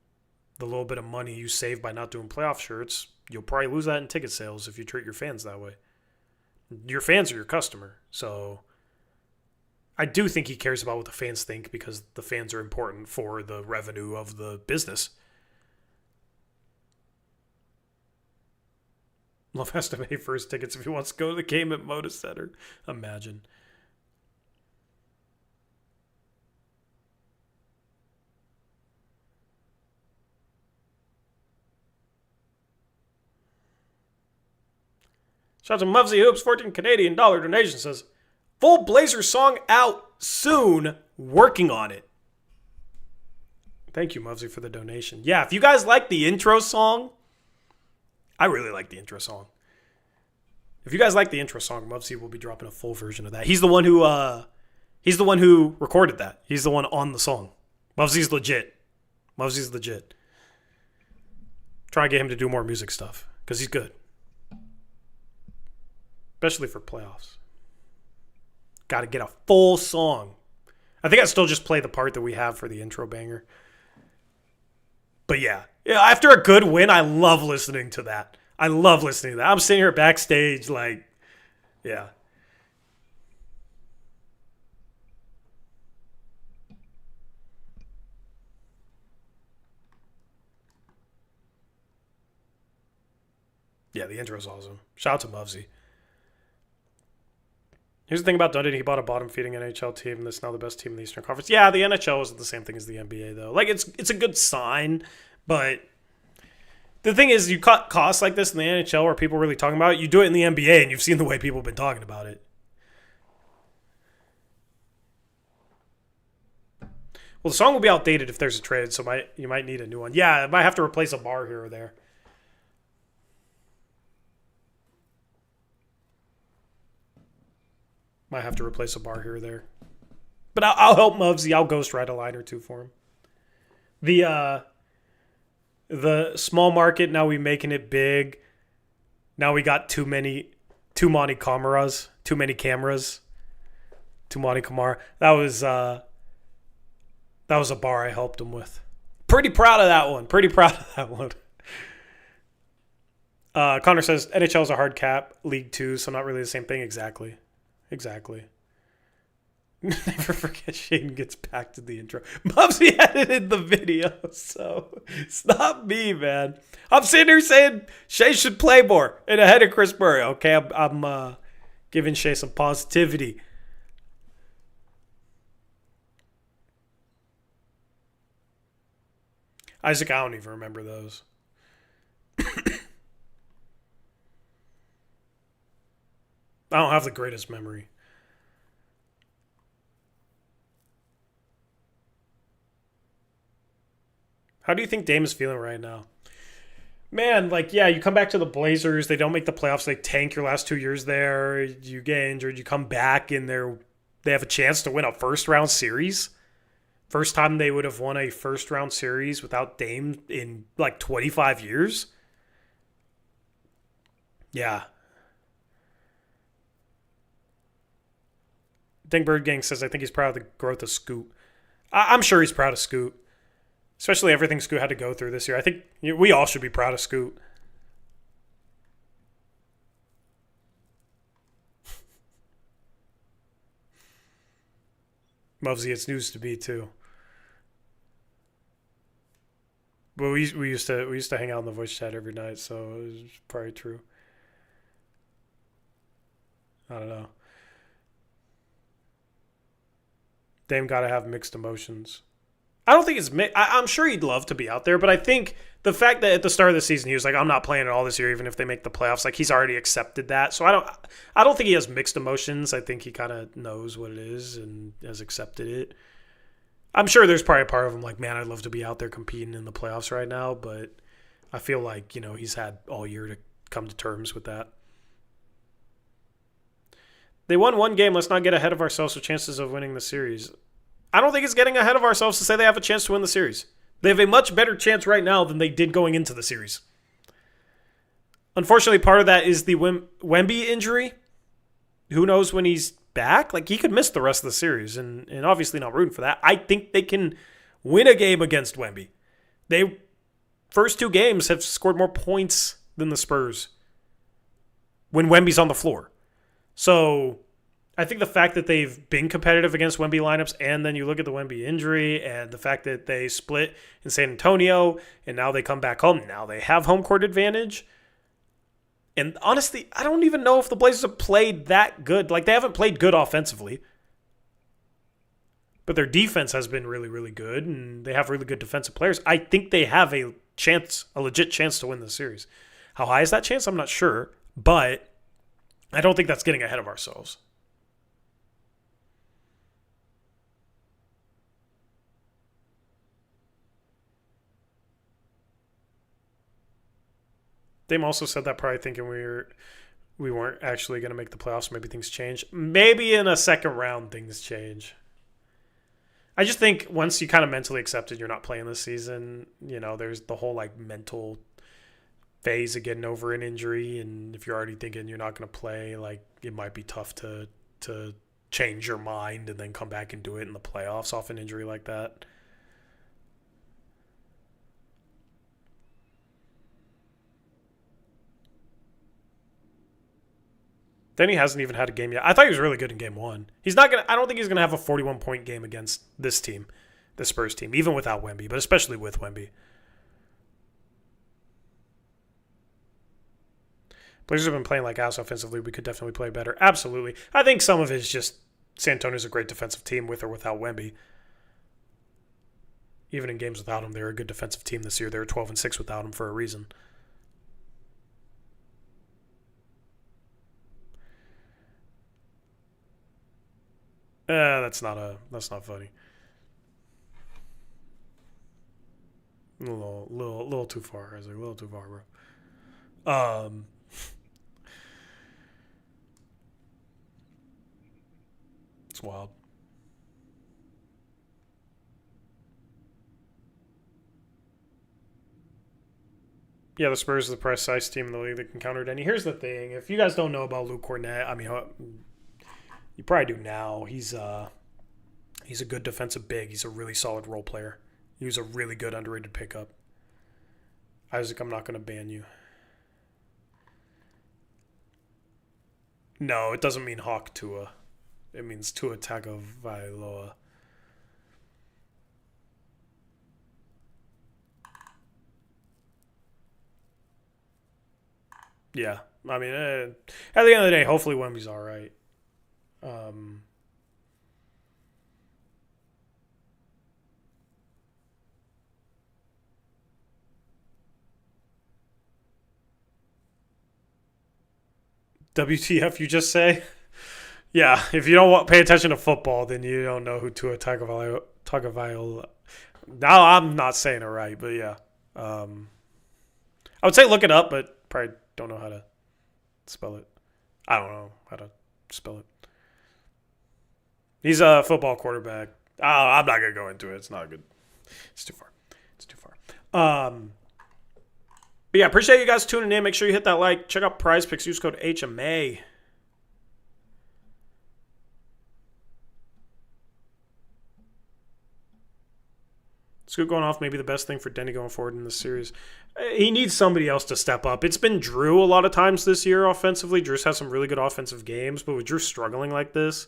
the little bit of money you save by not doing playoff shirts, you'll probably lose that in ticket sales if you treat your fans that way. Your fans are your customer, so I do think he cares about what the fans think because the fans are important for the revenue of the business. Love has to pay for his tickets if he wants to go to the game at Moda Center. Imagine. Shout out to Muvsy Hoops, 14 Canadian dollar donation, says, full Blazer song out soon, working on it. Thank you, Muvsy, for the donation. Yeah, if you guys like the intro song, I really like the intro song. If you guys like the intro song, Muvsy will be dropping a full version of that. He's the one who recorded that. He's the one on the song. Muvsy's legit. Muvsy's legit. Try and get him to do more music stuff because he's good. Especially for playoffs. Got to get a full song. I think I still just play the part that we have for the intro banger. But yeah, after a good win, I love listening to that. I'm sitting here backstage like, yeah. Yeah, the intro's awesome. Shout out to Muvsy. Here's the thing about Dundee. He bought a bottom-feeding NHL team that's now the best team in the Eastern Conference. Yeah, the NHL isn't the same thing as the NBA, though. Like, it's a good sign, but the thing is, you cut costs like this in the NHL where people are really talking about it. You do it in the NBA, and you've seen the way people have been talking about it. Well, the song will be outdated if there's a trade, so you might need a new one. Yeah, it might have to replace a bar here or there. Might have to replace a bar here or there. But I'll help Muvsy. I'll ghostwrite a line or two for him. The small market, now we making it big. Now we got too many cameras. Too many cameras. Too many Kamara. That was a bar I helped him with. Pretty proud of that one. Connor says, NHL is a hard cap. League 2, so not really the same thing. Exactly. Never forget Shane gets packed in the intro. Mubsy edited the video, so it's not me, man. I'm sitting here saying Shea should play more and ahead of Chris Murray. Okay, I'm giving Shea some positivity. Isaac, I don't even remember those. I don't have the greatest memory. How do you think Dame is feeling right now? Man, you come back to the Blazers. They don't make the playoffs. They tank your last 2 years there. You get injured. You come back, and they have a chance to win a first-round series. First time they would have won a first-round series without Dame in, 25 years. Yeah. Dingbird Gang says, I think he's proud of the growth of Scoot. I'm sure he's proud of Scoot. Especially everything Scoot had to go through this year. I think we all should be proud of Scoot. Muvsy, it's news to me too. But we used to hang out in the voice chat every night, so it was probably true. I don't know. Dame got to have mixed emotions. I don't think it's mixed. I'm sure he'd love to be out there, but I think the fact that at the start of the season he was like, I'm not playing at all this year, even if they make the playoffs, he's already accepted that. So I don't think he has mixed emotions. I think he kind of knows what it is and has accepted it. I'm sure there's probably a part of him man, I'd love to be out there competing in the playoffs right now, but I feel like, he's had all year to come to terms with that. They won one game. Let's not get ahead of ourselves with chances of winning the series. I don't think it's getting ahead of ourselves to say they have a chance to win the series. They have a much better chance right now than they did going into the series. Unfortunately, part of that is the Wemby injury. Who knows when he's back? He could miss the rest of the series, and obviously not rooting for that. I think they can win a game against Wemby. They first two games have scored more points than the Spurs when Wemby's on the floor. So I think the fact that they've been competitive against Wemby lineups, and then you look at the Wemby injury and the fact that they split in San Antonio and now they come back home. Now they have home court advantage. And honestly, I don't even know if the Blazers have played that good. They haven't played good offensively. But their defense has been really, really good, and they have really good defensive players. I think they have a legit chance to win the series. How high is that chance? I'm not sure. But I don't think that's getting ahead of ourselves. Dame also said that probably thinking we weren't actually going to make the playoffs. Maybe things change. Maybe in a second round things change. I just think once you kind of mentally accepted you're not playing this season, there's the whole mental phase of getting over an injury, and if you're already thinking you're not going to play, it might be tough to change your mind and then come back and do it in the playoffs off an injury like that. Then he hasn't even had a game yet. I thought he was really good in game one. I don't think he's gonna have a 41-point game against this team, the Spurs team, even without Wemby, but especially with Wemby. Blazers have been playing like ass offensively. We could definitely play better. Absolutely. I think some of it is just San Antonio's a great defensive team with or without Wemby. Even in games without him, they're a good defensive team this year. They were 12-6 without him for a reason. That's not funny. A little too far. I was like, a little too far, bro. It's wild. Yeah, the Spurs are the precise team in the league that can counter Denny. Here's the thing: if you guys don't know about Luke Cornett, I mean, you probably do now. He's a good defensive big. He's a really solid role player. He was a really good underrated pickup. Isaac, I'm not going to ban you. No, it doesn't mean Hawk Tua. It means Tua Tagovailoa. Yeah, I mean, at the end of the day, hopefully Wemby's all right. WTF, you just say? Yeah, if you don't pay attention to football, then you don't know who Tua Tagovailoa. Now I'm not saying it right, but yeah. I would say look it up, but probably don't know how to spell it. I don't know how to spell it. He's a football quarterback. I'm not going to go into it. It's not good. It's too far. But yeah, appreciate you guys tuning in. Make sure you hit that like. Check out Prize Picks. Use code HMA. Scoot going off may be the best thing for Denny going forward in this series. He needs somebody else to step up. It's been Drew a lot of times this year offensively. Drew's had some really good offensive games, but with Drew struggling like this,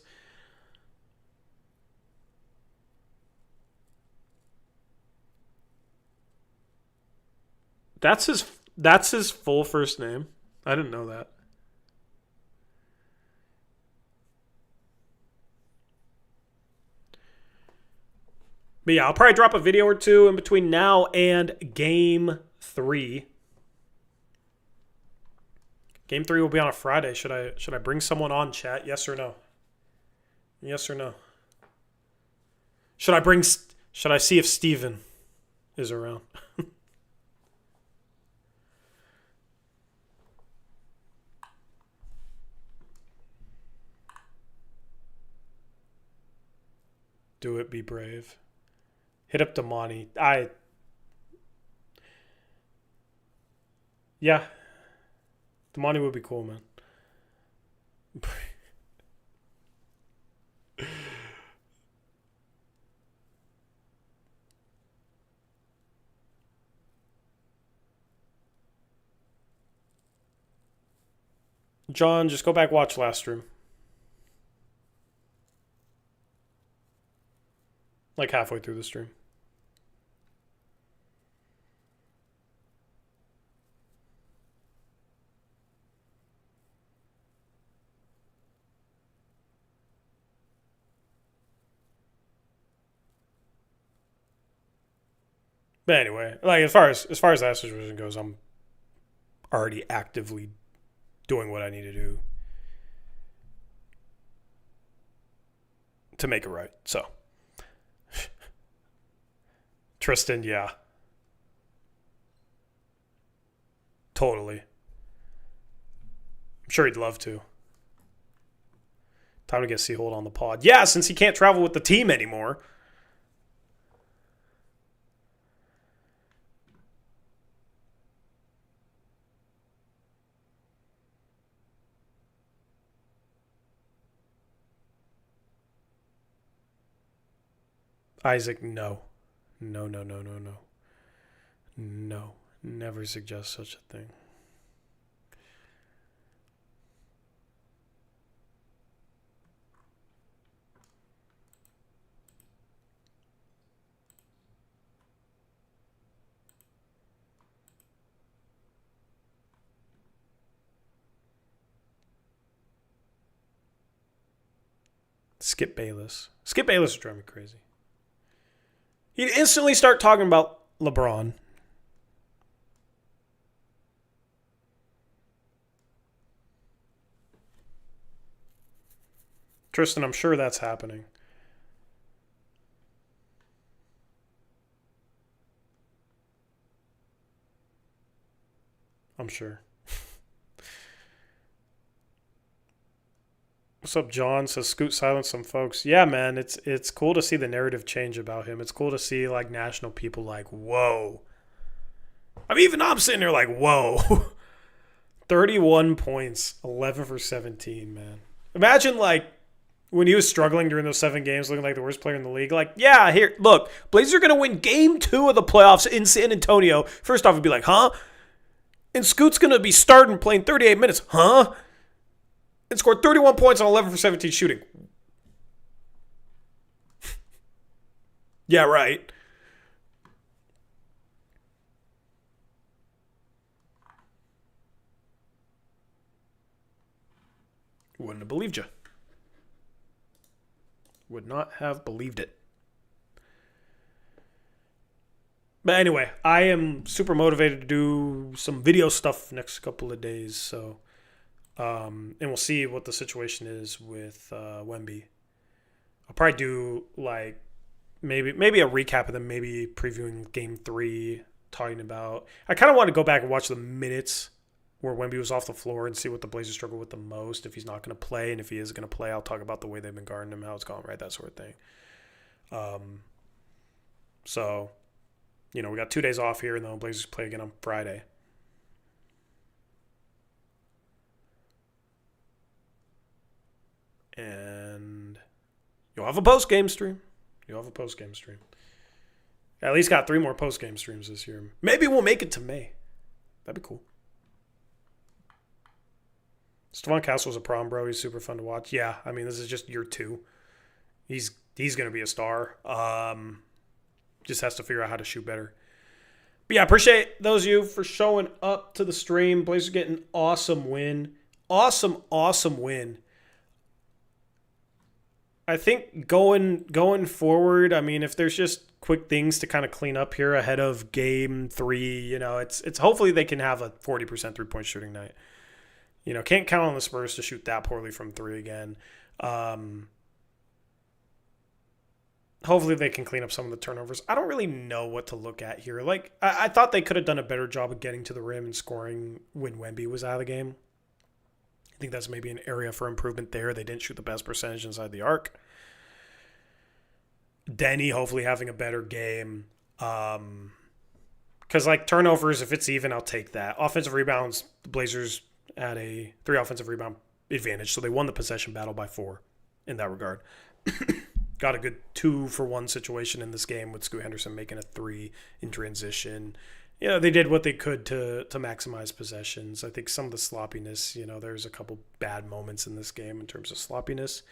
that's his full first name. I didn't know that. But yeah, I'll probably drop a video or two in between now and Game 3. Game 3 will be on a Friday. Should I bring someone on, chat? Yes or no? Yes or no? Should I see if Steven is around? Do it, be brave. Hit up Damani. Yeah. Damani would be cool, man. John, just go back watch last stream. Like halfway through the stream. But anyway, like as far as that situation goes, I'm already actively doing what I need to do to make it right. So Tristan, yeah. Totally. I'm sure he'd love to. Time to get Seahold on the pod. Yeah, since he can't travel with the team anymore. Isaac, no. No, no, no, no, no. No. Never suggest such a thing. Skip Bayless. Skip Bayless would drive me crazy. He'd instantly start talking about LeBron. Tristan, I'm sure that's happening. I'm sure. What's up, John? Says Scoot silence some folks. Yeah, man, it's cool to see the narrative change about him. It's cool to see like national people like, whoa. I mean, even I'm sitting there like, whoa. 31 points, 11 for 17, man. Imagine like when he was struggling during those 7 games, looking like the worst player in the league. Like, yeah, here, look, Blazers are gonna win game 2 of the playoffs in San Antonio. First off, it'd be like, huh? And Scoot's gonna be starting playing 38 minutes, huh? And scored 31 points on 11 for 17 shooting. Yeah, right. Wouldn't have believed you. Would not have believed it. But anyway, I am super motivated to do some video stuff next couple of days, so... and we'll see what the situation is with Wemby. I'll probably do like maybe a recap and then maybe previewing game 3, talking about. I kind of want to go back and watch the minutes where Wemby was off the floor and see what the Blazers struggle with the most. If he's not going to play, and if he is going to play, I'll talk about the way they've been guarding him, how it's gone, right, that sort of thing. So, we got 2 days off here, and then the Blazers play again on Friday. And you'll have a post-game stream. At least got 3 more post-game streams this year. Maybe we'll make it to May. That'd be cool. Stephon Castle's a problem, bro. He's super fun to watch. Yeah, I mean, this is just year 2. He's going to be a star. Just has to figure out how to shoot better. But yeah, appreciate those of you for showing up to the stream. Blazers getting an awesome win. Awesome win. I think going forward, I mean, if there's just quick things to kind of clean up here ahead of game 3, it's hopefully they can have a 40% 3-point shooting night. Can't count on the Spurs to shoot that poorly from 3 again. Hopefully they can clean up some of the turnovers. I don't really know what to look at here. Like, I thought they could have done a better job of getting to the rim and scoring when Wemby was out of the game. I think that's maybe an area for improvement there. They didn't shoot the best percentage inside the arc. Denny hopefully having a better game. Because, like, turnovers, if it's even, I'll take that. Offensive rebounds, the Blazers had a 3 offensive rebound advantage, so they won the possession battle by 4 in that regard. Got a good 2-for-1 situation in this game with Scoot Henderson making a 3 in transition. They did what they could to maximize possessions. I think some of the sloppiness, there's a couple bad moments in this game in terms of sloppiness.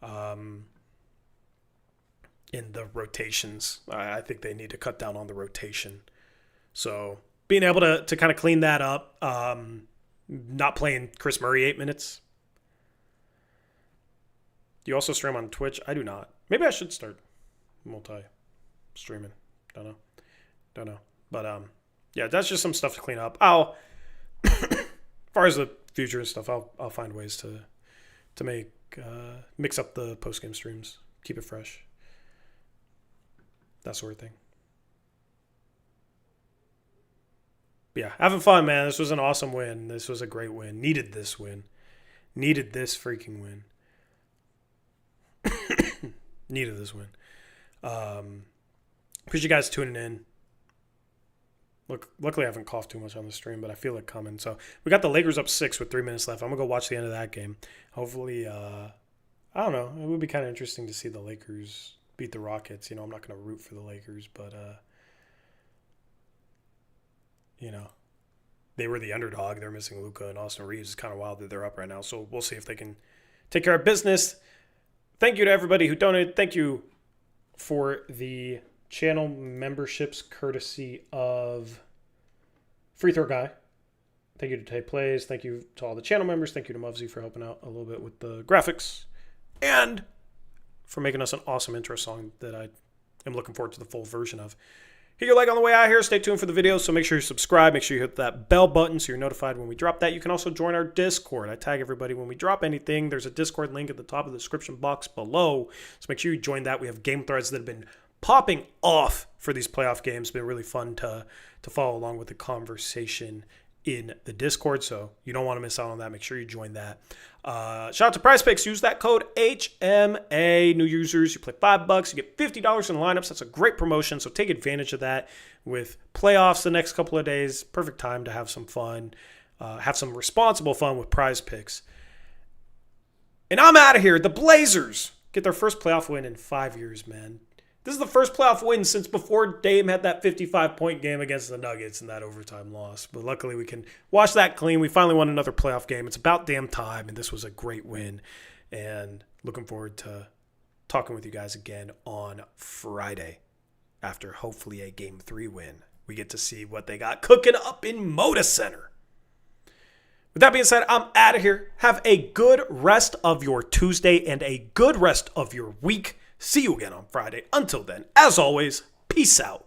In the rotations, I think they need to cut down on the rotation. So being able to kind of clean that up, not playing Chris Murray 8 minutes. Do you also stream on Twitch? I do not. Maybe I should start multi-streaming. Don't know. But, yeah, that's just some stuff to clean up. As far as the future and stuff, I'll find ways to make mix up the post-game streams, keep it fresh, that sort of thing. But yeah, having fun, man. This was an awesome win. This was a great win. Needed this win. Needed this freaking win. Needed this win. Appreciate you guys tuning in. Luckily I haven't coughed too much on the stream, but I feel it coming. So we got the Lakers up 6 with 3 minutes left. I'm going to go watch the end of that game. Hopefully, I don't know. It would be kind of interesting to see the Lakers beat the Rockets. I'm not going to root for the Lakers, but, they were the underdog. They're missing Luka and Austin Reeves. It's kind of wild that they're up right now. So we'll see if they can take care of business. Thank you to everybody who donated. Thank you for the channel memberships courtesy of Free Throw Guy. Thank you to Tay Plays. Thank you to all the channel members. Thank you to Muvsy for helping out a little bit with the graphics. And for making us an awesome intro song that I am looking forward to the full version of. Hit your like on the way out here. Stay tuned for the videos, so make sure you subscribe. Make sure you hit that bell button so you're notified when we drop that. You can also join our Discord. I tag everybody when we drop anything. There's a Discord link at the top of the description box below, so make sure you join that. We have game threads that have been popping off for these playoff games. It's been really fun to follow along with the conversation in the Discord, so you don't want to miss out on that. Make sure you join that. Shout out to PrizePicks. Use that code HMA. New users, you play $5, you get $50 in lineups. That's a great promotion, so take advantage of that with playoffs the next couple of days. Perfect time to have some fun, have some responsible fun with PrizePicks. And I'm out of here. The Blazers get their first playoff win in 5 years, man. This is the first playoff win since before Dame had that 55-point game against the Nuggets and that overtime loss. But luckily we can wash that clean. We finally won another playoff game. It's about damn time, and this was a great win. And looking forward to talking with you guys again on Friday after hopefully a Game 3 win. We get to see what they got cooking up in Moda Center. With that being said, I'm out of here. Have a good rest of your Tuesday and a good rest of your week. See you again on Friday. Until then, as always, peace out.